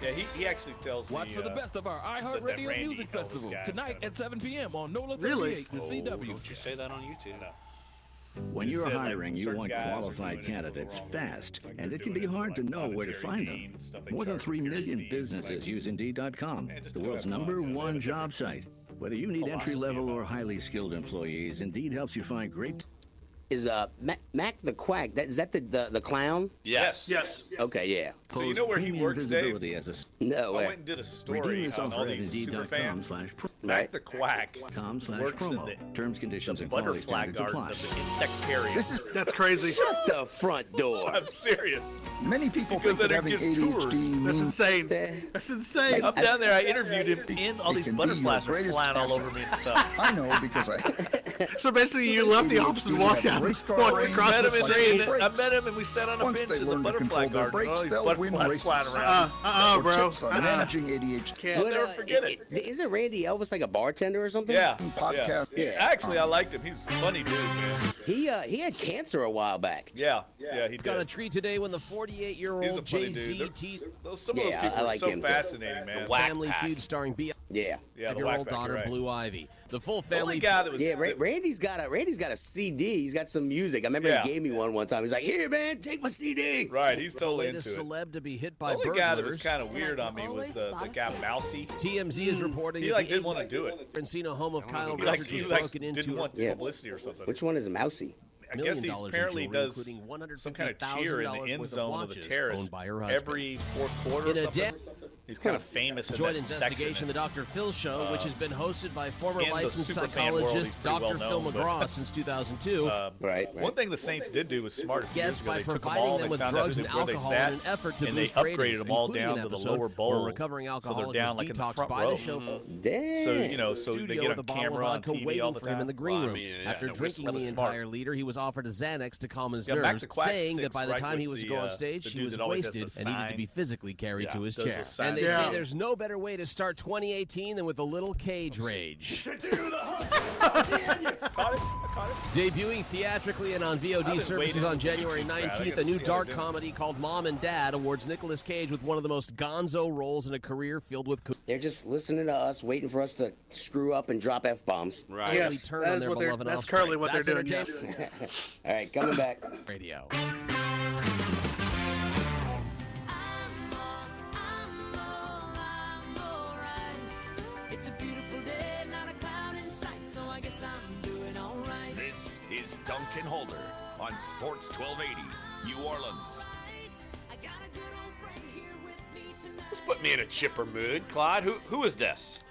Yeah, he actually tells me. Watch for the best of our that iHeartRadio Randy Music Elvis Festival guy's tonight kind of- at 7 p.m. on NOLA 38, Really? the CW. Don't you say that on YouTube? No. When You you're said, like, hiring, you certain want guys are qualified doing it for the candidates wrong fast, reasons, like and they're it can doing be it for, hard to like, know where to monetary find gain, them. stuff they More than charge 3 appearance million fees, businesses like- use Indeed.com, just the to world's have fun, number you know, they have one a job different site. Whether you need philosophy entry-level about or highly skilled employees, Indeed helps you find great. Is Mac the Quack? Is that the clown? Yes. Yes. Okay, yeah. So you know where he premium works, Dave? visibility as a No I way. went and did a Redeem story this on all offer at these super fans. Indeed.com/pro. Mac the Quack works in promo. the Terms, conditions, and quality butterfly standards garden apply. of the insectarium. That's crazy. Shut the front door. I'm serious. Many people Because think that then it having gives ADHD tours. That's means insane. That's insane. Up down there, I interviewed him, and all It these can be your butterflies are greatest flying all asset. over me and stuff. I know because I So basically, you left the office and walked out, Race car walked range, across Met the him in street. the- I met him, and we sat on a Once bench they in the learn to butterfly control their garden. All brakes, these they'll win butterflies races. flying around. or tips on managing ADHD. I'll never forget it. Isn't Randy Elvis like a bartender or something? Yeah, Podcast. yeah. Actually, I liked him. He was a funny dude, man. He had cancer a while back. Yeah, he Got a did. treat today when the He's a 48-year-old funny dude. JCT Some of those people Yeah, I are like so him too. fascinating, man. Whack Family Pack. Feud starring B. Yeah. Yeah, the Your Whack old Pack, daughter, you're right. Blue Ivy. The full The only family. guy that was Randy's got a CD. He's got some music. I remember Yeah. he gave me one time. He's like, "Here, man, take my CD." right. He's The totally latest into it. celeb to be hit The by only burglars. guy that was kind of weird on me was the guy Mousy. TMZ is reporting He that like the didn't want to do it. Encino home of Kyle He like Richards he was like broken into. didn't want Yeah. publicity or something. Which one is Mousy? I guess he $1 million in apparently jewelry, does including some kind of cheer in the $150,000 end worth of zone of the watches terrace owned by her husband. every fourth quarter or In a something. He's kind of famous in Joint that investigation, section. the Dr. Phil Show, which has been hosted by former in the licensed superfan world, psychologist he's pretty Dr. Phil well-known, but- McGraw since 2002. Right. One thing the Saints did do was smart. A few years Guests ago, by they took them providing all them and with they found out drugs and where they alcohol sat, in an effort to and they boost ratings, upgraded them all including down an to the episode lower where bowl. a recovering So they're alcoholic down was like in the detoxed front by row. the show. Damn. So you know, so they Studio get with on a bottle camera of on vodka TV waiting all the for him in time. the green Well, I room. mean, yeah, After no, drinking that the was entire smart. liter, he was offered a Xanax to calm his Yeah, Mac nerves, the Quack saying that sits by the right time he with was to the, go on stage, the he dude was that always has wasted the and needed to sign. be physically carried Yeah, to his those chair. will sign And they it. say Yeah. there's no better way to start 2018 than with a little cage rage. Debuting theatrically and on I've VOD been services waiting on for January YouTube crowd. I 19th, gotta a new see how dark they're doing. comedy called Mom and Dad awards Nicolas Cage with one of the most gonzo roles in a career filled with They're just listening to us, waiting for us to screw up and drop F-bombs. Right. Yes, turn that on is their what they're. beloved That's offspring. currently what That's they're doing. Yes. entertainment. All right, coming back. Radio. It's a beautiful day, not a cloud in sight, so I guess I'm doing alright. This is Dunc and Holder on Sports 1280, New Orleans. This put me in a chipper mood. Clyde, who is this?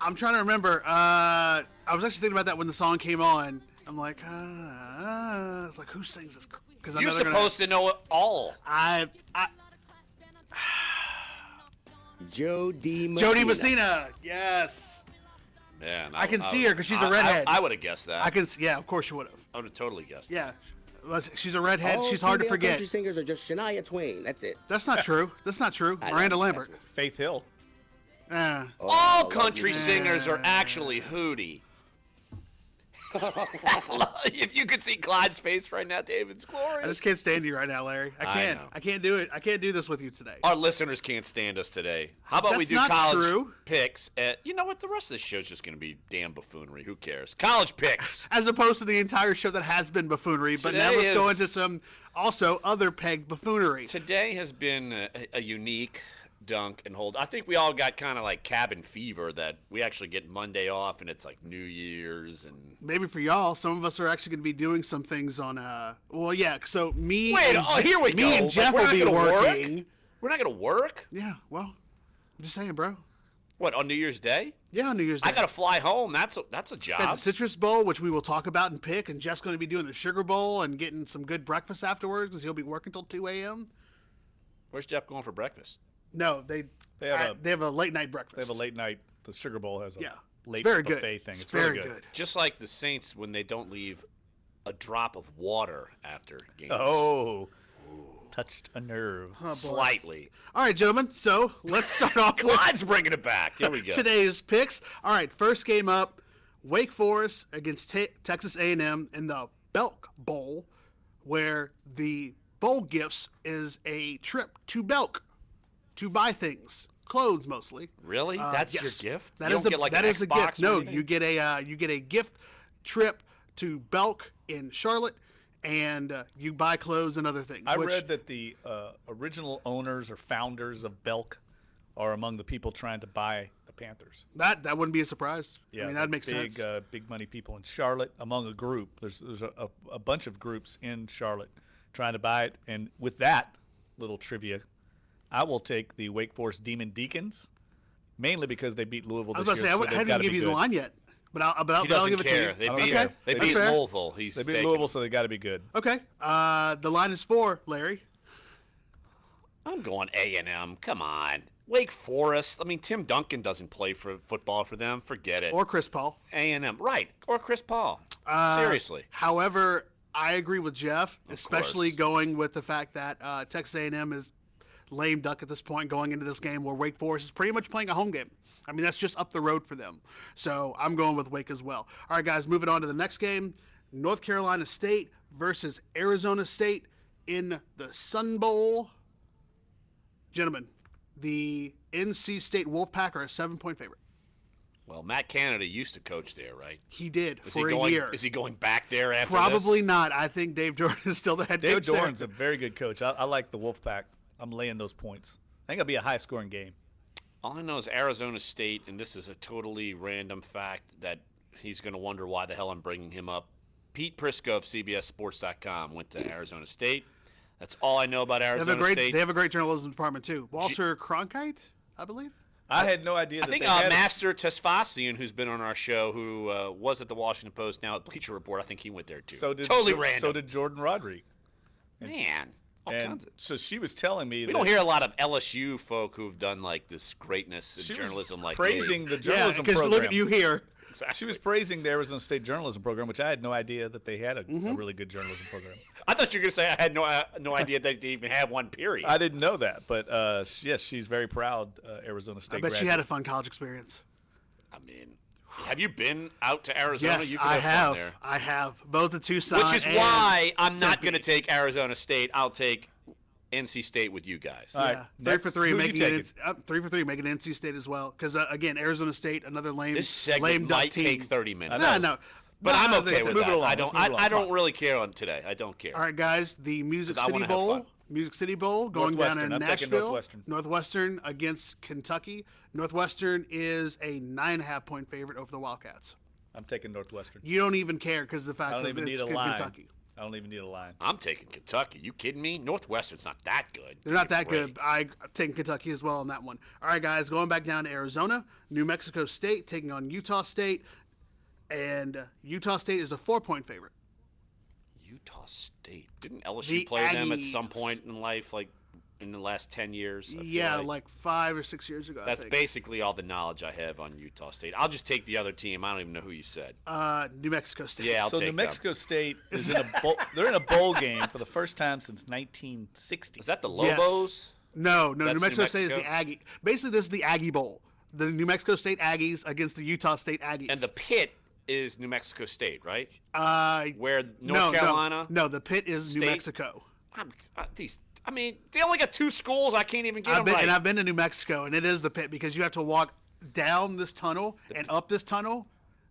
I'm trying to remember. I was actually thinking about that when the song came on. I'm like, it's like, who sings this? because I You're know they're supposed to know it all. Joe D. Messina. Jody Messina, yes. Man, I can see her because she's a redhead. I would have guessed that. Yeah, of course you would have. I would have totally guessed. Yeah, she's a redhead. All She's hard to female forget. Country singers are just Shania Twain. That's it. That's not true. That's not true. I know, Miranda that's Lambert. Faith Hill. All country singers are actually Hootie. If you could see Clyde's face right now, David's glorious. I just can't stand you right now, Larry. I can't. know. I can't do it. I can't do this with you today. Our listeners can't stand us today. How about we That's do not college true. picks? You know what? The rest of this show's just going to be damn buffoonery. Who cares? College picks. As opposed to the entire show that has been buffoonery. But now Today let's go is- into some also other pegged buffoonery. Today has been a unique Dunc and hold. I think we all got kind of like cabin fever that we actually get Monday off and it's like New Year's and. Maybe for y'all, some of us are actually going to be doing some things on. Well, yeah. So me. Wait, and here we go. Me and Jeff Like, we're will not be gonna working. work? We're not going to work? Yeah. Well, I'm just saying, bro. What, on New Year's Day? Yeah, on New Year's Day. I got to fly home. That's a job. Got the Citrus Bowl, which we will talk about and pick, and Jeff's going to be doing the Sugar Bowl and getting some good breakfast afterwards because he'll be working till 2 a.m. Where's Jeff going for breakfast? No, they have a late night breakfast. They have a late night. The Sugar Bowl has a late very buffet good. thing. It's It's very really good. Just like the Saints when they don't leave a drop of water after games. Oh, touched a nerve. Oh, boy. Slightly. All right, gentlemen. So let's start off with Clyde's bringing it back. Here we go. today's picks. All right, first game up, Wake Forest against Texas A&M in the Belk Bowl, where the bowl gifts is a trip to Belk to buy things, clothes mostly. Really? That's yes. your gift? That You is don't get like that an is a Xbox gift. or No, anything? you get a gift trip to Belk in Charlotte, and you buy clothes and other things. I which- read that the original owners or founders of Belk are among the people trying to buy the Panthers. that wouldn't be a surprise. Yeah, I mean the that makes big, sense. Big money people in Charlotte among a group. There's a bunch of groups in Charlotte trying to buy it. And with that little trivia, I will take the Wake Forest Demon Deacons, mainly because they beat Louisville I was this about to say year. I so they've haven't gotta give be you the good. line yet, but I'll He doesn't give it care. to you. They beat, Okay, they that's beat fair. Louisville. He's They beat taking Louisville, it. so they got to be good. Okay, the line is 4, Larry. I'm going A&M. Come on. Wake Forest. I mean, Tim Duncan doesn't play for football for them. Forget it. Or Chris Paul. A&M. Right. Or Chris Paul. Seriously. However, I agree with Jeff, especially course. going with the fact that Texas A&M is lame duck at this point going into this game where Wake Forest is pretty much playing a home game. I mean, that's just up the road for them. So I'm going with Wake as well. All right, guys, moving on to the next game. North Carolina State versus Arizona State in the Sun Bowl. Gentlemen, the NC State Wolfpack are a 7-point favorite. Well, Matt Canada used to coach there, right? He did Is for he going, a year. Is he going back there after Probably this? not. I think Dave Doran is still the head Dave coach there. Doran's a very good coach. I like the Wolfpack. I'm laying those points. I think it'll be a high-scoring game. All I know is Arizona State, and this is a totally random fact that he's going to wonder why the hell I'm bringing him up. Pete Prisco of CBSSports.com went to Arizona State. That's all I know about Arizona State. They have a great journalism department too. Walter Cronkite, I believe. I had no idea. I think they had Master Tesfasian, who's been on our show, who was at the Washington Post, now at Bleacher Report, I think he went there too. Totally random. So did Jordan Rodriguez. Man. All And kinds of- so she was telling me we that don't hear a lot of LSU folk who've done like this greatness in she was journalism like praising me. the journalism because program. look at you here. She was praising the Arizona State journalism program, which I had no idea that they had a really good journalism program. I thought you were going to say I had no idea that they even have one, period. I didn't know that, but yes, she's very proud Arizona State I bet graduate. she had a fun college experience. I mean, have you been out to Arizona? Yes, You could I have fun have. there. I have both the Tucson. Which is and why I'm not Tempe. going to take Arizona State. I'll take NC State with you guys. All right, Yeah, 3 for next. 3, Who you making taking? it 3 for 3, making NC State as well. Because again, Arizona State, another lame, This segment lame duck might team. take 30 minutes. No. But No, I'm no, okay let's with move that. it along. I Let's don't. move it along. I don't really care on today. I don't care. All right, guys, the Music 'Cause I City wanna have Bowl. fun. Music City Bowl going down in Northwestern. I'm taking Nashville. Northwestern. Against Kentucky. Northwestern is a 9.5-point favorite over the Wildcats. I'm taking Northwestern. You don't even care because the I fact don't that even it's need a line. Kentucky. I don't even need a line. I'm taking Kentucky. You kidding me? Northwestern's not that good. They're not Give me that a break. good. I'm taking Kentucky as well on that one. All right, guys, going back down to Arizona. New Mexico State taking on Utah State. And Utah State is a 4-point favorite. Utah State. Didn't LSU The play them at some Aggies. point in life, like in the last 10 years? I feel Yeah, like 5 or 6 years ago. That's I think. basically all the knowledge I have on Utah State. I'll just take the other team. I don't even know who you said. New Mexico State. Yeah, I'll so take New them. Mexico State is in a bowl. They're in a bowl game for the first time since 1960. Is that the Yes. Lobos? No, That's New Mexico State is Mexico? the Aggie. Basically, this is the Aggie Bowl. The New Mexico State Aggies against the Utah State Aggies. And the pit is New Mexico State, right? Where North no, Carolina? No, the pit is New State? Mexico. I mean, they only got 2 schools. I can't even get them right. And I've been to New Mexico, and it is the pit because you have to walk down this tunnel and up this tunnel,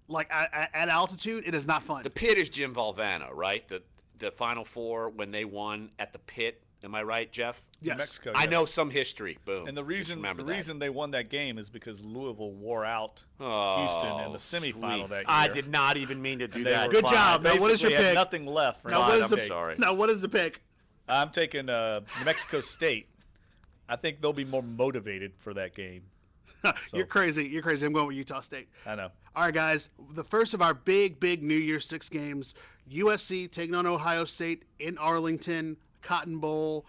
like at altitude. It is not fun. The pit is Jim Valvano, right? The Final Four when they won at the pit. Am I right, Jeff? Yes. New Mexico. I yes. know some history. Boom. And the reason that. reason they won that game is because Louisville wore out Oh, Houston in the semifinal sweet. that year. I did not even mean to do And they that. were Good job. Now, what is your basically had pick? nothing left for Now, Ohio what is the, State. sorry. Now, what is the pick? I'm taking New Mexico State. I think they'll be more motivated for that game. You're crazy. You're crazy. I'm going with Utah State. I know. All right, guys. The first of our big New Year's 6 games. USC taking on Ohio State in Arlington, Cotton Bowl.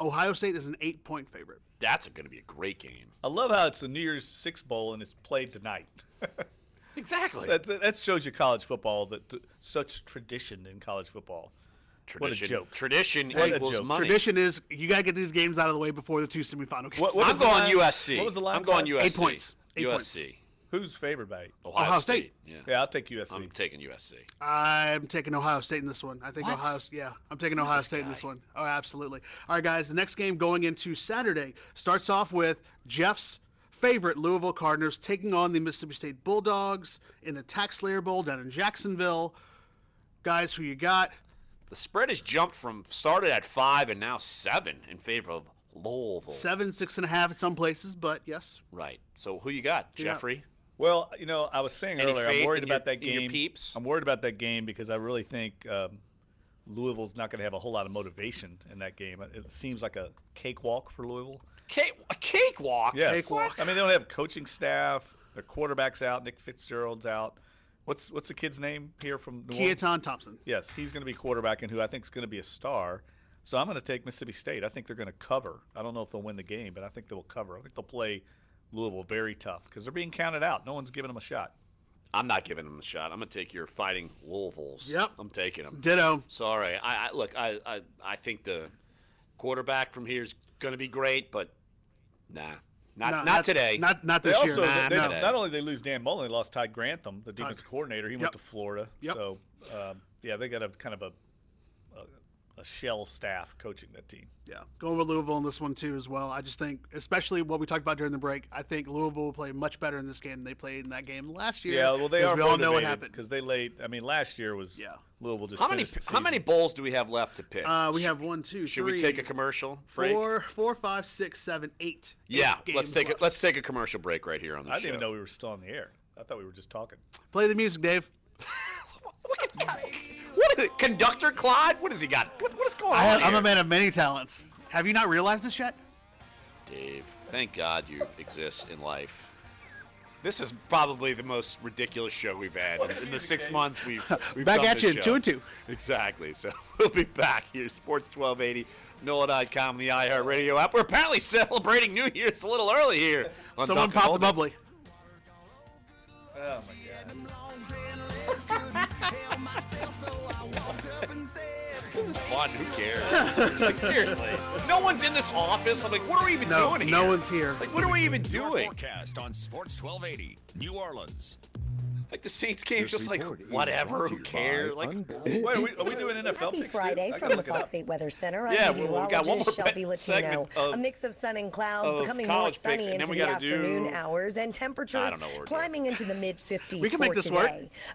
Ohio State is an 8-point favorite. That's going to be a great game. I love how it's a New Year's Six bowl and it's played tonight. Exactly. That shows you college football, such tradition in college football. What a joke. Tradition What a equals joke. money. Tradition is you got to get these games out of the way before the 2 semifinal games. What I'm was the going line? USC. What was the line? I'm going USC. 8 points. 8 USC. points. Who's favored by 8? Ohio State. Yeah. Yeah, I'll take USC. I'm taking USC. I'm taking Ohio State in this one. I think What? I'm taking Ohio State in this one. Oh, absolutely. All right, guys, the next game going into Saturday starts off with Jeff's favorite Louisville Cardinals taking on the Mississippi State Bulldogs in the Tax Slayer Bowl down in Jacksonville. Guys, who you got? The spread has jumped started at 5 and now 7 in favor of Louisville. 7, 6.5 at some places, but yes. Right. So who you got, Who you got? Jeffrey? Well, I was saying Any earlier, faith I'm worried in your- about that in your game. peeps? I'm worried about that game because I really think Louisville's not going to have a whole lot of motivation in that game. It seems like a cakewalk for Louisville. A cakewalk? Yes. Cakewalk. I mean, they don't have coaching staff. Their quarterback's out. Nick Fitzgerald's out. What's the kid's name here from New Orleans? Keaton Thompson. Yes, he's going to be quarterbacking who I think is going to be a star. So I'm going to take Mississippi State. I think they're going to cover. I don't know if they'll win the game, but I think they will cover. I think they'll play Louisville very tough because they're being counted out. No one's giving them a shot. I'm not giving them a shot. I'm going to take your fighting Louisvilles. Yep. I'm taking them. Ditto. Sorry. I think the quarterback from here is going to be great, but nah. Not today. Not They this also, year. they, today. not only did they lose Dan Mullen, they lost Todd Grantham, the defensive coordinator. He went Yep. to Florida. Yep. So, yeah, they got a kind of a shell staff coaching that team. Yeah, going with Louisville in this one too as well. I just think, especially what we talked about during the break, I think Louisville will play much better in this game than they played in that game last year. Yeah, well, they 'cause are we all know what motivated happened. because they laid. I mean, last year was Louisville just How many finished the how many season. bowls do we have left to pick? We have 1, 2, Should 3, we take a commercial break? 4, 5, 6, 7, 8. Yeah, Eight let's games take left. let's take a commercial break right here on the I show. didn't even know we were still on the air. I thought we were just talking. Play the music, Dave. What is it, conductor Clyde? What has he got? What is going on I'm here? a man of many talents. Have you not realized this yet? Dave, thank God you exist in life. This is probably the most ridiculous show we've had in the 6 months we've Back done at this you, show. 2 and 2. Exactly. So we'll be back here, Sports 1280, NOLA.com, the iHeartRadio app. We're apparently celebrating New Year's a little early here. On Someone Dunc and popped the Holden. bubbly. Oh my This is fun. Who cares? Like, seriously. No one's in this office. I'm like, what are we even doing here? No one's here. Like, what are we even Your doing? forecast on Sports 1280, New Orleans. Like, the Saints game's just like, whatever, who cares? Like, Wait, are we doing NFL Happy picks too? Friday I gotta from the look it up. Fox 8 Weather Center. I'm Yeah, we got one more meteorologist Shelby Latino. segment of- A mix of sun and clouds, of becoming more college picks, sunny and then into we the gotta do- afternoon hours, and I temperatures don't know what we're climbing into the mid-50s We can for make this today.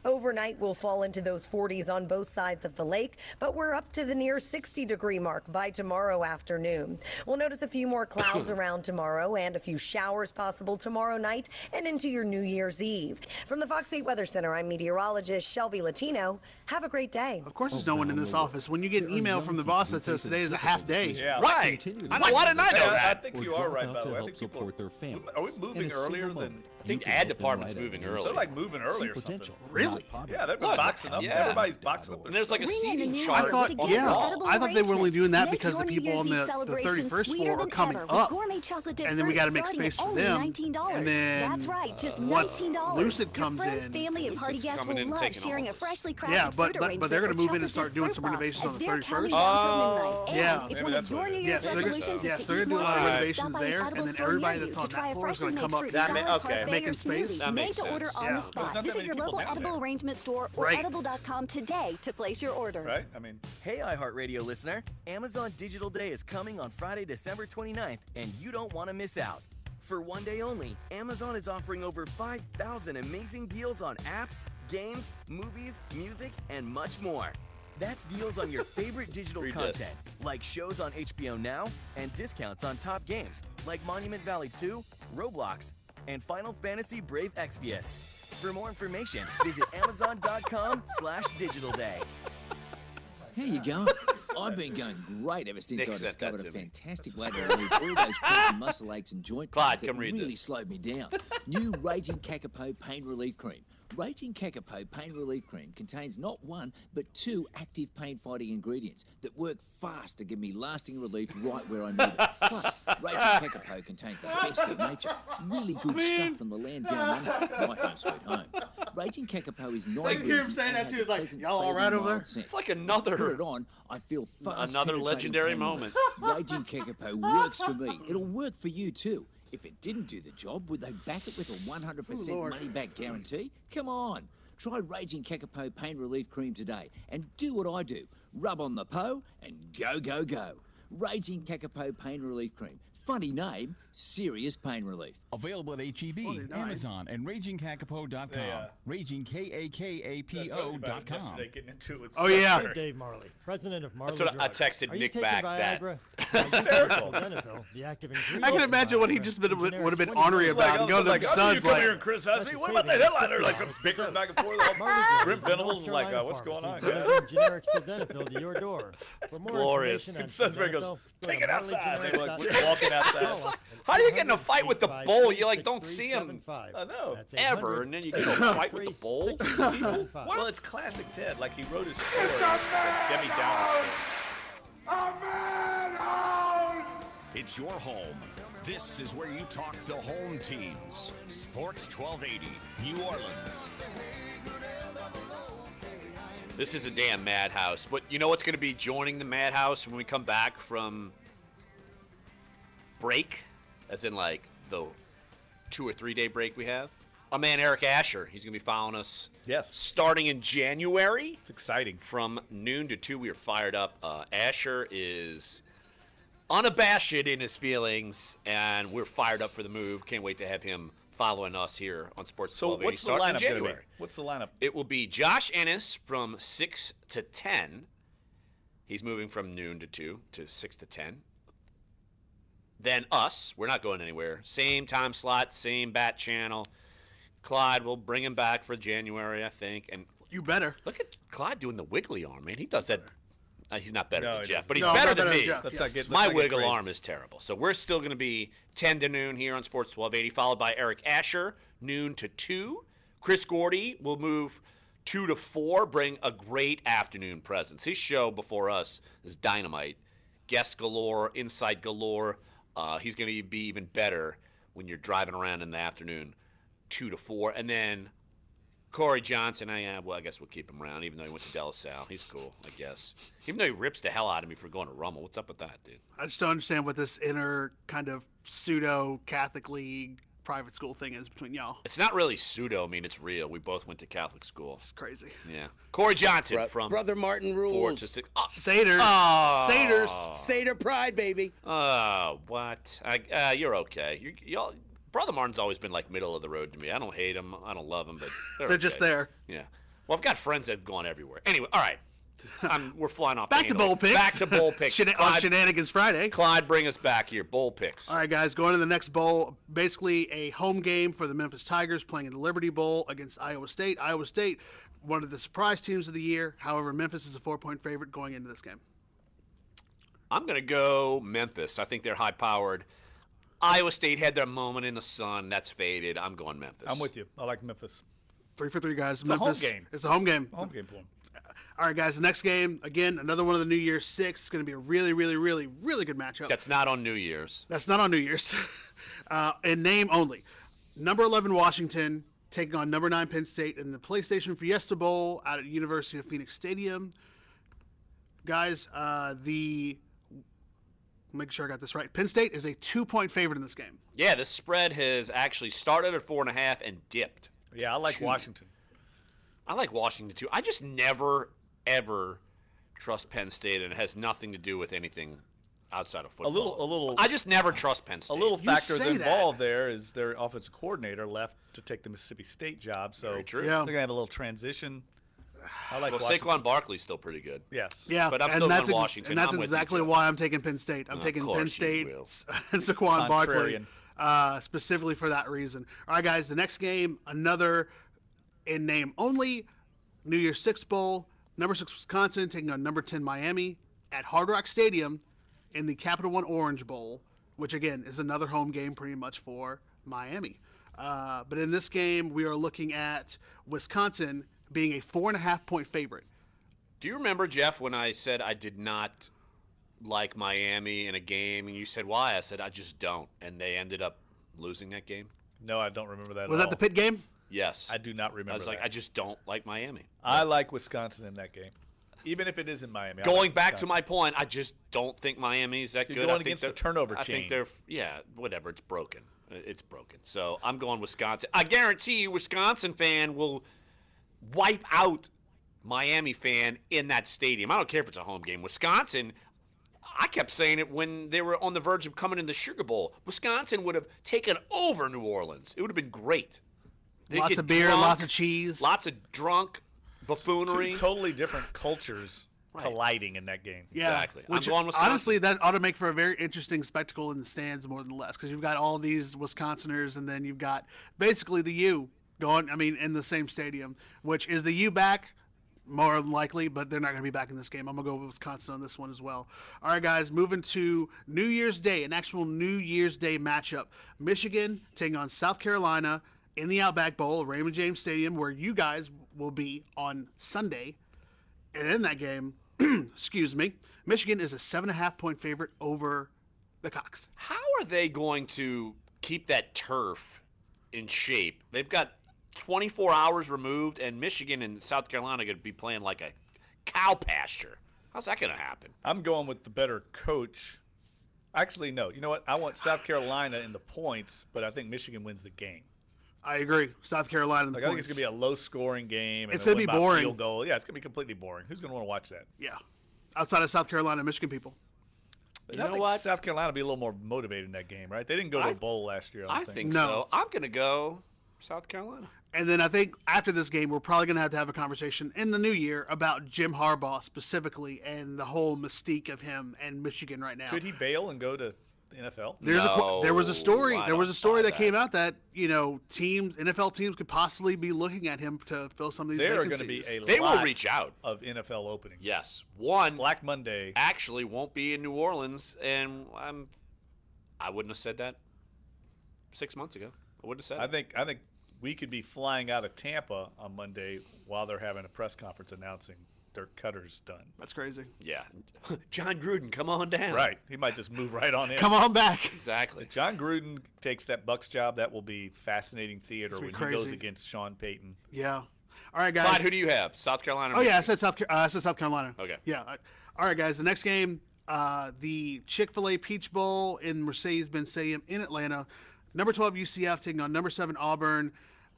work. Overnight, we'll fall into those 40s on both sides of the lake, but we're up to the near 60-degree mark by tomorrow afternoon. We'll notice a few more clouds around tomorrow and a few showers possible tomorrow night and into your New Year's Eve. From the Fox 8 Weather Center, I'm meteorologist Shelby Latino. Have a great day. Of course, there's no one in this office. When you get an email from the boss that says today is a half day. Yeah. Right. Why didn't I know that? I think you are right, by the way. I think people are we moving earlier than... I think ad department's moving early. They're like moving early or something. Really? Yeah, they've been boxing up. Yeah. Everybody's boxing up. And there's like a seating I chart thought, on the wall. I thought they were only doing that because the people on the 31st floor are coming up, and then we got to make space for them. And then That's right, just once $19. Lucid comes Your friends, in, family, and party guests will love sharing a freshly crafted yeah, fruit but arrangement they're going to or move in and start doing chocolate some fruit renovations box on the as they're 31st. counting down till midnight. Yeah. And if one of your New Year's resolutions yes, is to they're eat going to do a more lot of fruit, renovations stop by there, an and edible then store everybody near that's you on to try that a floor is freshly going to made come up fruit That salad, parfait, making or space. smoothie That made makes to order sense. on Yeah. the spot. There's not that Visit many your people local down there. edible arrangement store or Right. edible.com today to place your order. Right? I mean... Hey, iHeartRadio listener, Amazon Digital Day is coming on Friday, December 29th, and you don't want to miss out. For one day only, Amazon is offering over 5,000 amazing deals on apps, games, movies, music, and much more. That's deals on your favorite digital Read content, this. like shows on HBO Now, and discounts on top games, like Monument Valley 2, Roblox, and Final Fantasy Brave Exvius. For more information, visit Amazon.com/Digital Day. How you going? I've been going great ever since Nick I sent discovered that a to me. fantastic way to relieve all those crazy muscle aches and joint Clyde, pains that come read really this. slowed me down. New Raging Kakapo Pain Relief Cream. Raging Kakapo Pain Relief Cream contains not one, but 2 active pain-fighting ingredients that work fast to give me lasting relief right where I need it. Plus, Raging Kakapo contains the best of nature, really good stuff from the land down under, my home sweet home. Raging Kakapo is not like you hear him saying that too. It's like, y'all all right over there? It's like another- Put it on, I feel fast. Another penetrating legendary pain relief. moment. Raging Kakapo works for me. It'll work for you too. If it didn't do the job, would they back it with a 100% Lord. money-back guarantee? Come on. Try Raging Kakapo Pain Relief Cream today and do what I do. Rub on the po and go, go, go. Raging Kakapo Pain Relief Cream. Funny name, serious pain relief. Available at HEB, Amazon, and RagingKakapo.com. Yeah. RagingKakapo.com. Getting into it with Oh, yeah. Sutter. Dave Marley, president of Marley That's what I Drugs. texted Are you Nick taking back that. Viagra? Hysterical. Sildenafil, the active ingredient I can in imagine what he Viagra, just the would generic have been 20 ornery milligrams. about and go to Like, the I knew you sons come like, here and criticize me. What about the headliner? Like some bickering back and forth. Grim Venables like, what's going on? Delivering generic sildenafil to your door. For more glorious. information on Sudbury goes, sildenafil, go take to it outside. They were like marleygenerics.com. walking outside. Call us How do you get in a 800 fight with the bull? You like don't 853 see him I know. That's ever, and then you get in a fight with the bull. 800 Well, it's classic Ted. Like he wrote his story, like a Debbie Downer story. It's your home. This is where you talk the home teams. Sports 1280, New Orleans. This is a damn madhouse. But you know what's going to be joining the madhouse when we come back from break? As in, like, the 2 or 3 day break we have? Our man Eric Asher. He's going to be following us. Yes. Starting in January. It's exciting. From noon to 2, we are fired up. Asher is unabashed in his feelings, and we're fired up for the move. Can't wait to have him following us here on Sports So 1280 what's the starting in lineup going to be? January. What's the lineup? It will be Josh Ennis from 6 to 10. He's moving from noon to 2 to 6 to 10. Then us. We're not going anywhere. Same time slot, same bat channel. Clyde will bring him back for January, I think. And you better. Look at Clyde doing the wiggly arm, man. He does that. He's not better No, than he Jeff, doesn't. but he's No, better not than better me. than Jeff, Let's not get- My let's not get wiggle crazy. arm is terrible. So we're still going to be 10 to noon here on Sports 1280, followed by Eric Asher, noon to 2. Chris Gordy will move 2 to 4, bring a great afternoon presence. His show before us is dynamite. Guests galore, insight galore. He's going to be even better when you're driving around in the afternoon, 2 to 4. And then Corey Johnson, I guess we'll keep him around, even though he went to De La Salle. He's cool, I guess. Even though he rips the hell out of me for going to Rummel. What's up with that, dude? I just don't understand what this inner kind of pseudo Catholic League private school thing is between y'all. It's not really pseudo. I mean, it's real. We both went to Catholic school. It's crazy. Yeah. Corey Johnson from Brother Martin 4 rules. to 6. Oh, Seder. Oh. Saders. Seder pride, baby. What? You're okay. Y'all. Brother Martin's always been like middle of the road to me. I don't hate him. I don't love him, but They're just okay. there. Yeah. Well, I've got friends that have gone everywhere. Anyway, all right. We're flying off. Back the to handle. bowl picks. Back to bowl picks. On Shenanigans Friday. Clyde, bring us back here. Bowl picks. All right, guys, going to the next bowl. Basically, a home game for the Memphis Tigers playing in the Liberty Bowl against Iowa State. Iowa State, one of the surprise teams of the year. However, Memphis is a 4-point favorite going into this game. I'm going to go Memphis. I think they're high-powered. Iowa State had their moment in the sun. That's faded. I'm going Memphis. I'm with you. I like Memphis. 3 for 3, guys. It's Memphis. a home game. It's a home game. Home game for them. All right, guys, the next game, again, another one of the New Year's Six. It's going to be a really, really, really, really good matchup. That's not on New Year's. That's not on New Year's. In name only. Number 11, Washington, taking on number 9, Penn State in the PlayStation Fiesta Bowl out at University of Phoenix Stadium. Guys, make sure I got this right. Penn State is a 2-point favorite in this game. Yeah, this spread has actually started at 4.5 and dipped. Yeah, I like Washington. I like Washington, too. I just never, ever trust Penn State, and it has nothing to do with anything outside of football. A little. I just never trust Penn State. A little factor involved there is their offensive coordinator left to take the Mississippi State job, so Very true. they're going to have a little transition. I like well, Washington. Saquon Barkley's still pretty good. Yes. Yeah, but I'm and still that's going Washington. And that's I'm with you, exactly Jeff. why I'm taking Penn State. I'm Of taking Penn course you State will. and Saquon Barkley Contrarian. specifically for that reason. All right, guys, the next game, another in name only, New Year's Six Bowl, number 6 Wisconsin taking on number 10 Miami at Hard Rock Stadium in the Capital One Orange Bowl, which again is another home game pretty much for Miami. But in this game, we are looking at Wisconsin being a 4.5-point favorite. Do you remember, Jeff, when I said I did not like Miami in a game, and you said, why? I said, I just don't. And they ended up losing that game? No, I don't remember that Was at that all. the Pitt game? Yes. I do not remember I was like, that. I just don't like Miami. I like Wisconsin in that game. Even if it is in Miami. I Going like back to Wisconsin. my point, I just don't think Miami's that You're good. going I think against the they're- turnover I think chain. they're, yeah, whatever. It's broken. It's broken. So I'm going Wisconsin. I guarantee you, Wisconsin fan will wipe out Miami fan in that stadium. I don't care if it's a home game. Wisconsin, I kept saying it when they were on the verge of coming in the Sugar Bowl. Wisconsin would have taken over New Orleans. It would have been great. They'd Lots get of beer, drunk, lots of cheese. lots of drunk buffoonery. Two totally different cultures colliding in that game. Yeah, Exactly. I'm Which, going Wisconsin. honestly, that ought to make for a very interesting spectacle in the stands more than less, because you've got all these Wisconsiners, and then you've got basically the U going. I mean, in the same stadium. Which is the U back? More than likely, but they're not going to be back in this game. I'm going to go with Wisconsin on this one as well. All right, guys, moving to New Year's Day, an actual New Year's Day matchup. Michigan taking on South Carolina in the Outback Bowl, Raymond James Stadium, where you guys will be on Sunday. And in that game, excuse me, Michigan is a 7.5-point favorite over the Cox. How are they going to keep that turf in shape? They've got 24 hours removed, and Michigan and South Carolina are going to be playing like a cow pasture. How's that going to happen? I'm going with the better coach. Actually, no. You know what? I want South Carolina in the points, but I think Michigan wins the game. I agree. South Carolina in the Like, I think points. it's going to be a low-scoring game. And It's they'll gonna be win by boring. Field goal. Yeah, it's going to be completely boring. Who's going to want to watch that? Yeah. Outside of South Carolina and Michigan people. You know what? South Carolina will be a little more motivated in that game, right? They didn't go to a bowl last year. I I don't think No. so. I'm going to go South Carolina. And then I think after this game, we're probably going to have a conversation in the new year about Jim Harbaugh specifically and the whole mystique of him and Michigan right now. Could he bail and go to the NFL? There was a story. I There was a don't story buy that came out that NFL teams could possibly be looking at him to fill some of these There are vacancies. going to be a They will lot reach out. of NFL openings. Yes. One Black Monday. actually won't be in New Orleans, and I wouldn't have said that 6 months ago. I wouldn't have said I it. think we could be flying out of Tampa on Monday while they're having a press conference announcing Dirk Cutter's done. That's crazy. Yeah. John Gruden, come on down. Right. He might just move right on in. Come on back. Exactly. If John Gruden takes that Bucks job, that will be fascinating theater It's when gonna be he goes crazy. against Sean Payton. Yeah. All right, guys. Clyde, who do you have? South Carolina or Oh, yeah, I Michigan? said South Carolina. Okay. Yeah. All right, guys. The next game, the Chick-fil-A Peach Bowl in Mercedes-Benz Stadium in Atlanta. Number 12 UCF taking on number 7 Auburn.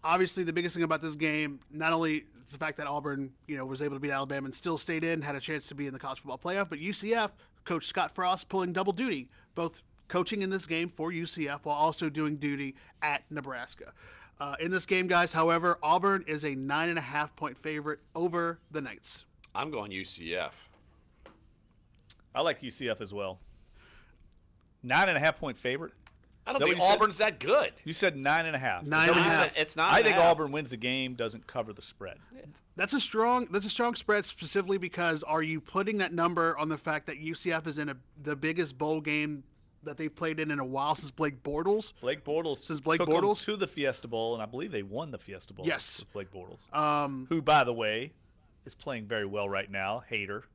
Obviously, the biggest thing about this game, not only is the fact that Auburn, was able to beat Alabama and still stayed in, had a chance to be in the college football playoff, but UCF, Coach Scott Frost pulling double duty, both coaching in this game for UCF while also doing duty at Nebraska. In this game, guys, however, Auburn is a 9.5-point favorite over the Knights. I'm going UCF. I like UCF as well. 9.5-point favorite. I don't think Auburn's that good. You said 9.5. 9.5. It's not. I think Auburn wins the game, doesn't cover the spread. That's a strong spread, specifically because are you putting that number on the fact that UCF is in the biggest bowl game that they've played in a while since Blake Bortles? Blake Bortles took them to the Fiesta Bowl, and I believe they won the Fiesta Bowl. Yes, with Blake Bortles, who, by the way, is playing very well right now. Hater,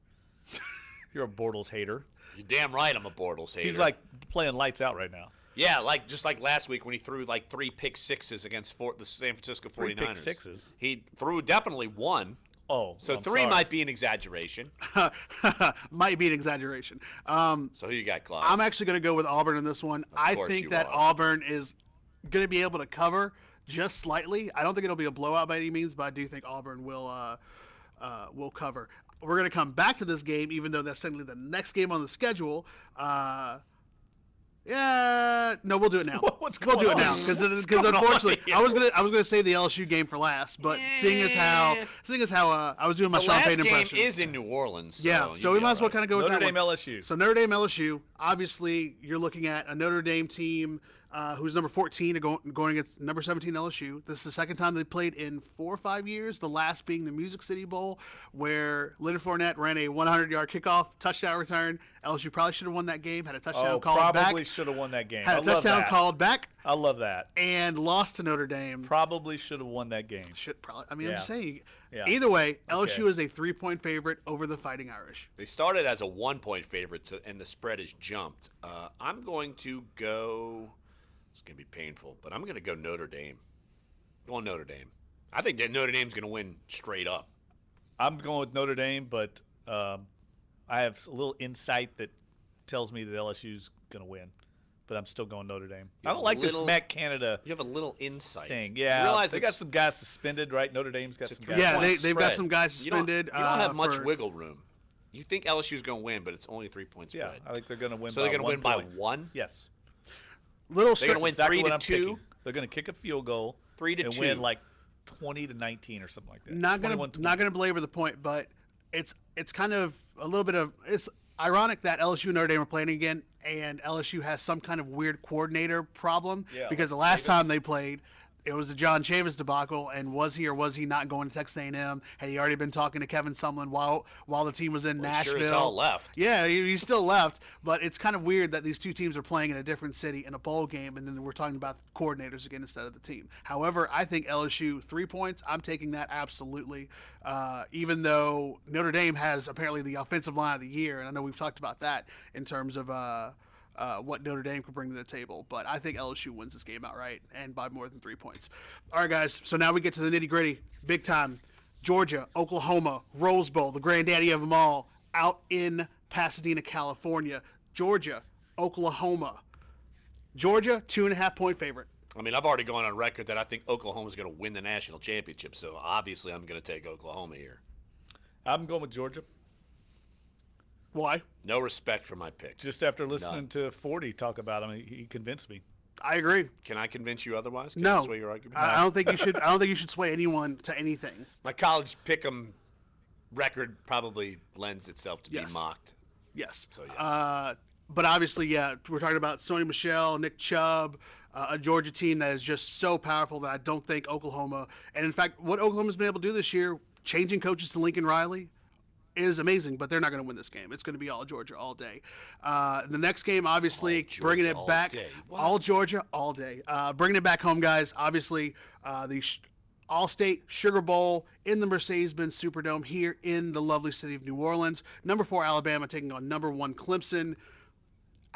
you're a Bortles hater. You're damn right, I'm a Bortles hater. He's like playing lights out right now. Yeah, just like last week when he threw like 3 pick sixes against the San Francisco 49ers. 3 pick sixes? He threw definitely 1. Oh, so I'm 3 sorry. might be an exaggeration. Might be an exaggeration. So who you got, Clyde? I'm actually going to go with Auburn in this one. I think that Auburn is going to be able to cover just slightly. I don't think it'll be a blowout by any means, but I do think Auburn will cover. We're going to come back to this game, even though that's technically the next game on the schedule. Yeah, no, we'll do it now. We'll do it now because unfortunately, I was gonna save the LSU game for last, but seeing as how I was doing my Sean Payton impression. The last game is in New Orleans. So we might as well kind of go with Notre that Dame one. LSU. So Notre Dame LSU. Obviously, you're looking at a Notre Dame team who's number 14 going against number 17 LSU. This is the second time they played in 4 or 5 years. The last being the Music City Bowl, where Leonard Fournette ran a 100-yard kickoff touchdown return. LSU probably should have won that game. Had a touchdown called back. Probably should have won that game. Had a touchdown called back. I love that. And lost to Notre Dame. Probably should have won that game. Should probably. I mean, I'm just saying. Yeah. Either way, LSU is a 3-point favorite over the Fighting Irish. They started as a 1-point favorite, and the spread has jumped. I'm going to go. It's going to be painful, but I'm going to go Notre Dame. Going Notre Dame. I think that Notre Dame's going to win straight up. I'm going with Notre Dame, but I have a little insight that tells me that LSU's going to win. But I'm still going Notre Dame. I don't like this Matt Canada. You have a little insight thing. Yeah, realize they got some guys suspended, right? Notre Dame's got some guys. Yeah, they've got some guys suspended. You don't have much wiggle room. You think LSU's going to win, but it's only 3-point spread. Yeah, I think they're going to win. So they're going to win by 1? Yes. They're going to win exactly 3-2. They're going to kick a field goal 3-2 and win like 20-19 or something like that. Not going to belabor the point, but it's kind of a little bit of it's ironic that LSU and Notre Dame are playing again, and LSU has some kind of weird coordinator problem because the last time they played, it was the John Chavis debacle, and was he or was he not going to Texas A&M? Had he already been talking to Kevin Sumlin while the team was in Nashville? Sure as hell left. Yeah, he still left, but it's kind of weird that these two teams are playing in a different city in a bowl game, and then we're talking about coordinators again instead of the team. However, I think LSU 3 points. I'm taking that absolutely, even though Notre Dame has apparently the offensive line of the year, and I know we've talked about that in terms of what Notre Dame could bring to the table. But I think LSU wins this game outright and by more than 3 points. All right, guys, so now we get to the nitty-gritty. Big time. Georgia, Oklahoma, Rose Bowl, the granddaddy of them all, out in Pasadena, California. Georgia, Oklahoma. Georgia, 2.5-point favorite. I mean, I've already gone on record that I think Oklahoma's going to win the national championship, so obviously I'm going to take Oklahoma here. I'm going with Georgia. Why? No respect for my pick. Just after listening to 40 talk about him, he convinced me. I agree. Can I convince you otherwise? Can No, I sway your argument? I don't think you should. I don't think you should sway anyone to anything. My college pick'em record probably lends itself to be mocked. Yes. So yes. But obviously, yeah, we're talking about Sony Michel, Nick Chubb, a Georgia team that is just so powerful that I don't think Oklahoma. And in fact, what Oklahoma's been able to do this year, changing coaches to Lincoln Riley, is amazing, but they're not going to win this game. It's going to be all Georgia all day. The next game, obviously, bringing it back. All Georgia all day. Bringing it back home, guys. Obviously, the All-State Sugar Bowl in the Mercedes-Benz Superdome here in the lovely city of New Orleans. Number 4, Alabama, taking on number 1, Clemson.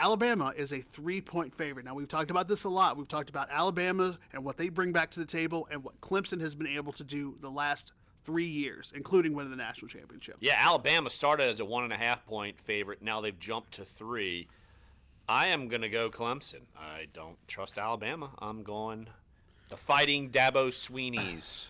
Alabama is a 3-point favorite. Now, we've talked about this a lot. We've talked about Alabama and what they bring back to the table and what Clemson has been able to do the last 3 years, including winning the national championship. Yeah, Alabama started as a 1.5-point favorite. Now they've jumped to 3. I am going to go Clemson. I don't trust Alabama. I'm going the Fighting Dabo Sweeneys.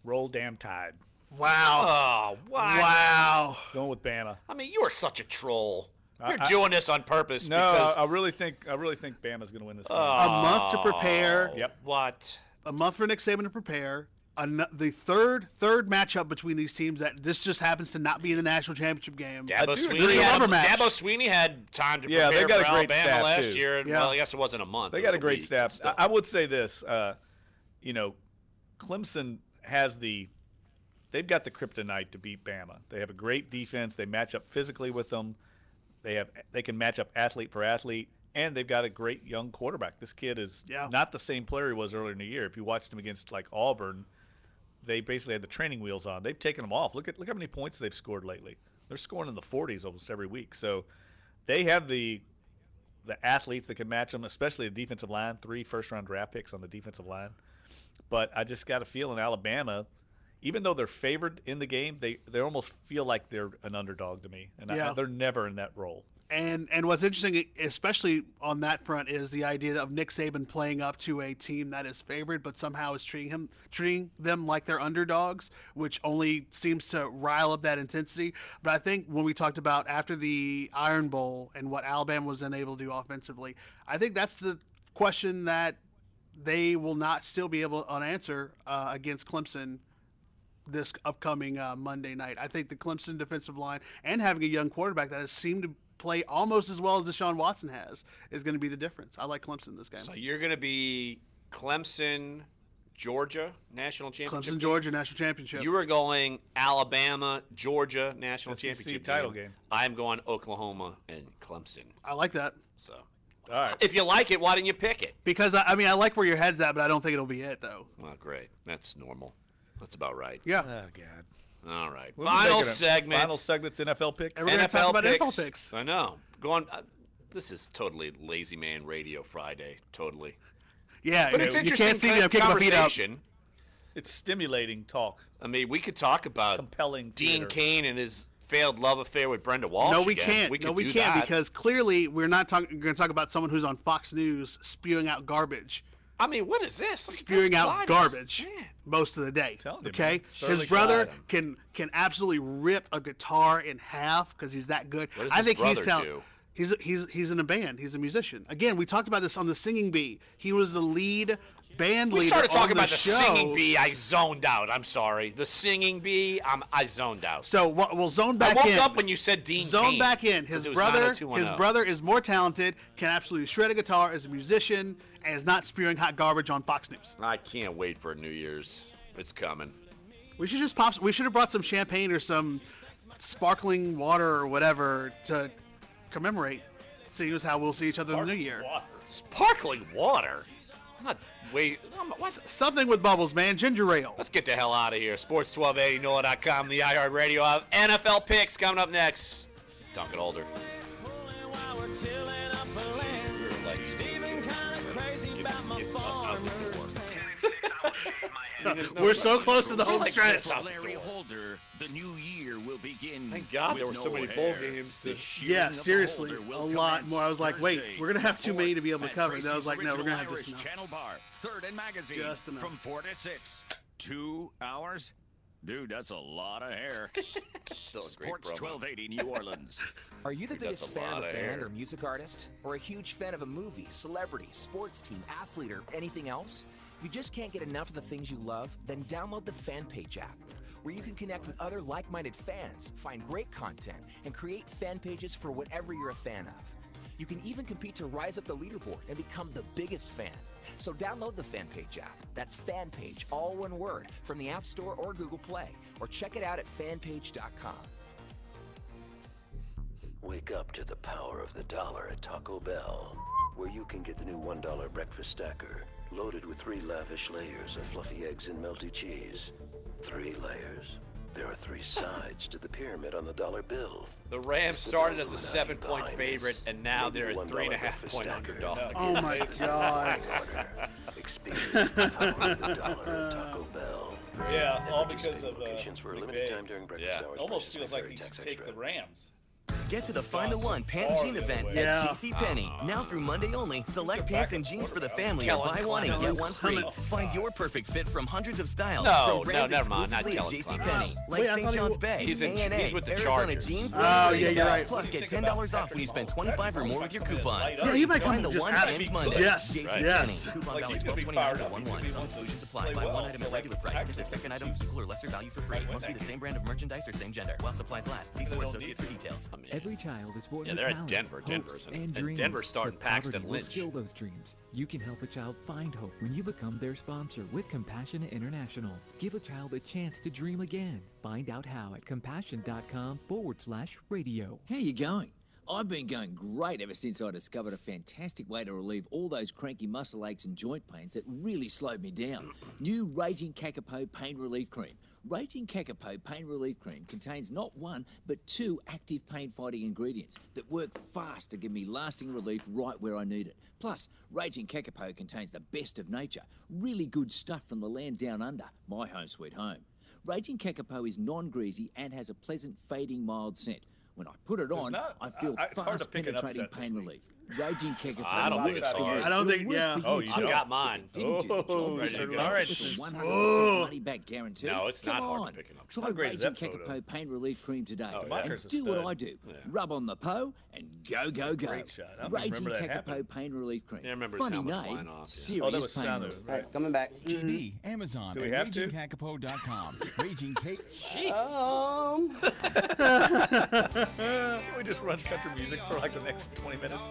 Roll damn Tide. Wow. Oh, wow. Wow. Going with Bama. I mean, you are such a troll. You're doing this on purpose. No, because I really think Bama's going to win this game. A month to prepare. Yep. What? A month for Nick Saban to prepare. the third matchup between these teams that this just happens to not be in the national championship game. Dabo Sweeney had time to prepare they got for a great Alabama staff last too. year. And, well, I guess it wasn't a month. They got a great staff. I would say this, Clemson they've got the kryptonite to beat Bama. They have a great defense. They match up physically with them. They can match up athlete for athlete, and they've got a great young quarterback. This kid is not the same player he was earlier in the year. If you watched him against like Auburn, they basically had the training wheels on. They've taken them off. Look how many points they've scored lately. They're scoring in the 40s almost every week. So they have the athletes that can match them, especially the defensive line. 3 first-round draft picks on the defensive line. But I just got a feel in Alabama, even though they're favored in the game, they almost feel like they're an underdog to me, and they're never in that role. And what's interesting, especially on that front, is the idea of Nick Saban playing up to a team that is favored, but somehow is treating them like they're underdogs, which only seems to rile up that intensity. But I think when we talked about after the Iron Bowl and what Alabama was unable to do offensively, I think that's the question that they will not still be able to answer against Clemson this upcoming Monday night. I think the Clemson defensive line and having a young quarterback that has seemed to play almost as well as Deshaun Watson has is going to be the difference. I like Clemson this game. So you're going to be Clemson, Georgia, national championship. Clemson, Georgia, national championship. You were going Alabama, Georgia, national championship title game. I'm going Oklahoma and Clemson. I like that. So, all right. If you like it, why didn't you pick it? Because, I like where your head's at, but I don't think it'll be it, though. Well, great. That's normal. That's about right. Yeah. Oh, God. All right. Final segment. segment's NFL picks. And we're going to talk about NFL picks. I know. Go on. This is totally Lazy Man Radio Friday. Totally. Yeah. But it's interesting. You can't see me. I'm kicking my feet up. It's stimulating talk. I mean, we could talk about compelling Dean Cain and his failed love affair with Brenda Walsh. No, we again. can't. We can't because clearly we're not going to talk about someone who's on Fox News spewing out garbage. I mean, what is this? Spewing out garbage most of the day. Okay, his brother can absolutely rip a guitar in half because he's that good. What does I think his he's brother talented. do? He's in a band. He's a musician. Again, we talked about this on the Singing Bee. He was the lead band leader. We started talking about the show. Singing Bee. I zoned out. I'm sorry. The Singing Bee. I zoned out. So we'll zone back in. I woke up when you said Dean Zone Cain, back in. His brother is more talented. Can absolutely shred a guitar as a musician, and is not spewing hot garbage on Fox News. I can't wait for New Year's. It's coming. We should just pop. We should have brought some champagne or some sparkling water or whatever to commemorate. Seeing as how we'll see each other in the new year. Sparkling water. I'm not. Wait, what? Something with bubbles, man. Ginger ale. Let's get the hell out of here. Sports 1280, NOLA.com, the iHeart Radio. NFL picks coming up next. Dunc and Older. We're so close to the home stretch. Larry Holder, the new year will begin. Thank God there were so many bowl games. Yeah, seriously, a lot more. I was like, wait, we're going to have too many to be able to cover. And then I was like, no, we're going to have just enough. Channel Bar, 3rd and Magazine, from 4 to 6. 2 hours? Dude, that's a lot of hair. Sports 1280 New Orleans. Are you the biggest fan of a band or music artist? Or a huge fan of a movie, celebrity, sports team, athlete, or anything else? If you just can't get enough of the things you love, then download the FanPage app, where you can connect with other like-minded fans, find great content, and create fan pages for whatever you're a fan of. You can even compete to rise up the leaderboard and become the biggest fan. So download the FanPage app. That's FanPage, all one word, from the App Store or Google Play, or check it out at fanpage.com. Wake up to the power of the dollar at Taco Bell, where you can get the new $1 breakfast stacker, loaded with 3 lavish layers of fluffy eggs and melty cheese. 3 layers? There are 3 sides to the pyramid on the dollar bill. The Rams started as a 7-point favorite, and now they're a 3.5-point underdog. Oh my God! Experience the power of the dollar at Taco Bell. Yeah, all because of for a limited time during breakfast hours. Almost feels like he should take the Rams. Get to the Find the One Pant Jean event at JCPenney. Now through Monday only, select pants and jeans for the family are buy one and get one free. Find your perfect fit from hundreds of styles from brands exclusively at JCPenney, like St. John's Bay, A&A, he's with the Arizona Chargers. Jeans. Oh, yeah, you're right. Plus, get $10 off when you spend $25 or more with your coupon. Yeah, you might come Find the just one ask ends me. Monday. Yes, JCPenney. yes. Coupon valid 12/29 to 1/1. Some exclusions apply. Buy one item at regular price. Get the second item equal or lesser value for free. Must be the same brand of merchandise or same gender. While supplies last. See store associate for details. Every child is born Yeah, with they're at talents, Denver. hopes, and dreams. Denver's starting But poverty Paxton will Lynch. kill those dreams. You can help a child find hope when you become their sponsor with Compassion International. Give a child a chance to dream again. Find out how at compassion.com/radio. How you going? I've been going great ever since I discovered a fantastic way to relieve all those cranky muscle aches and joint pains that really slowed me down. New Raging Kakapo Pain Relief Cream. Raging Kakapo Pain Relief Cream contains not one, but 2 active pain-fighting ingredients that work fast to give me lasting relief right where I need it. Plus, Raging Kakapo contains the best of nature, really good stuff from the land down under, my home sweet home. Raging Kakapo is non-greasy and has a pleasant, fading, mild scent. When I put it on, I feel it's hard to fast pick an penetrating upset pain relief. Raging Kakapo. I don't think it's hard. I don't think, yeah. Oh, you got mine. Didn't you? Oh, With sure. a All right. 100% money back guarantee. No, it's Come not hard to on. pick it up. Try How great is Raging that photo? Kakapo Pain Relief Cream today. Oh, and Marker's a do what stud. I do. Yeah. Rub on the po and go, go, go. great shot. I don't Raging remember that Kakapo happening. Pain Relief Cream. Yeah, I remember his Funny helmet name, flying off, yeah. serious Oh, that was pain sound relief. of All right, coming back. TV, Amazon, Do we and have to? RagingCacapo.com. Raging Cake. Can we just run country music for like the next 20 minutes?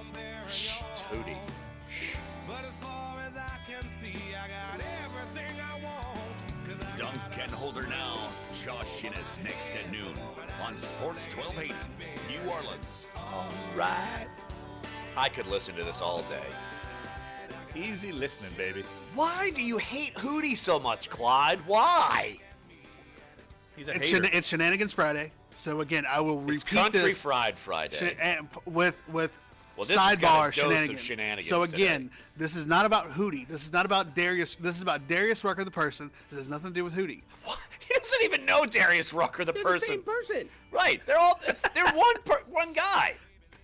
Shh, Tootie. But as far as I can see, I got everything I want. 'Cause I Dunc and Holder now. Josh Innes next at noon on Sports 1280. New Orleans. All right. I could listen to this all day. Easy listening, baby. Why do you hate Hootie so much, Clyde? Why? He's a It's, hater. it's Shenanigans Friday. So again, I will repeat It's Country this Fried Friday. with Well, this has got sidebar a dose of shenanigans. shenanigans So today. again, this is not about Hootie. This is not about Darius. This is about Darius Rucker, the person. This has nothing to do with Hootie. He doesn't even know Darius Rucker, the They're person. the same person. Right. They're one guy.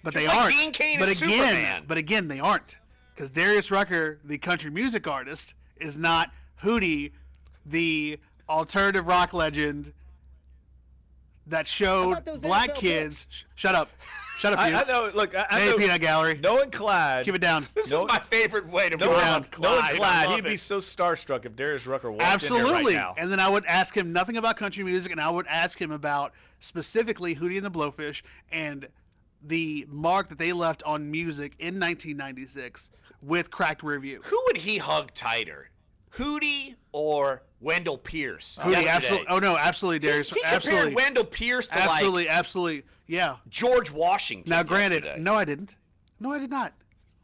But Just they like aren't. Dean Cain but is again, Superman. but again, they aren't. Because Darius Rucker, the country music artist, is not Hootie, the alternative rock legend that showed about those black NFL kids. Shut up. Shut up, you. I know. Look, I Hey, know. Peanut Gallery. Knowing Clyde. Keep it down. This is my favorite way to Knowing run on Clyde. I love he'd be it. so starstruck if Darius Rucker walked Absolutely. in there right now. And then I would ask him nothing about country music, and I would ask him about specifically Hootie and the Blowfish and the mark that they left on music in 1996 with Cracked Rear View. Who would he hug tighter? Hootie or Wendell Pierce? Hootie, yesterday? absolutely. Oh no, absolutely, Darius. He compared absolutely. Wendell Pierce to Absolutely, like absolutely. Yeah. George Washington. Now, granted, yesterday. no, I didn't. No, I did not.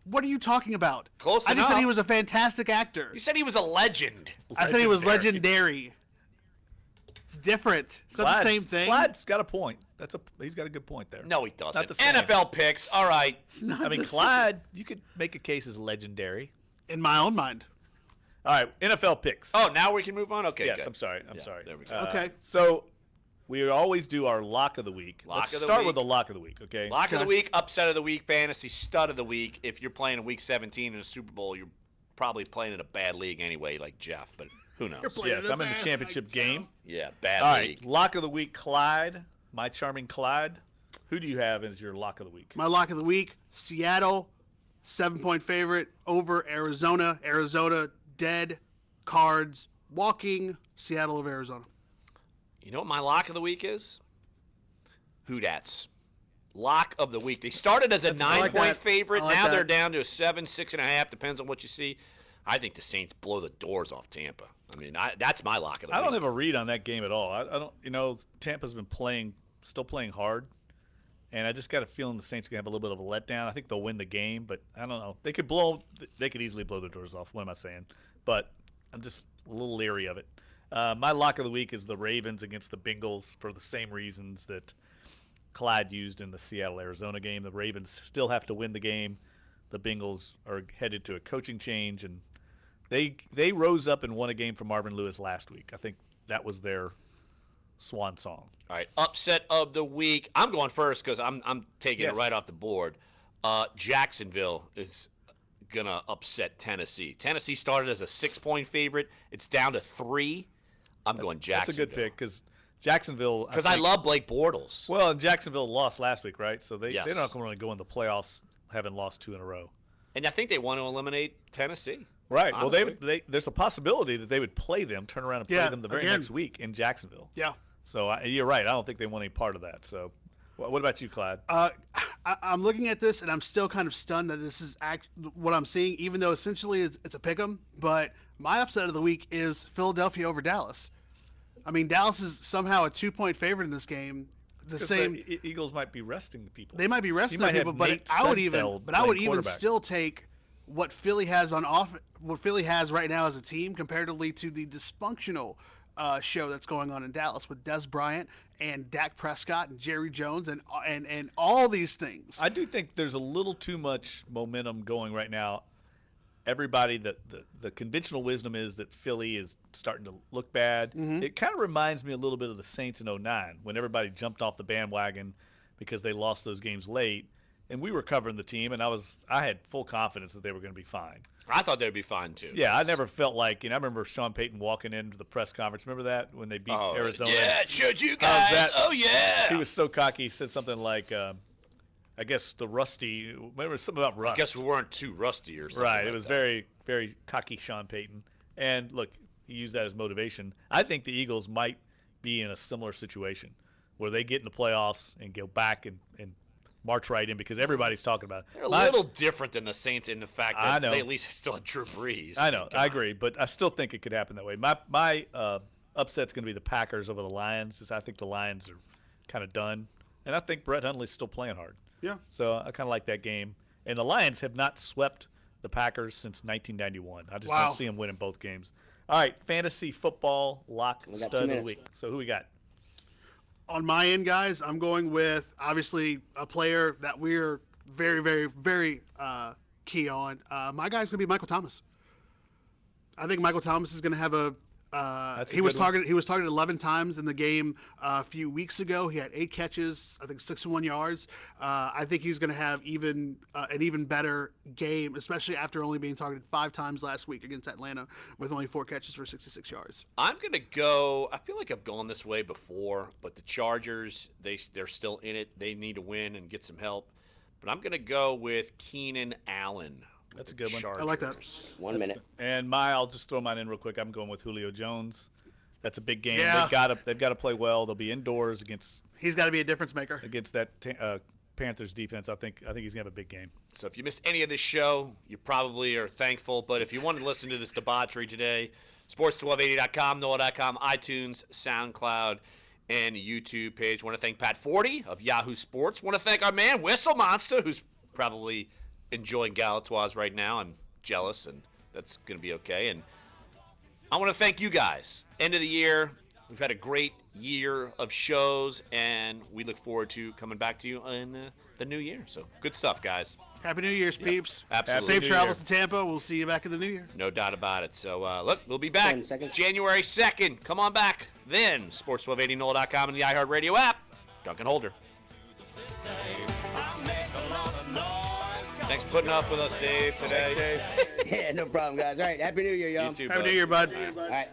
What are you talking about? Close I just said enough. he was a fantastic actor. You said he was a legend. I said he was legendary. It's different. It's not the same thing. Clyde's got a point. He's got a good point there. No, he It's doesn't. not the same. NFL picks. All right. It's not I mean, the Clyde, you could make a case as legendary. same. In my own mind. All right, NFL picks. Oh, now we can move on? Okay, yes, good. I'm sorry. Yeah, Sorry. there we go. Okay. So we always do our lock of the week. Lock Let's of the start week. with the lock of the week, okay? Lock of the week, upset of the week, fantasy stud of the week. If you're playing in week 17 in a Super Bowl, you're probably playing in a bad league anyway, like Jeff, but who knows? Yes, I'm in the championship game. Yeah, bad All league. right, lock of the week, Clyde, my charming Clyde. Who do you have as your lock of the week? My lock of the week, Seattle, 7-point favorite over Arizona. Arizona, dead. Cards, walking. Seattle of Arizona. You know what my lock of the week is? Who-dats. Lock of the week. They started as a 9-point favorite. I like Now they're that. down to a 7, 6.5. Depends on what you see. I think the Saints blow the doors off Tampa. I mean, that's my lock of the I week. don't have a read on that game at all. I don't. You know, Tampa's been still playing hard, and I just got a feeling the Saints are gonna have a little bit of a letdown. I think they'll win the game, but I don't know. They could easily blow the doors off. What am I saying? But I'm just a little leery of it. My lock of the week is the Ravens against the Bengals for the same reasons that Clyde used in the Seattle-Arizona game. The Ravens still have to win the game. The Bengals are headed to a coaching change, and they rose up and won a game for Marvin Lewis last week. I think that was their swan song. All right, upset of the week. I'm going first because I'm taking it right off the board. Jacksonville is going to upset Tennessee. Tennessee started as a 6-point favorite. It's down to 3. I'm going Jacksonville. That's a good pick because Jacksonville. Because I love Blake Bortles. Well, and Jacksonville lost last week, right? So they're not going to really go in the playoffs having lost 2 in a row. And I think they want to eliminate Tennessee. Right. Honestly. Well, there's a possibility that they would play them, turn around and play them the very next week in Jacksonville. Yeah. So you're right. I don't think they want any part of that. So what about you, Clyde? I'm looking at this, and I'm still kind of stunned that this is what I'm seeing, even though essentially it's a pick'em. But my upset of the week is Philadelphia over Dallas. I mean, Dallas is somehow a 2-point favorite in this game. The same. The Eagles might be resting the people. They might be resting the people, but I would even still take what Philly has on what Philly has right now as a team comparatively to the dysfunctional show that's going on in Dallas with Des Bryant and Dak Prescott and Jerry Jones and all these things. I do think there's a little too much momentum going right now. Everybody, the conventional wisdom is that Philly is starting to look bad. Mm-hmm. It kind of reminds me a little bit of the Saints in 2009 when everybody jumped off the bandwagon because they lost those games late. And we were covering the team, and I had full confidence that they were going to be fine. I thought they'd be fine, too. Yeah, I never felt like, I remember Sean Payton walking into the press conference. Remember that when they beat Arizona? Yeah, it showed you guys. Oh, yeah. He was so cocky. He said something like, I guess the rusty, remember something about rust. I guess we weren't too rusty or something. Right. It was very, very cocky Sean Payton. And look, he used that as motivation. I think the Eagles might be in a similar situation where they get in the playoffs and go back and march right in because everybody's talking about it. They're a little different than the Saints in the fact that they at least still have Drew Brees. I know. I agree. But I still think it could happen that way. My upset's going to be the Packers over the Lions because I think the Lions are kind of done. And I think Brett Hundley's still playing hard. Yeah. So I kind of like that game. And the Lions have not swept the Packers since 1991. I just don't see them winning both games. All right, fantasy football lock stud of the week. So who we got? On my end, guys, I'm going with, obviously, a player that we're very, very, very key on. My guy's going to be Michael Thomas. I think Michael Thomas is going to have he was targeted 11 times in the game a few weeks ago. He had 8 catches, I think 61 yards. I think he's going to have an even better game, especially after only being targeted 5 times last week against Atlanta with only 4 catches for 66 yards. I'm going to go – I feel like I've gone this way before, but the Chargers, they're still in it. They need to win and get some help. But I'm going to go with Keenan Allen. That's a good one. I like that. 1 minute. And I'll just throw mine in real quick. I'm going with Julio Jones. That's a big game. Yeah. They've got to play well. They'll be indoors against. He's got to be a difference maker against that Panthers defense. I think he's gonna have a big game. So if you missed any of this show, you probably are thankful. But if you want to listen to this debauchery today, sports1280.com, NOLA.com, iTunes, SoundCloud, and YouTube page. Want to thank Pat Forty of Yahoo Sports. Want to thank our man Whistle Monster, who's probably enjoying Galatoire's right now. I'm jealous, and that's going to be okay. And I want to thank you guys. End of the year, we've had a great year of shows, and we look forward to coming back to you in the new year. So good stuff, guys. Happy New Year's, peeps. Absolutely. Safe travels to Tampa. We'll see you back in the new year. No doubt about it. So, look, we'll be back January 2nd. Come on back. Then, sports1280, NOLA.com, and the iHeartRadio app. Duncan Holder. Thanks for putting up with us, Dave, today. Yeah, no problem, guys. All right, Happy New Year, y'all. You too, Happy New Year, bud. All right.